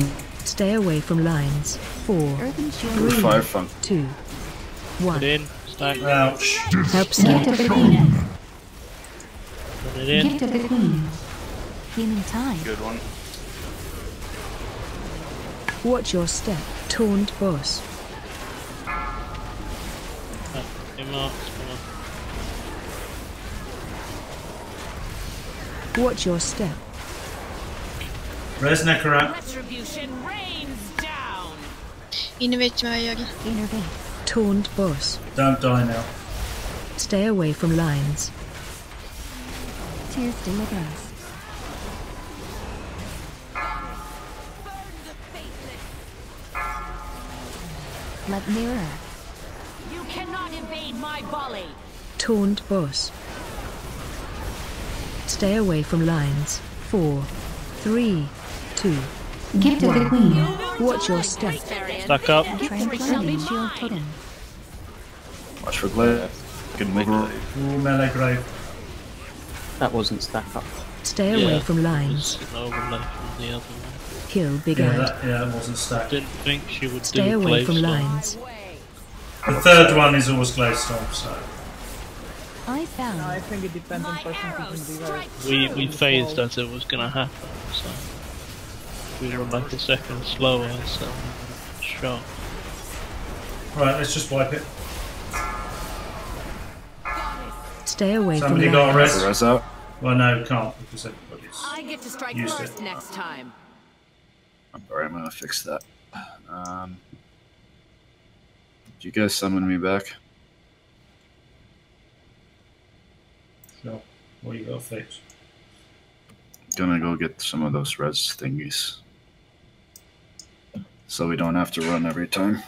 Stay away from lines. 4, Earthen Shield. 3, Fire funk. 2, 1. Put in. Stack. Ouch. Help so. Gift of the Queen. Put it in. Gift of the Queen. Healing Tide. Good one. Watch your step. Taunt boss. 2 marks. Come on. Watch your step. Res Necrorat. Retribution rains down. Innervate med jag. Innervate. Taunt boss. Don't die now. Stay away from lines. Tears Deliverance. Let Mirror. You cannot evade my volley. Taunt boss. Stay away from lines. 4, 3, 2, Gift of the 1. Queen. Watch your step. Stack up. Tranquility Shield Totem. Watch for glaive. Good move. Ooh, melee grave. That wasn't stack up. Stay away from lines. It's an overlay from the other one. Kill Big Yeah, Ant. that wasn't stacked. Didn't think she would Stay do away from Glavestone. lines. The third one is always Gladestone, so. I found. I think it depends on person to We phased as it was gonna happen, so we were like a second slower, so shot. Right, let's just wipe it. Stay away Somebody from got a lines. res? Res out. Well, no, can't because everybody's I get to strike used first it. next time. Alright, I'm gonna fix that. Did you guys summon me back? Sure. What you got to fix? Gonna go get some of those res thingies. So we don't have to run every time.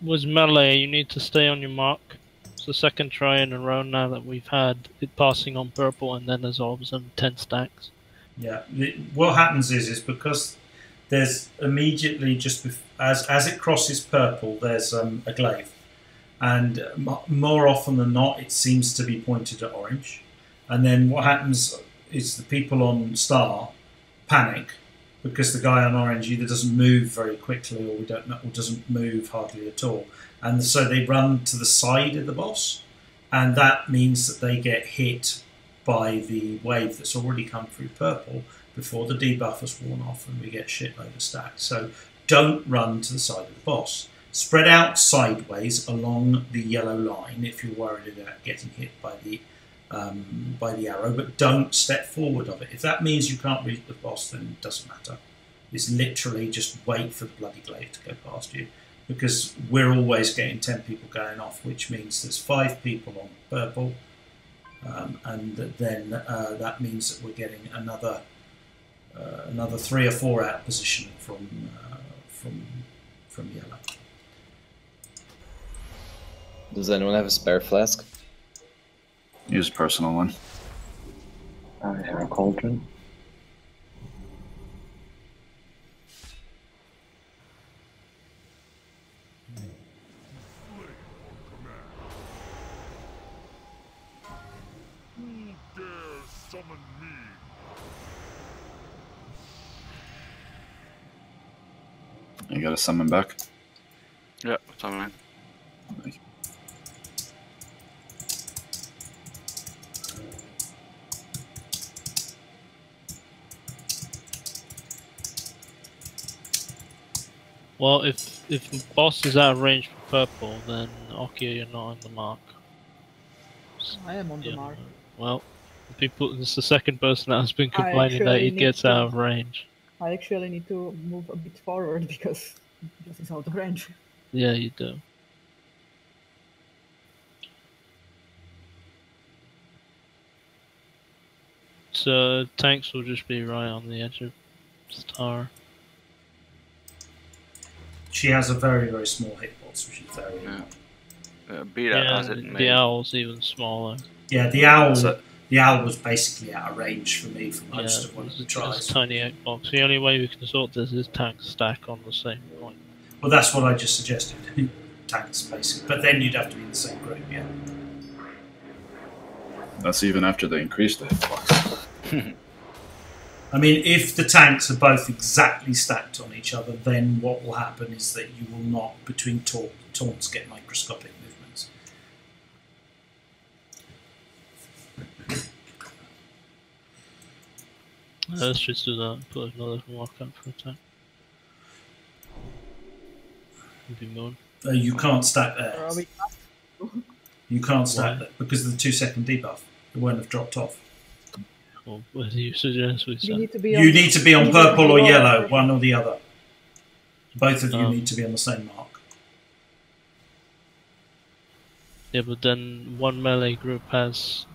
Was melee, you need to stay on your mark. It's the second try in a row now that we've had it passing on purple and then absorbs on 10 stacks. Yeah. What happens is because there's immediately just as it crosses purple, there's a glaive, and more often than not, it seems to be pointed at orange. And then what happens is the people on star panic because the guy on orange either doesn't move very quickly or doesn't move hardly at all, and so they run to the side of the boss, and that means that they get hit by the wave that's already come through purple before the debuff has worn off, and we get shitload of stacks. So don't run to the side of the boss. Spread out sideways along the yellow line if you're worried about getting hit by the arrow, but don't step forward of it. If that means you can't reach the boss, then it doesn't matter. It's literally just wait for the bloody glaive to go past you, because we're always getting 10 people going off, which means there's 5 people on purple, and then that means that we're getting another 3 or 4 out of position from yellow. Does anyone have a spare flask? Use a personal one. I have a cauldron. You gotta summon back. Yeah, summon. Well, if the boss is out of range for purple, then Okia, you're not on the mark. I am on the Yeah, mark. well, people. It's the second person that has been I complaining that actually he need gets to- out of range. I actually need to move a bit forward because this is out of range. Yeah, you do. So tanks will just be right on the edge of Star. She has a very, very small hitbox, which is very annoying. Be that as it the may. owl's even smaller. Yeah, the owl was basically out of range for me for most of one of the It's tries. a tiny hitbox. The only way we can sort this is tanks stack on the same point. Well, that's what I just suggested. Tanks, basically. But then you'd have to be in the same group, yeah. That's even after they increased the hitbox. I mean, if the tanks are both exactly stacked on each other, then what will happen is that you will not, between taunts, get microscopic movements. Let's just do that and put another mark up for attack. Maybe more. You can't stack there. Are we- You can't stack Why? that because of the 2-second debuff. It won't have dropped off. Well, what do you suggest we You set? need to be You need to be on purple or yellow, purple. one or the other. Both of you need to be on the same mark. Yeah, but then one melee group has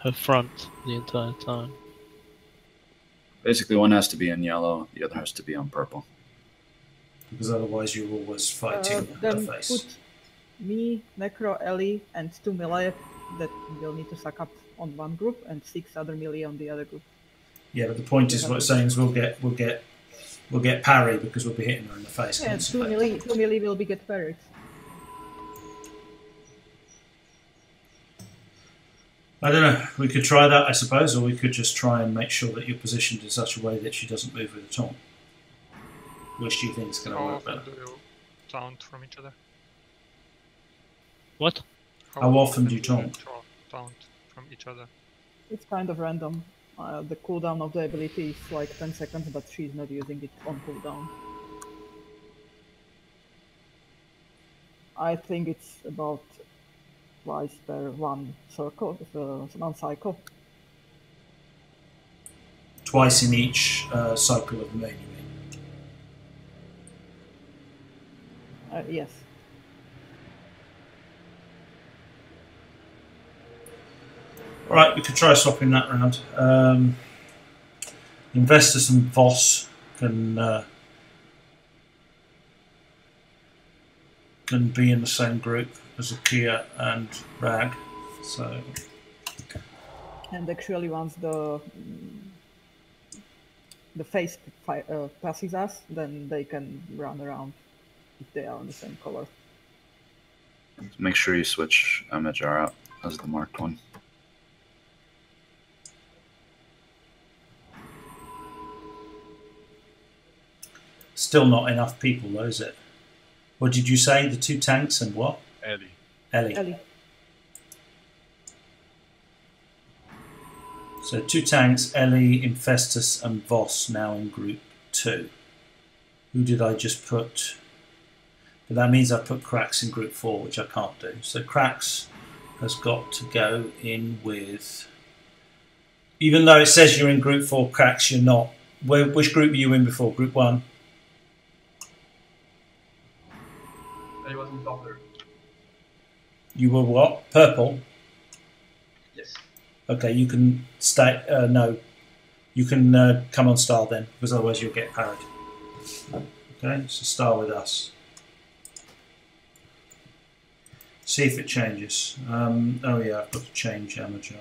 her front the entire time. Basically, one has to be in yellow, the other has to be on purple. Because otherwise you're always fighting the Then face. put me, Necro, Ellie, and 2 melee that will need to suck up on one group, and 6 other melee on the other group. Yeah, but the point is what it's saying is we'll get parry because we'll be hitting her in the face Yeah, 2 constantly. melee will be get parried. I don't know. We could try that, I suppose, or we could just try and make sure that you're positioned in such a way that she doesn't move with a taunt. Which do you think is going to How work often better? do you taunt from each other? What? How often do you taunt? Taunt from each other. It's kind of random. The cooldown of the ability is like 10 seconds, but she's not using it on cooldown. I think it's about twice per one circle, one cycle. Twice in each cycle of the main, you mean? Yes. Alright, we could try swapping that round. Investors and Voss can be in the same group as Akia and Rag. So And actually, once the face passes us, then they can run around if they are on the same color. Make sure you switch Amajar out as the marked one. still not enough people though, is it? What did you say? The 2 tanks and what? Ellie. So 2 tanks, Ellie, Infestus and Voss now in group 2. Who did I just put? But that means I put Cracks in group 4, which I can't do. So Cracks has got to go in with... Even though it says you're in group 4, Cracks, you're not. Which group were you in before? Group 1? I was in purple. You were what? Purple? Yes. Okay, you can stay. No, you can come on Star then, because otherwise you'll get parried. Okay, so Star with us. See if it changes. Oh yeah, I've got to change Amateur.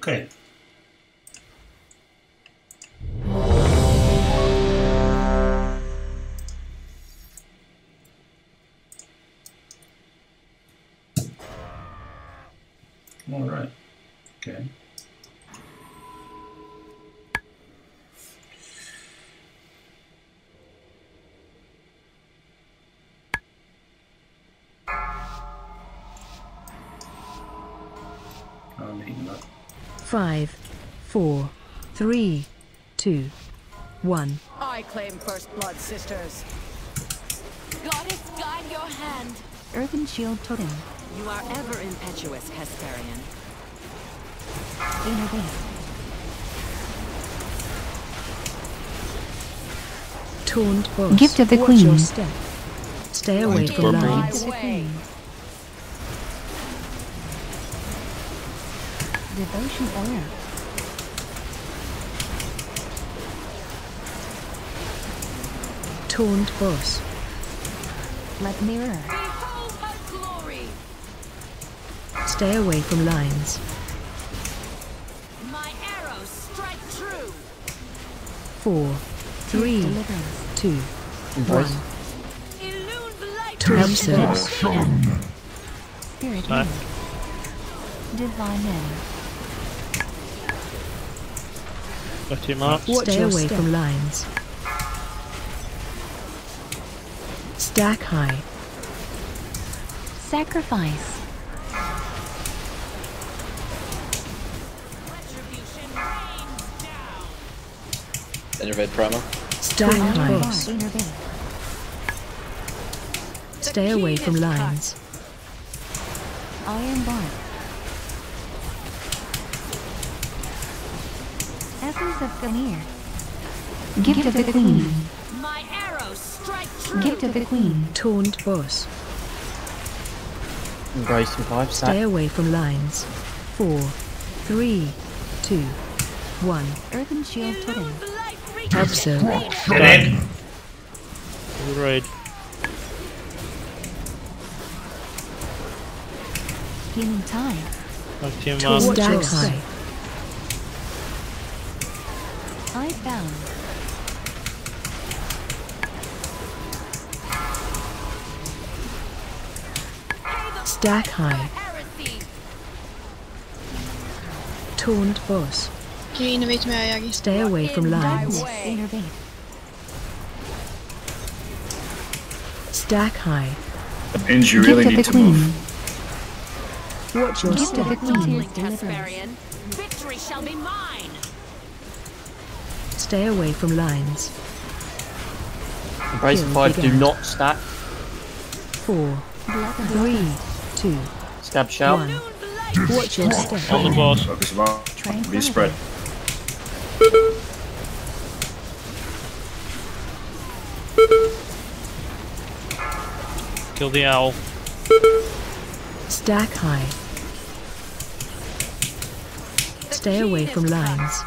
Okay. All right. Okay. I mean, 5, 4, 3, 2, 1. I claim first blood, sisters. Goddess, guide your hand. Earthen Shield Totem. You are ever impetuous, Hesperian. Innervate. Taunt boss. Gift of the Watch Queen. your step. Stay away to from purple. lines. Gift of the Queen. Devotion Aura. Taunt boss. Blood Mirror. Behold her glory. Stay away from lines. My arrows strike true. 4, 3, Deliverance. 2, Embrace. 1. Illume the light. Taunt boss. Spirit Back. Wind. Divine End. Got your marks. Watch Stay your away step. from lines. Stack high. Sacrifice. Retribution rains down. Innervate promo. Stack Iron high. Boss. Innervate. Stay away from lines. Iron Bark. Essence of Ganir. Gift of the Queen. My arrows strike true. Gift of the Queen. Taunt boss. Embrace and 5 stack. Stay away from lines. 4, 3, 2, 1. Earthen Shield Totem. Illume the light. Reach Observe. Get in. Raid. Healing Tide. Back to your Taunt mark. stack high. Icebound. Stack high. heresy. Taunt boss. Innervate med jag. Stay away from lines. Innervate. Stack high. That means you really Gift of need the to move. Queen. Watch your Gift of step. the Queen. Link Deliverance. Hesperian. Victory shall be mine. Stay away from lines. Embrace and Kill 5 do began. not stack. 4, Blood and 3, 2, Scab shout. 1. Watch your step. On the boss. Focus about. Be Tranquility. spread. Kill the owl. Stack high. Stay away from lines.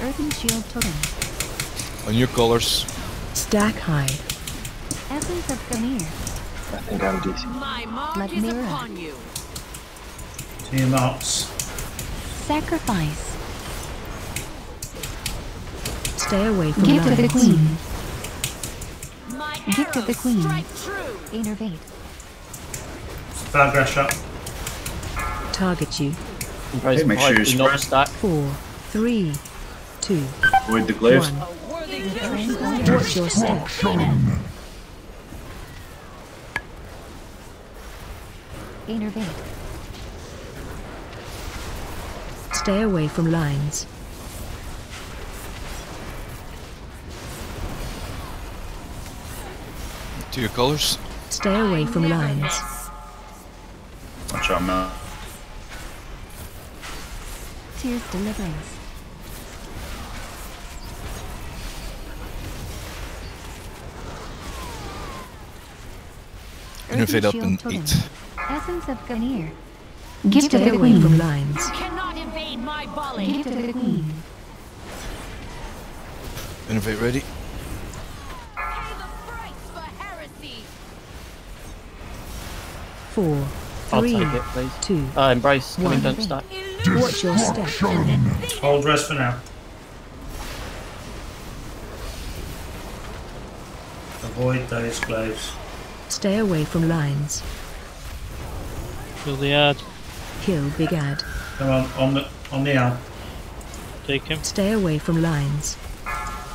Earthen Shield Totem. On your colors. Stack high. Essence of Ganir. I think I'm DC. My mark Blood is Mirror. upon you. To your marks. Sacrifice. Stay away from Gift of the lines. Queen. My Gift of the arrows Queen. strike true. Innervate. Baggrash up. Target you. Embrace Hey, make and sure 5 you do not spread. stack. 4, 3, 2, Avoid the glaives. 1. A worthy Tranquility. Watch your step. Innervate. Stay away from lines. To your colors. Stay away from never lines. miss. Watch out, man. Tears Deliverance. Innovate up Shield in Totem. 8. Essence of Ganir. Gift of Stay the away from Queen. lines. You cannot evade my volley. Gift of the Queen. Innovate ready. Pay the price for heresy. 4, I'll 3, take it, please. 2, Embrace, come in, 1. don't stack. Watch your step. Hold rest for now. Avoid those glaives. Stay away from lines. Kill the ad. Kill big ad. Come on the ad. Take him. Stay away from lines.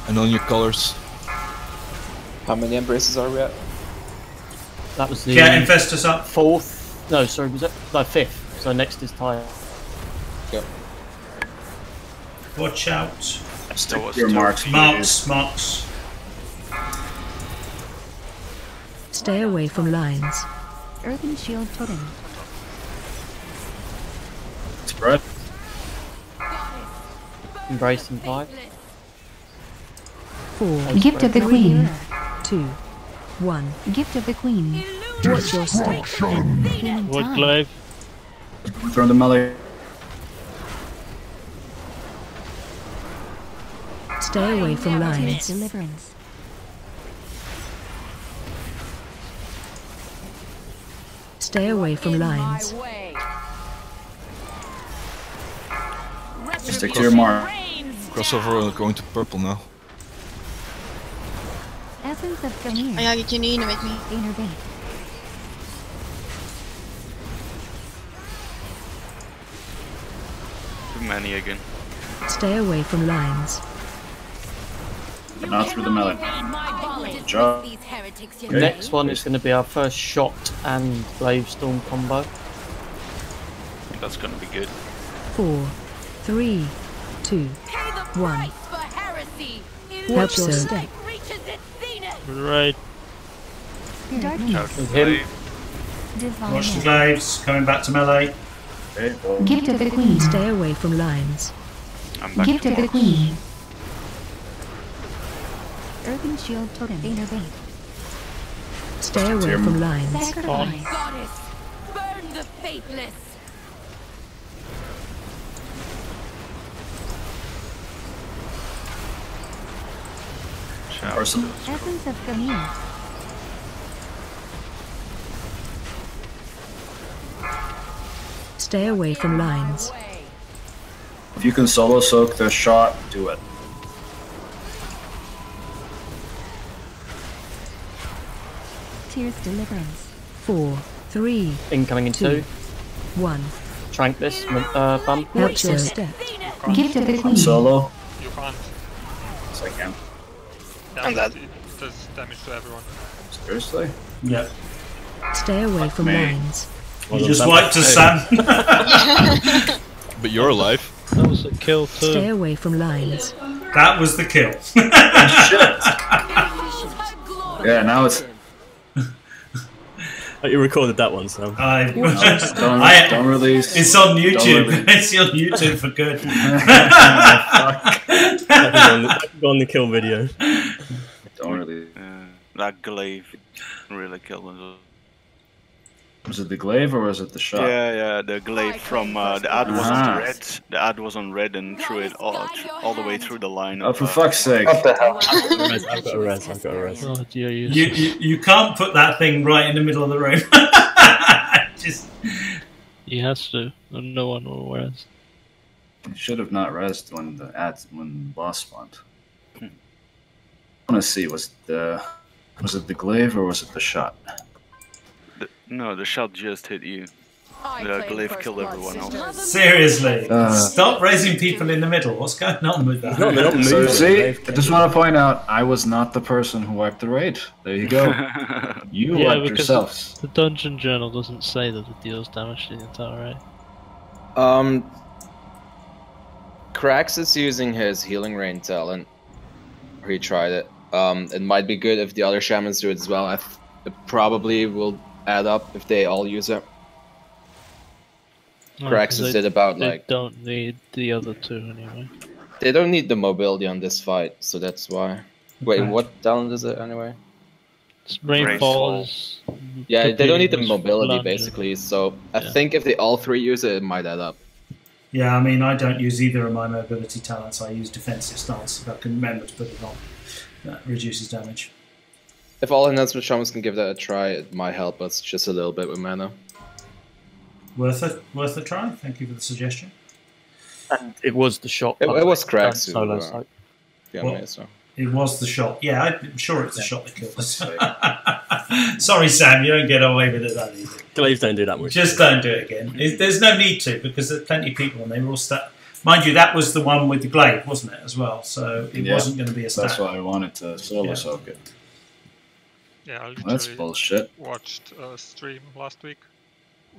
And on your colors. How many embraces are we at? That was the Get Infestus up. 4th. No, sorry, was it? No, 5th. So next is Tyre. Yep. Watch out. Stick your marks. Marks. Stay away from lines. Earthen shield totem. Spread. Embrace in 5. 4. Gift of the Queen. 2, 1. Gift of the Queen. Watch your step. What glaive? Throw the melee. Stay away from lines. Deliverance. Stay away from lines. Stick to your mark. Crossover going to purple now. Essence of Gamir. Ayagi, can you innovate me? Innervate. Too many again. Stay away from lines. Not through the melee. Good job. The next one is going to be our first shot and Gravestorm combo. That's gonna be good. 4, 3, 2, 1. Watch your step. Right. Darkness. With him. Divine. Watch the glaives. Coming back to melee. Gift of the Queen. Stay away from lines. I'm back Gift to of the marks. Queen. Earthen shield totem. Innervate. Stay away from lines. Sacrifice. Goddess, burn the faithless. Essence of Gamir. Stay away from lines. If you can solo soak the shot, do it. Tears deliverance. 4, 3, Incoming in 2. 1. Trank this, bump. Watch your step. Gift of the Queen. Solo. You can't. Yes, I can. I'm dead. It does damage to everyone. Seriously? Yep. Stay away from me. lines. You just wiped us, Sam. But you're alive. That was a kill too. Stay away from lines. That was the kill. Yeah, now it's. Oh, you recorded that one, Sam. Don't release. It's on YouTube. Don't It's on YouTube for good. That could go on the kill video. Don't release. That glaive really killed us. Was it the glaive or was it the shot? Yeah, the glaive from the ad was on red. The ad was on red and threw it all the way through the line. Oh, for fuck's sake! What the hell? I've got a res. Oh, dear, You can't put that thing right in the middle of the room. Just. He has to. No one will res. You should have not resed when the boss spawned. I want to see, was it the glaive or was it the shot? No, the shot just hit you. The glaive killed everyone else. Seriously, stop raising people in the middle. What's going on with that? No, they're not So moving. see, I just want to point out, I was not the person who wiped the raid. There you go. You wiped because yourselves. the dungeon journal doesn't say that it deals damage to the entire raid. Krax is using his healing rain talent. He tried it. It might be good if the other shamans do it as well. It probably will add up if they all use it. Kraxus did about they like. don't need the other two anyway. They don't need the mobility on this fight, so that's why. Wait, Okay. what talent is it anyway? Rainfall is. Yeah, they don't need the competing with mobility London. basically, so I Yeah. think if they all three use it, it might add up. Yeah, I mean, I don't use either of my mobility talents. I use defensive stance. If I can remember to put it on, that reduces damage. If all enhancement shamans can give that a try, it might help us just a little bit with mana. Worth a try. Thank you for the suggestion. And it was the shot. It was Craig solo soak. It was the shot. Yeah, I'm sure it's the shot that killed us. Sorry, Sam, you don't get away with it that easy. Glaives don't do that much. Just don't do it again. There's no need to, because there's plenty of people and they were all stuck. Mind you, that was the one with the glaive, wasn't it, as well? So it wasn't going to be a stat. That's why I wanted to solo soak it. Yeah, I That's literally bullshit. watched a stream last week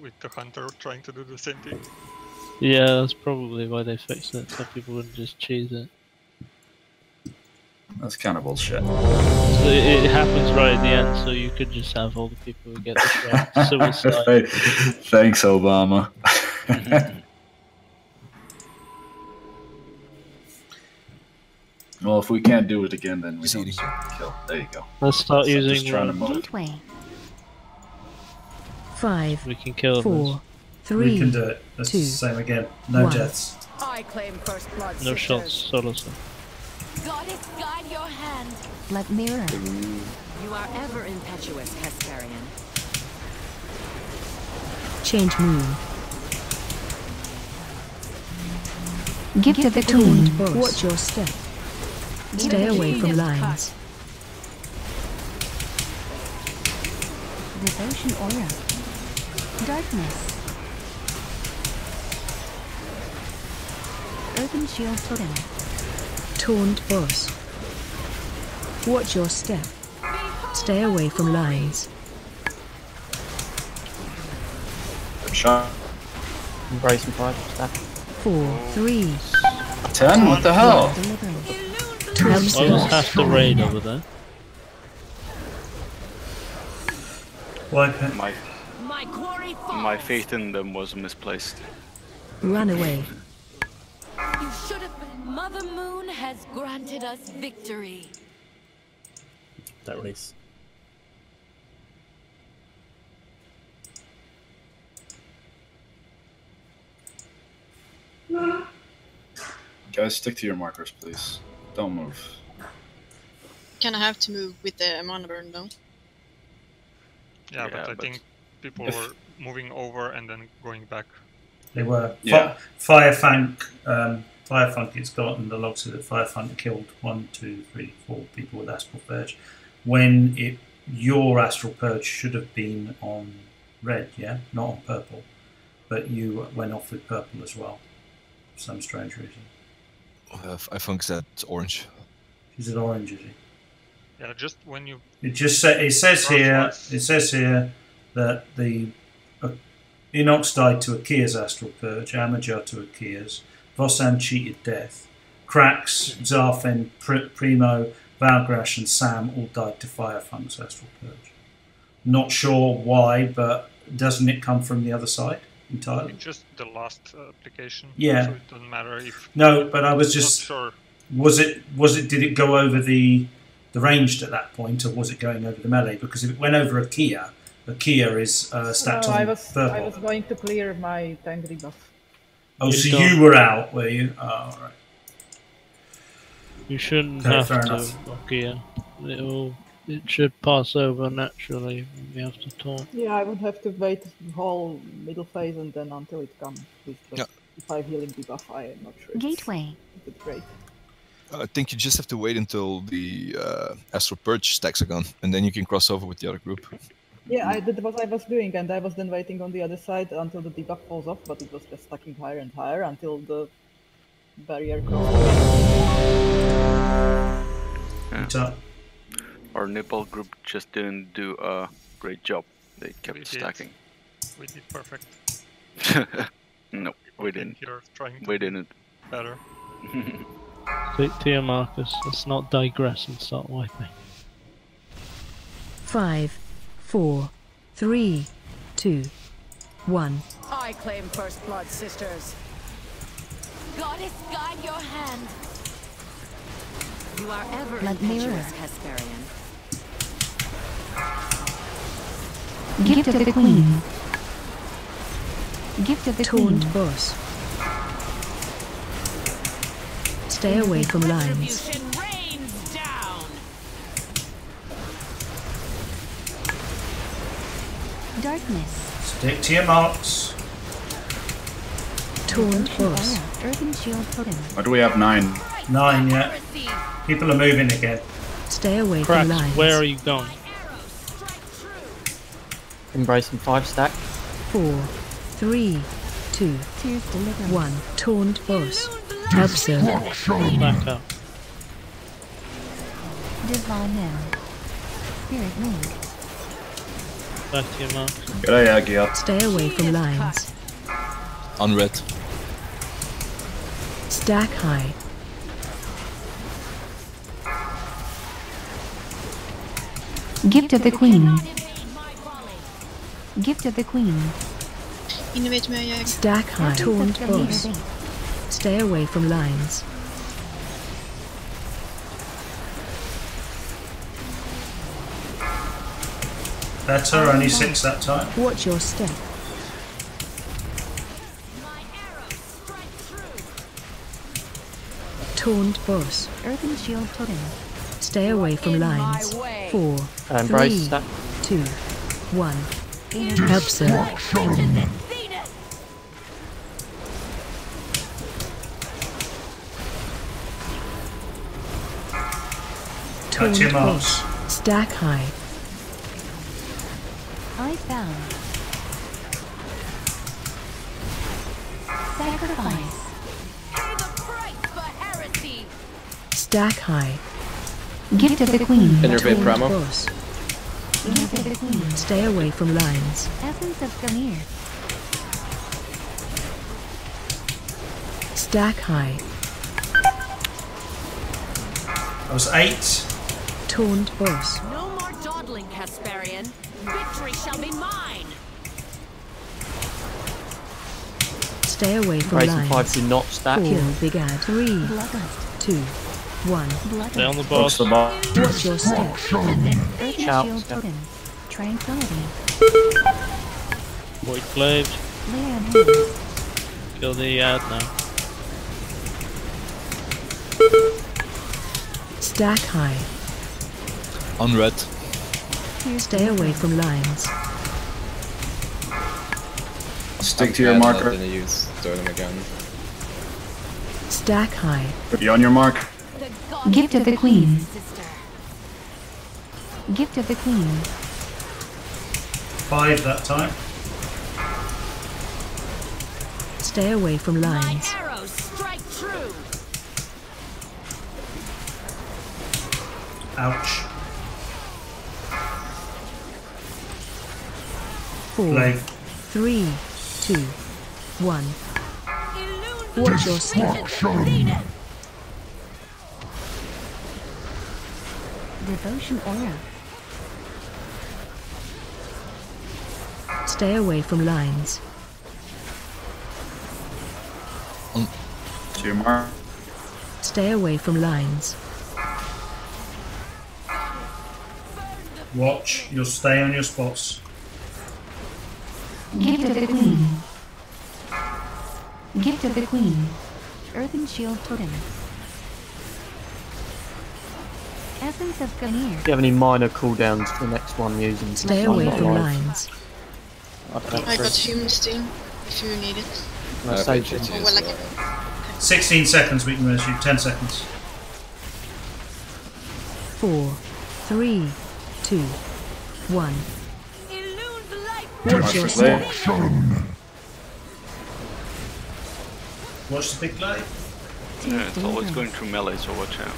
with the hunter trying to do the same thing. Yeah, that's probably why they fixed it, so people wouldn't just cheese it. That's kind of bullshit. So it happens right at the end, so you could just have all the people who get the shot. Suicide. Thanks, Obama. Well, if we can't do it again, then we don't kill. There you go. Let's start using just trying to mold. Gateway. 5, We can kill 4, 3, We can do it. That's 2, the same again. No 1. deaths. I claim first blood, No sisters. shots, solo soak. Goddess, guide your hand. Blood mirror. You are ever impetuous, Hesperian. Change moon. Gift of the Tuned Queen. boss. Watch your step. Stay away from lines. Devotion aura. Darkness. Earthen shield totem. Taunt boss. Watch your step. Stay away from lines. Shot. Embrace and 5. Stab. 4, 3. 10? What the hell? I almost have to raid over there. Wipe it. My faith in them was misplaced. Run away. You should have been. Mother Moon has granted us victory. That release. Guys, stick to your markers, please. Don't move. Kind of have to move with the mana burn though. Yeah, but I think people were moving over and then going back. They were. Yeah. Firefang it's gotten the logs that Firefang killed 1, 2, 3, 4 people with Astral Purge. When your Astral Purge should have been on red, yeah? Not on purple. But you went off with purple as well. For some strange reason. I think that's orange. Is it orange, is it? Yeah, just when you. It says here that the Inox died to Akia's Astral Purge, Amajar to Akia's, Vosan cheated death, Krax, Zarfen, Primo, Valgrash and Sam all died to Firefang's Astral Purge. Not sure why, but doesn't it come from the other side entirely? It's just the last application. Yeah. So it doesn't matter if. No, but I was just. Not sure. Was it? Did it go over the ranged at that point, or was it going over the melee? Because if it went over Akia is stacked on purple. I was going to clear my tank debuff. Oh, so you were out, were you? Oh, all right. You shouldn't Okay, have fair to, enough. Nokia. It should pass over naturally when we have to taunt. Yeah, I would have to wait the whole middle phase and then until it comes with the 5 healing debuff. I am not sure. Gateway. It's great. I think you just have to wait until the Astral Purge stacks are gone, and then you can cross over with the other group. Yeah, that's what I was doing, and I was then waiting on the other side until the debuff falls off, but it was just stacking higher and higher until the barrier crossed. Yeah. Our Nipple group just didn't do a great job. They kept stacking. We did perfect. No, we didn't. Here trying to We didn't. Better. Stick to your markers. Let's not digress and start wiping. 5, 4, 3, 2, 1. I claim first blood, sisters. Goddess, guide your hand. You are ever Blood mirror. impetuous, Hesperian. Gift of the Queen. Gift of the Queen. Taunt boss. Stay away from lines. Retribution rains down. Darkness. Stick to your marks. Taunt boss. Earthen shield totem. Or do we have 9? 9, yeah. People are moving again. Stay away Cracks, from lines. where are you going? Embracing 5 stack. 4, 3, 2, Tears deliverance. 1. Taunt boss. Absurd. Back up. Divine now. Spirit link. Back to your mark. G'day, Agia. Stay away from lines. On red. Stack high. Gift of the Queen. Gift of the Queen. Innovate med jag. Stack high. Taunt boss. Stay away from lines. Better, only 6 that time. Watch your step. Taunt boss. Earthen shield totem. Stay away from lines. 4, Embrace 3, stack. 2, 1. Absurd. Touch your Taunt marks. boss. Stack high. I found. Sacrifice. Pay the price for heresy. Stack high. Gift of the Queen. Innervate Taunt Pramo. boss. Gift of the Queen. Stay away from lines. Essence of Gamir. Stack high. That was 8. Taunt boss. No more dawdling, Casparian. Victory shall be mine. Stay away from Embracing 5 lines. do not stack. Kill big ad. 3, Bloodlust. 2, 1. Stay on the What's boss. the boss? Watch your step. Earthen Shout. shield totem. Tranquility. Void Glaive. Layer on hands. Kill the ad now. Stack high. On red. Stay away from lines. Stick to your marker. Gonna use totem again. Stack high. Be on your mark. Gift of the Queen. Gift of the Queen. 5 that time. Stay away from lines. Arrows strike true. Ouch. 4, Blade. 3, 2, 1. Watch your step. Devotion aura. Stay away from lines. To your mark. Stay away from lines. Watch. You'll stay on your spots. Gift of the Queen. Gift of the Queen. Earthen shield totem. Essence of Gamir. Do you have any minor cooldowns for the next one using? Stay I'm away not from live. lines. I got human steam if you need it. Can I save it? Oh, well, like 16 seconds we can measure you. 10 seconds. 4, 3, 2, 1. Watch your step. Watch the big blade. Yeah, it's always going through melee, so watch out.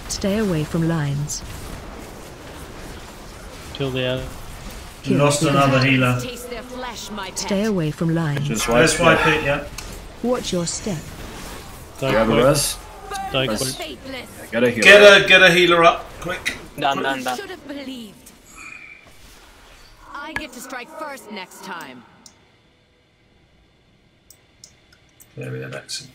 Stay away from lines. Kill the ad. You lost another healer. Taste their flesh, my pet. Stay away from lines. Just Let's wipe it, yeah. Watch your step. Do you have a res? Die Res. quick. Get a healer. Get a healer up, quick. Done. Should have believed. I get to strike first next time. There we have accent.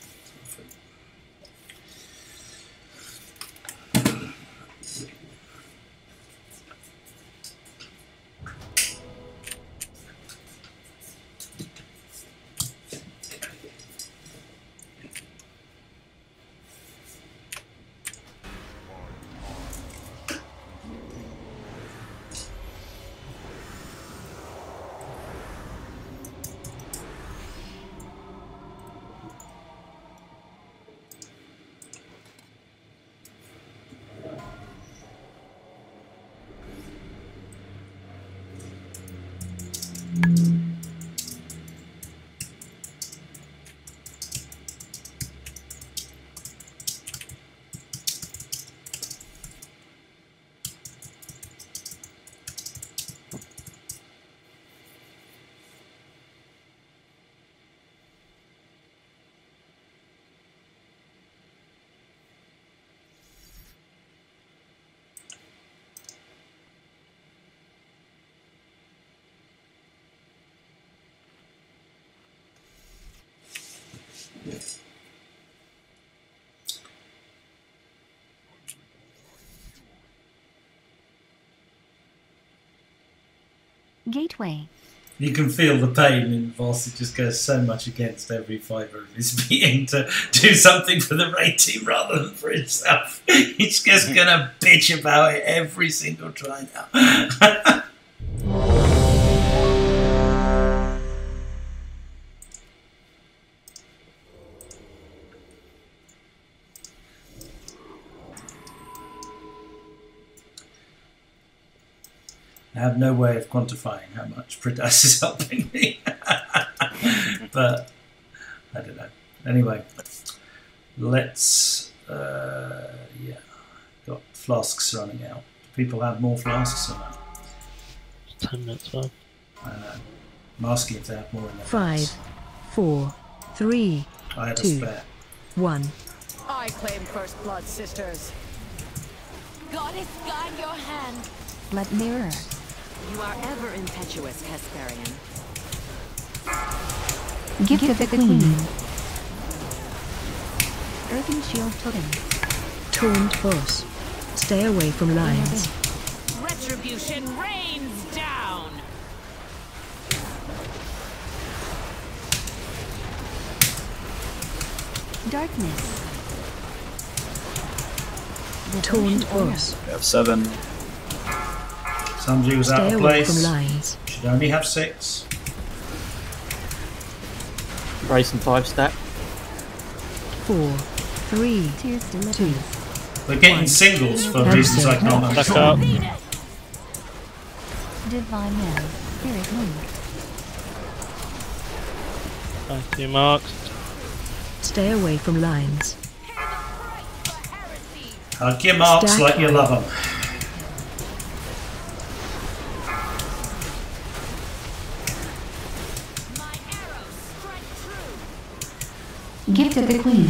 Gateway. You can feel the pain in Voss. It just goes so much against every fibre of his being to do something for the raid team rather than for himself. He's just going to bitch about it every single try now. I have no way of quantifying how much Pradas is helping me. But I don't know. Anyway, let's yeah, got flasks running out. Do people have more flasks or not? 10 minutes left. I know. I'm asking if they have more in their 5, packs. 4, 3, I had a 2, spare. 1. I claim first blood, sisters. Goddess, guide your hand. Blood mirror. You are ever impetuous, Hesperian. Gift of the Queen. Earthen Shield Totem. Taunt boss. Stay away from lines. Retribution rains down. Darkness. Taunt boss. We have 7. Somebody was out Stay of away place. from lines. Should only have 6. Brace and 5 stack. 4, 3, 2. We're getting singles for reasons I can't Back up. understand. Divine Will. Spirit Moon. Thank you, Marks. Stay away from lines. Hug your marks Stack like you on. love them. Gift of the Queen.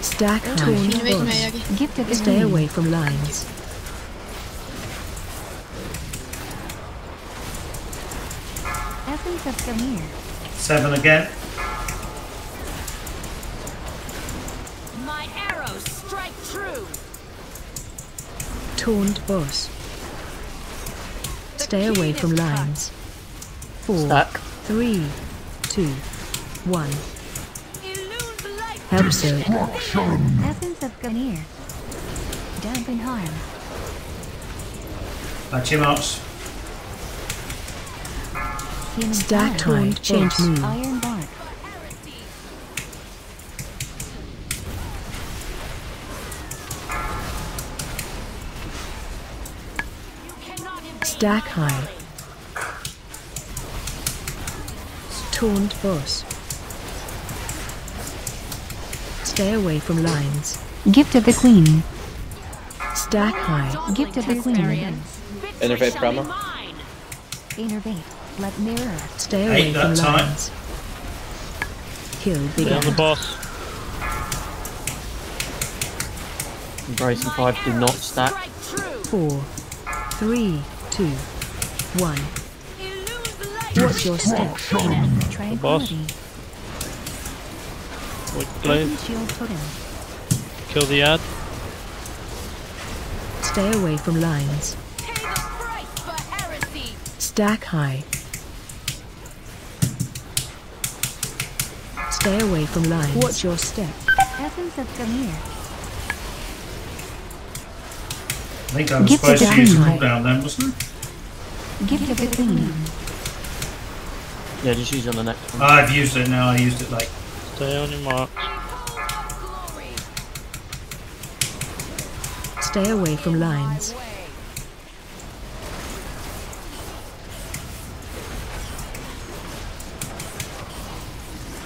Stack Taunt taunt vet boss. mig. Gift of the Stay Queen. away from lines. Essence of Gamir. 7 again. My arrows strike true. Taunt boss. Stay away from lines. 4, Stack. 3, 2, 1. Help so. Essence of Gamir. Dampen harm. Patch your marks. Human Stack fire. taunt change move. Iron bark. Stack high. Taunt boss. Stay away from lines. Gift of the Queen. Stack high. Gift of the Queen. Interfaith promo. Innervate. Blood mirror. Stay away that from time. lines. Kill Stay big on the ant. boss. Brace and 5 do not stack. 4, 3, 2, 1. Watch your step. Tranquility. Wait, glaive. Earthen Shield Totem. Kill the ad. Stay away from lines. Stack high. Stay away from lines. Watch your step. Essence of Gamir. I think I was Gift supposed of to the use Queen. cooldown then, wasn't Gift of the Queen. Yeah, just use it on the next one. I? I've used it now. I used it like. Stay on your marks. Stay away from lines.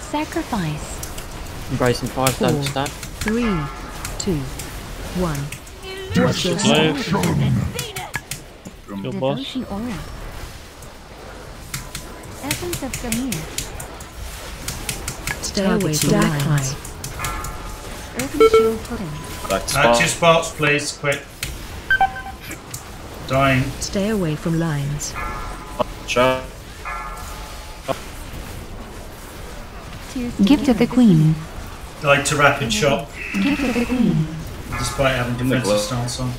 Sacrifice. Brace and 5 don't 4, stack. 3, 2, 1. Watch your Glaive. step. Kill boss. Devotion Aura. Essence of Gamir. Stay away from Stack lines. Earthen Shield Totem. Back to Patch spot. your spots, please, quick. Dying. Stay away from lines. Shot. Gift of the Queen. Died to rapid shot, Gift of the Queen. despite having defensive glove. stance on.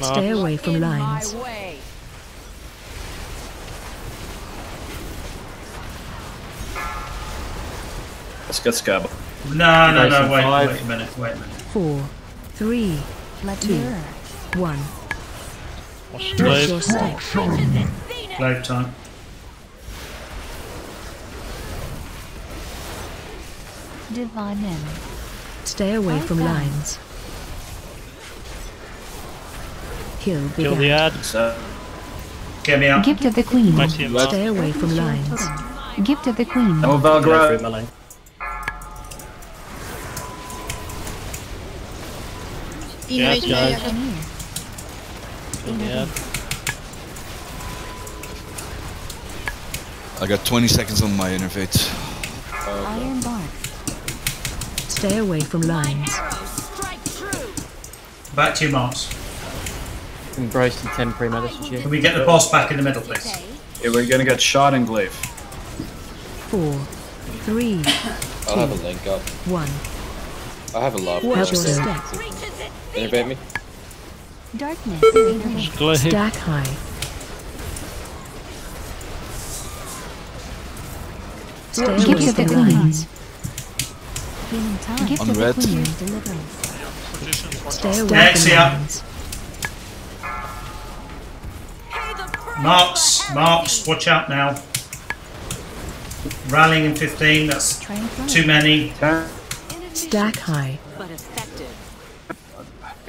Stay away from lines. Let's get Scabb. No, wait a minute. 4, 3, Let 2, mirror. 1. Watch Watch your glaive. step. Glaive time. Divine in. Stay away from lines. Kill Kill the began. ad. Get me out. Gift of the Queen. Stay away from lines. Gift of the Queen. No Valgrad. Yeah, Innovate guys. Maya. Kill the ad. I got 20 seconds on my innervate. Iron Bark. Stay away from lines. Back to your marks. Embrace the temporary medicine shield. Can we get the boss back in the middle, please? Yeah, we're gonna get shot in glaive. 4, 3, I'll have a link up. 1. I have a love. Watch your step. Innervate me. Darkness. Glaive. Stack high. Stay away Gift of the from Queen. lines. Healing time. Gift On of the red. Queen. Deliverance. Stay away Next, from yeah. lines. Marks, watch out now. Rallying in 15, that's too many. Stack high. But effective.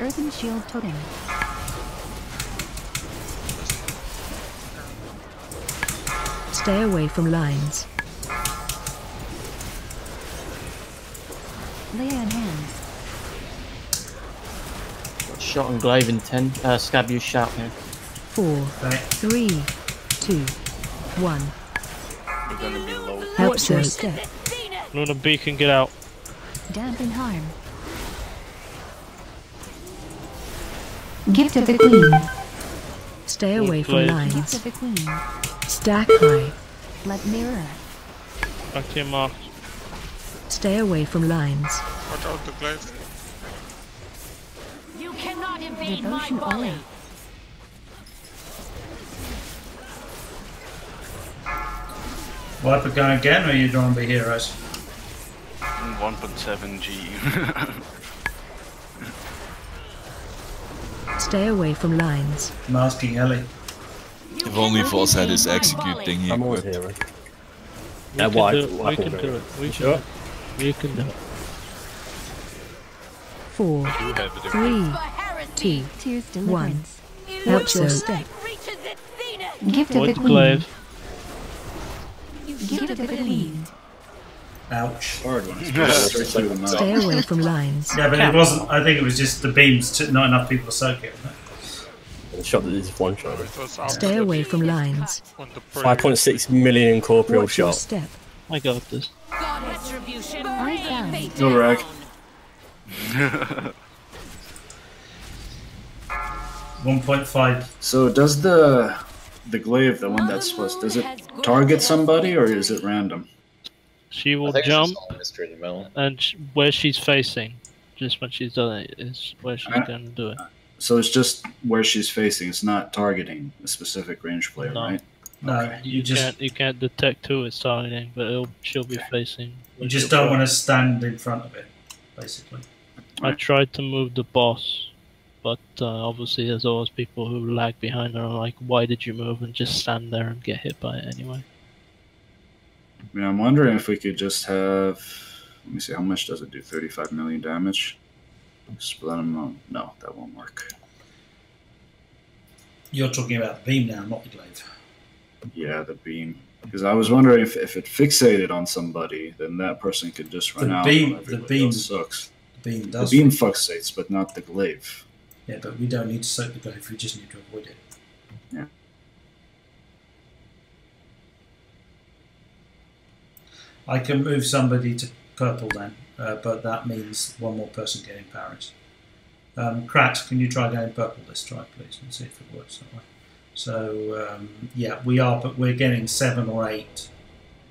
Earthen Shield Totem. Stay away from lines. Lay on hands. Shot on glaive in 10. Scabb, you shout here. 4, 3, 2, 1. We're gonna be low. Help Watch your soak. step. Luna beacon, get out. Dampen harm. Gift of the Queen. Stay away from Glaive. Gift lines. of the Queen. Stack high. Let mirror. Back to your marks. Stay away from lines. Watch out the glaive. You cannot evade my Devotion volley. aura. Wiper going again, or are you trying to be heroes? 1.7 G. Stay away from lines. I'm asking Ellie. If only Voss had his execute thingy I'm always equipped. hero. We can why? do it. Why We can can't do we? it. We Sure. can. We can do it. 4, I do have it. 3, 2, Tears 1. deliverance. Watch your soak. step. Gift of the Void Queen. glaive. Gift of the Queen. Ouch. Hard one. Straight through the mouth. Stay away from lines. Yeah, but it wasn't. I think it was just the beams. Not enough people to soak it. Wasn't it? The shot that is one shot. It was after Stay away from lines. on the previous. 5.6 million corporeal Watch your shot. step. I got this. Retribution. I found. No rag. 1.5. So does the glaive, the one that's supposed, does it target somebody or is it random? She I will think jump, it's just all mystery in the middle. and where she's facing, just when she's done it, is where she's going to do it. So it's just where she's facing. It's not targeting a specific range player, No. right? No, Okay. You can't detect who it's targeting, but she'll be facing. You just don't want to stand in front of it, basically. I tried to move the boss, but obviously there's always people who lag behind her. And like, why did you move? And just stand there and get hit by it anyway. I mean, I'm wondering if we could just have. Let me see. How much does it do? 35 million damage. Split them up. No, that won't work. You're talking about the beam now, not the glaive. Yeah, the beam. Because I was wondering if it fixated on somebody, then that person could just run The out. beam- while the everybody beam- else sucks. The beam The does. beam fixates, but not the glaive. Yeah, but we don't need to soak the glaive. We just need to avoid it. Yeah. I can move somebody to purple then, but that means one more person getting parries. Krat, can you try going purple this try, please, and see if it works that way. So, yeah, we are, but we're getting 7 or 8,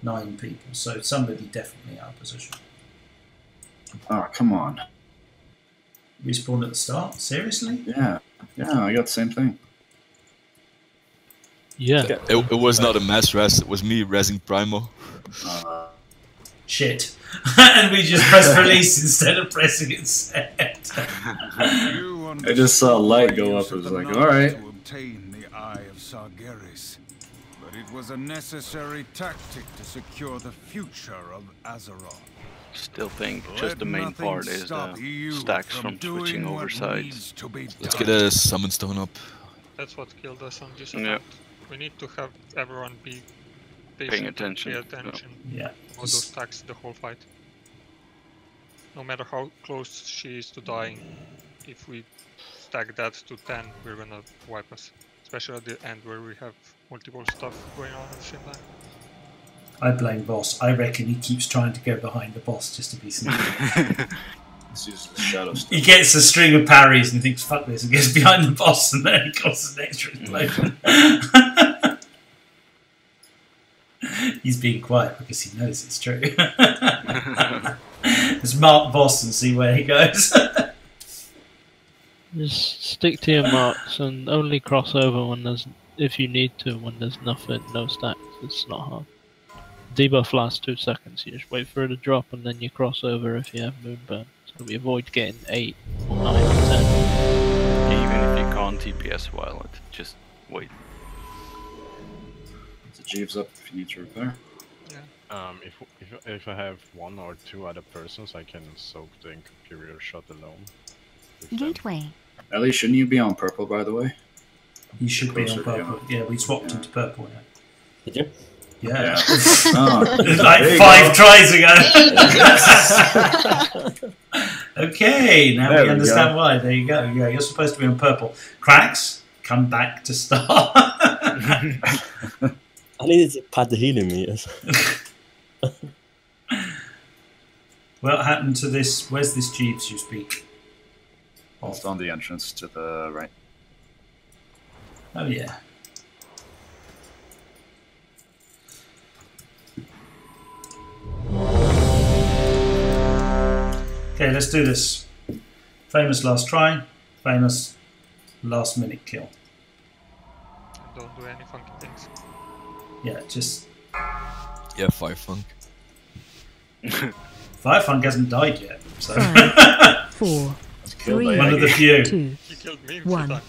9 people, so somebody definitely out of position. Oh, come on. Respawn at the start? Seriously? Yeah, I got the same thing. Yeah. It was not a mass res, it was me resing Primo. Shit. And we just pressed release instead of pressing it set. I just saw a light go up. I was like, alright. To obtain the Eye of Sargeras, but it was a necessary tactic to secure the future of Azeroth. Still think just the main part is the stacks from switching over sides. Let's get a summon stone up. That's what killed us on this Yeah. account. We need to have everyone be patient, Paying attention. Pay attention. Yeah. All those stacks the whole fight. No matter how close she is to dying, if we stack that to 10, we're gonna wipe us. Especially at the end where we have multiple stuff going on at the same time. I blame boss. I reckon he keeps trying to go behind the boss just to be sneaky. This is the shadow stuff. He gets a string of parries and he thinks, fuck this, and gets behind the boss and then he causes an extra explosion. He's being quiet because he knows it's true. Let's mark boss and see where he goes. Just stick to your marks and only cross over when there's, if you need to, when there's nothing, no stacks. It's not hard. Debuff lasts 2 seconds. You just wait for it to drop and then you cross over if you have Moonburn. So we avoid getting 8 or 9 or 10. Even if you can't TPS while it, just wait. The Jeeves up if you need to repair. If I have 1 or 2 other persons, I can soak the Imperial shot alone. Gateway. Ellie, shouldn't you be on purple, by the way? You should be on purple. Yeah, we swapped him to purple. Yeah. Did you? Yeah. Oh, like 5 tries ago. Okay, now There we we understand go. why. There you go. Yeah, you're supposed to be on purple. Cracks, come back to start. I needed to pad the healing meters. What happened to this? Where's this Jeeves you speak? It's on the entrance to the right. Oh yeah. Okay, let's do this. Famous last try, famous last minute kill. Don't do any funky things. Yeah, just Yeah, Fire Funk. Firefunk hasn't died yet, so 5, 4, killed 3, by one of the few. 2, He killed me 1.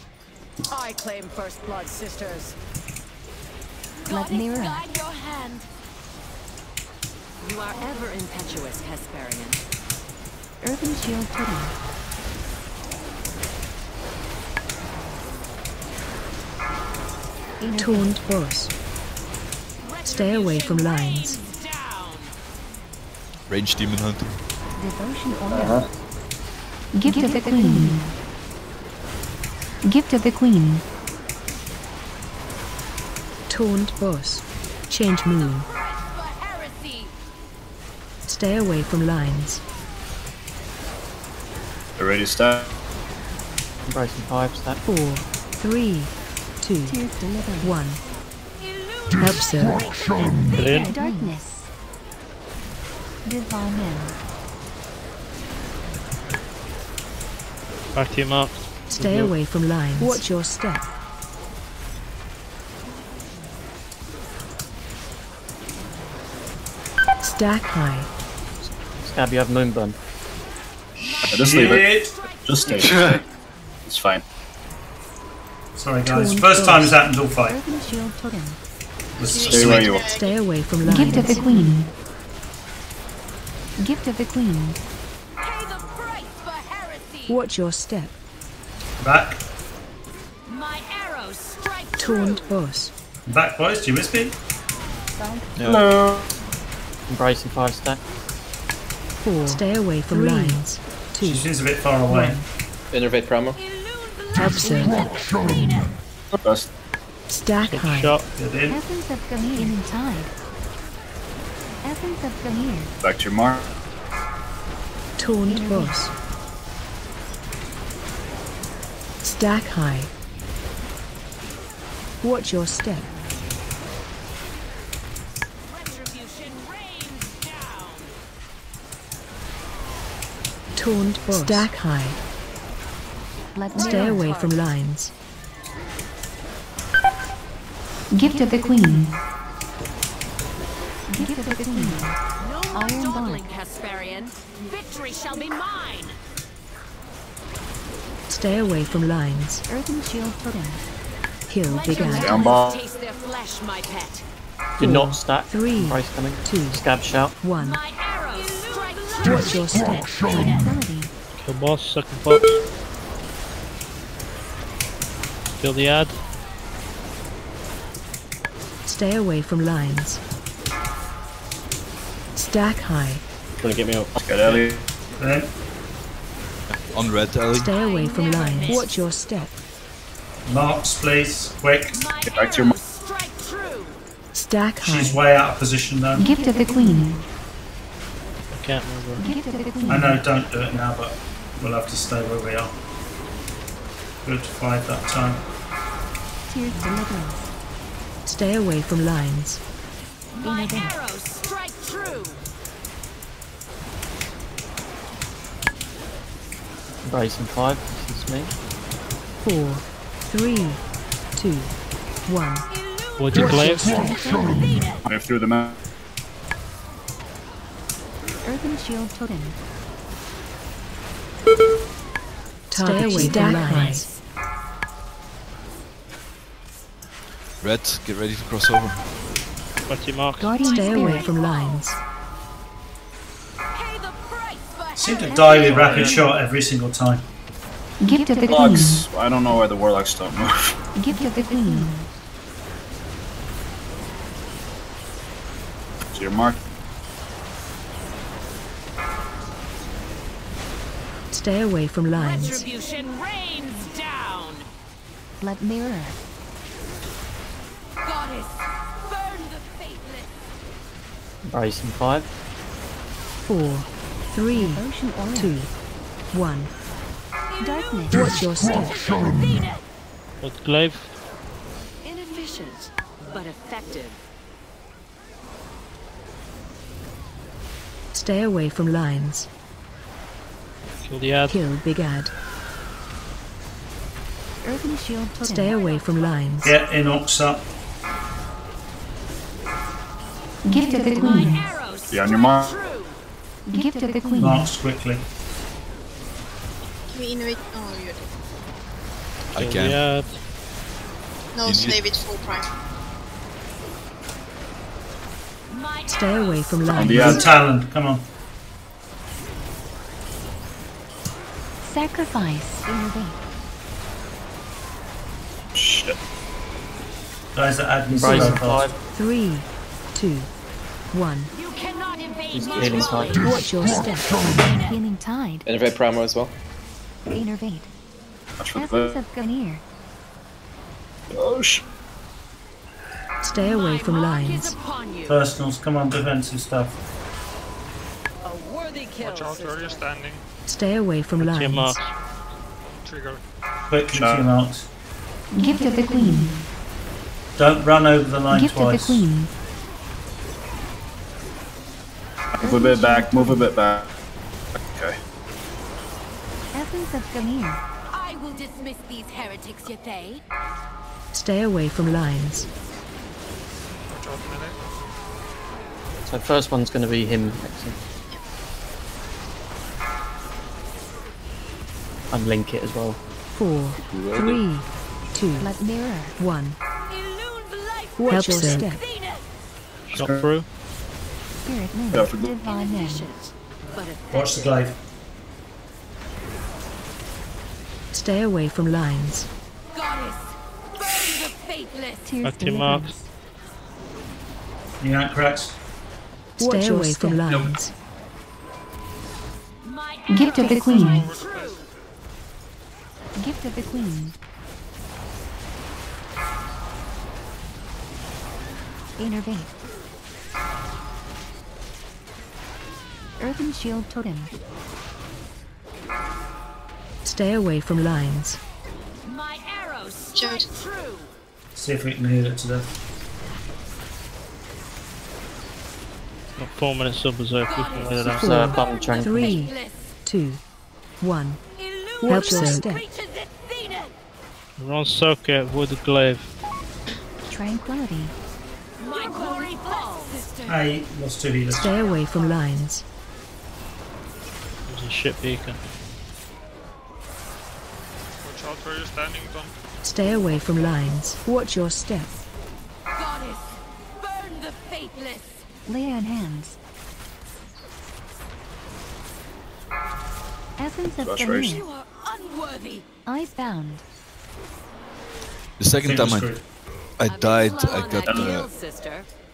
I claim first blood, sisters. Let me run. Guide your hand. You are ever impetuous, Hesperian. Earthen shield totem. Taunt boss. Stay away from lines. Range Demon Hunter. Devotion order. Gift of the Queen. Gift of the Queen. Taunt boss. Change moon. Stay away from lines. You ready to start? Embracing 5 stack. 4, 3, 2, 1. Help sir. Brilliant. Darkness. Divine end. Back to your marks. Stay away from lines. Watch your step. Stack high. Scabb, you have Moonburn. Just leave it. Just stay. It's fine. Sorry guys, first time it's happened all fight. Earthen shield totem. Stay where you are. Stay away from lines. Gift of the Queen. Gift of the Queen. Pay the price for heresy. Watch your step. Back. My arrows strike Taunt boss. Back boys, do you miss me? Hello. Embracing 5 stack. 4. Stay away from lines. 2. She seems a bit far away. Innervate Primo. Observe. Best. Stack high. Shot. Good in. Essence of Gamir inside. Essence of Gamir. Back to your mark. Taunt boss. Stack high. Watch your step. retribution rains down. Taunt boss. Stack high. Stay away from lines. Gift of the Queen. Gift of the Queen. No more Iron dawdling, Bark. Casparian. Victory shall be mine. Stay away from lines. Earthen Shield Totem. Kill Let big your ant. enemies taste their flesh, my pet. Did not stack. 3, Price coming. 2, Scab shout. 1. My arrows strike true. Watch your step. Kill boss, second box. Kill the ad. Stay away from lines. Stack high. Trying to get me out. Good, Ellie. On red, Ellie. Stay away from lines. Watch your step. Marks, please, quick. Get back to your mark. Strike true. Stack high. She's way out of position though. Gift of the Queen. I can't move her. Gift of the Queen. I know, don't do it now, but we'll have to stay where we are. Good, 5 that time. Tiered Deliverance. Stay away from lines. My arrows strike true. Bryson 5. This is me. 4, 3, 2, 1. What'd you play? Move through the map. Earthen Shield Totem. Stay away from lines. Red, get ready to cross over. What's your mark? Guardian Stay away Spirit. from lines. Pay the price for Seem to die with rapid shot every single time. Gift of the Queen. Warlocks. I don't know why the warlocks don't move. Gift of the Queen. So your mark. Stay away from lines. retribution rains down. Blood Mirror. Goddess, burn the faithless. Bryson 5. 4, 3, Ocean Aura. 2, 1. Darkness. Watch your step. What glaive? Inefficient, but effective. Stay away from lines. Kill the ad. Kill big ad. Earthen Shield Totem. Stay away from lines. Get in Oxa. Gift of the Queen. Be on your mark. Gift of the Queen. Marks quickly. Can we innovate? Oh, you're dead. I Kill can. the ad. No, You need- save it full prime. Stay away from lines. Good talent, come on. Sacrifice. Innovate. Shit. Guys that add me Bryson so fast. 5. 3, 2, 1. You cannot invade He's my healing dwelling. tide. Watch your step. Healing Tide. Innervate Primer as well. Innervate. Watch for the Essence foot. of Ganir. Oh shit. Stay away from Mark is lines. upon you. Personals, come on, defensive stuff. A worthy kill. Watch out where you're standing. Stay away from What's your lines. mark? Trigger. Quick, into your marks. Gift of the Queen. Don't run over the line Gift of the twice. Queen. Move a bit back. Move a bit back. Okay. Essence of Ganir. I will dismiss these heretics, Yethay. Stay away from lines. Watch out melee. So first one's going to be him. Unlink it as well. 4, 3, 2, Blood Mirror. 1. Illune's life. Watch your step. Shot through. Spirit Link. Yeah, for the- Divine Name. Inefficient, but effective. Watch the glaive. Stay away from lines. Goddess, burn the faithless. Tiered Back to your mark. Deliverance. You ain't correct. Stay away from lines. My Gift of the arrows Queen. strike true. Gift of the Queen. Innervate. Earthen Shield Totem. Stay away from lines. My arrows Shoot. strike true. See if we can heal it to death. Got 4 minutes till berserk. We can wait it out. It's Bum Trank. 3, 2, 1. Help Illune's your life step. reaches its Run circuit with the glaive. Tranquility. My glory falls, sister. Hey, lost 2 healers. Stay away from lines. There's a ship beacon. Watch out where you're standing, Don. Stay away from lines. Watch your step. Goddess, burn the faithless. Leia in hands. Essence of Rush race. You are unworthy. Icebound. The second time I died, I got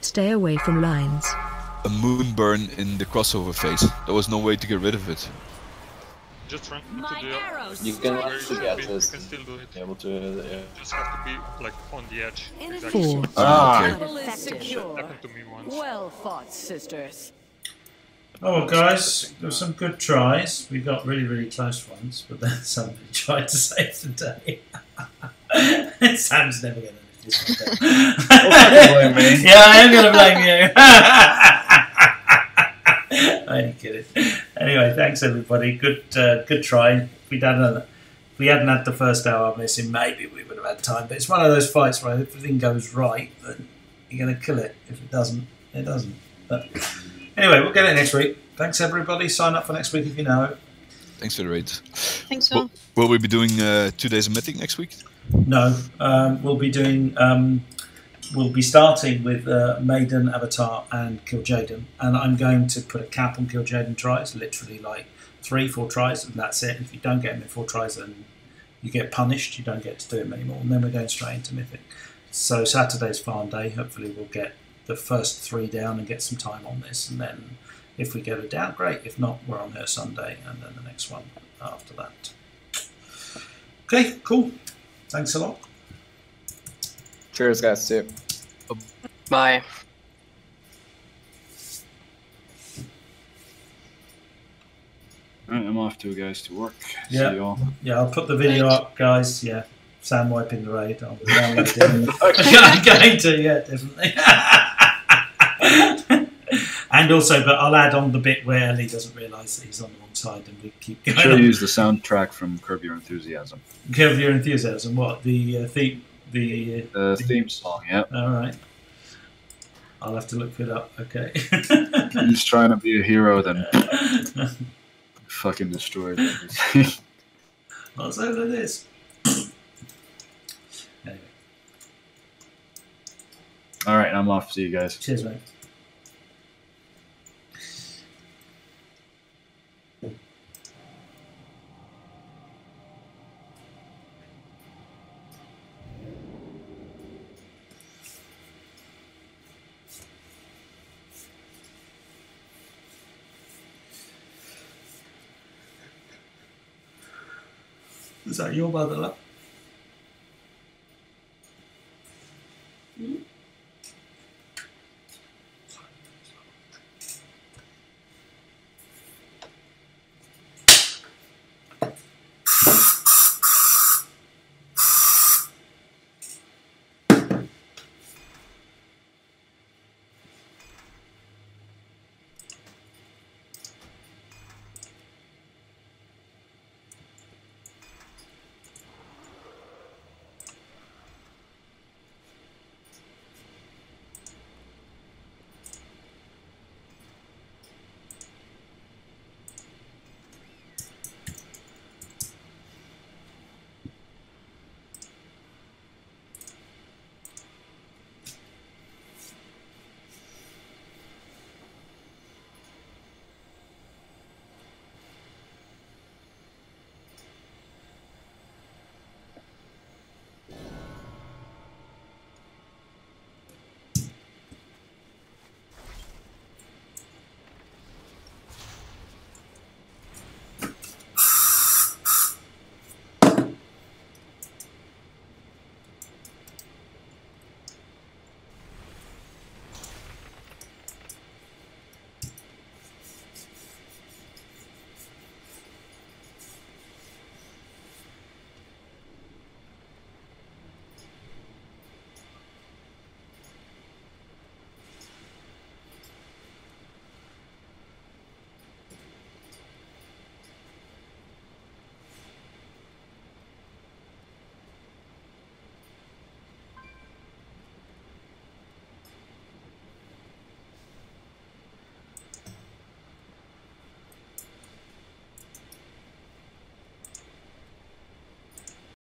Stay away from lines. a moonburn in the crossover phase. There was no way to get rid of it. Just run into the... You can where you should get be. this. You can still do it. Be able to, yeah. Just have to be like on the edge. Four. Happened to me once. Well fought, sisters. Oh, guys, there were some good tries. We got really, really close ones, but then somebody tried to save the day. Sam's never going to live this one down. Blame me. Yeah, I am going to blame you. I ain't kidding. Anyway, thanks everybody. Good try. If we hadn't had the first hour missing, maybe we would have had time. But it's one of those fights where if everything goes right, then you're going to kill it. If it doesn't, it doesn't. But anyway, we'll get it next week. Thanks everybody. Sign up for next week if you know it. Thanks for the raid. Think so. Will we be doing 2 days of mythic next week? No, we'll be doing. We'll be starting with Maiden, Avatar, and Kil'jaeden, and I'm going to put a cap on Kil'jaeden tries, literally like 3-4 tries, and that's it. If you don't get them in 4 tries, then you get punished. You don't get to do them anymore, and then we're going straight into Mythic. So Saturday's farm day. Hopefully, we'll get the first 3 down and get some time on this, and then if we get it down, great. If not, we're on her Sunday, and then the next one after that. Okay, cool. Thanks a lot. Cheers, guys. See you. Bye. Alright, I'm off to guys to work. Yeah. See you all. Yeah, I'll put the video up, guys. Yeah, Sam wiping the raid. I'll download it. I'm going to, yeah, definitely. And also, but I'll add on the bit where Ellie doesn't realise that he's on the wrong side, and we keep going. Should on. use the soundtrack from Curb Your Enthusiasm. Curb Your Enthusiasm. What the theme? The theme song. Yeah. All right. I'll have to look it up. Okay. He's trying to be a hero, then fucking destroys everything. What's over this? Anyway. All right, I'm off. See you guys. Cheers, mate. Is that your mother, love?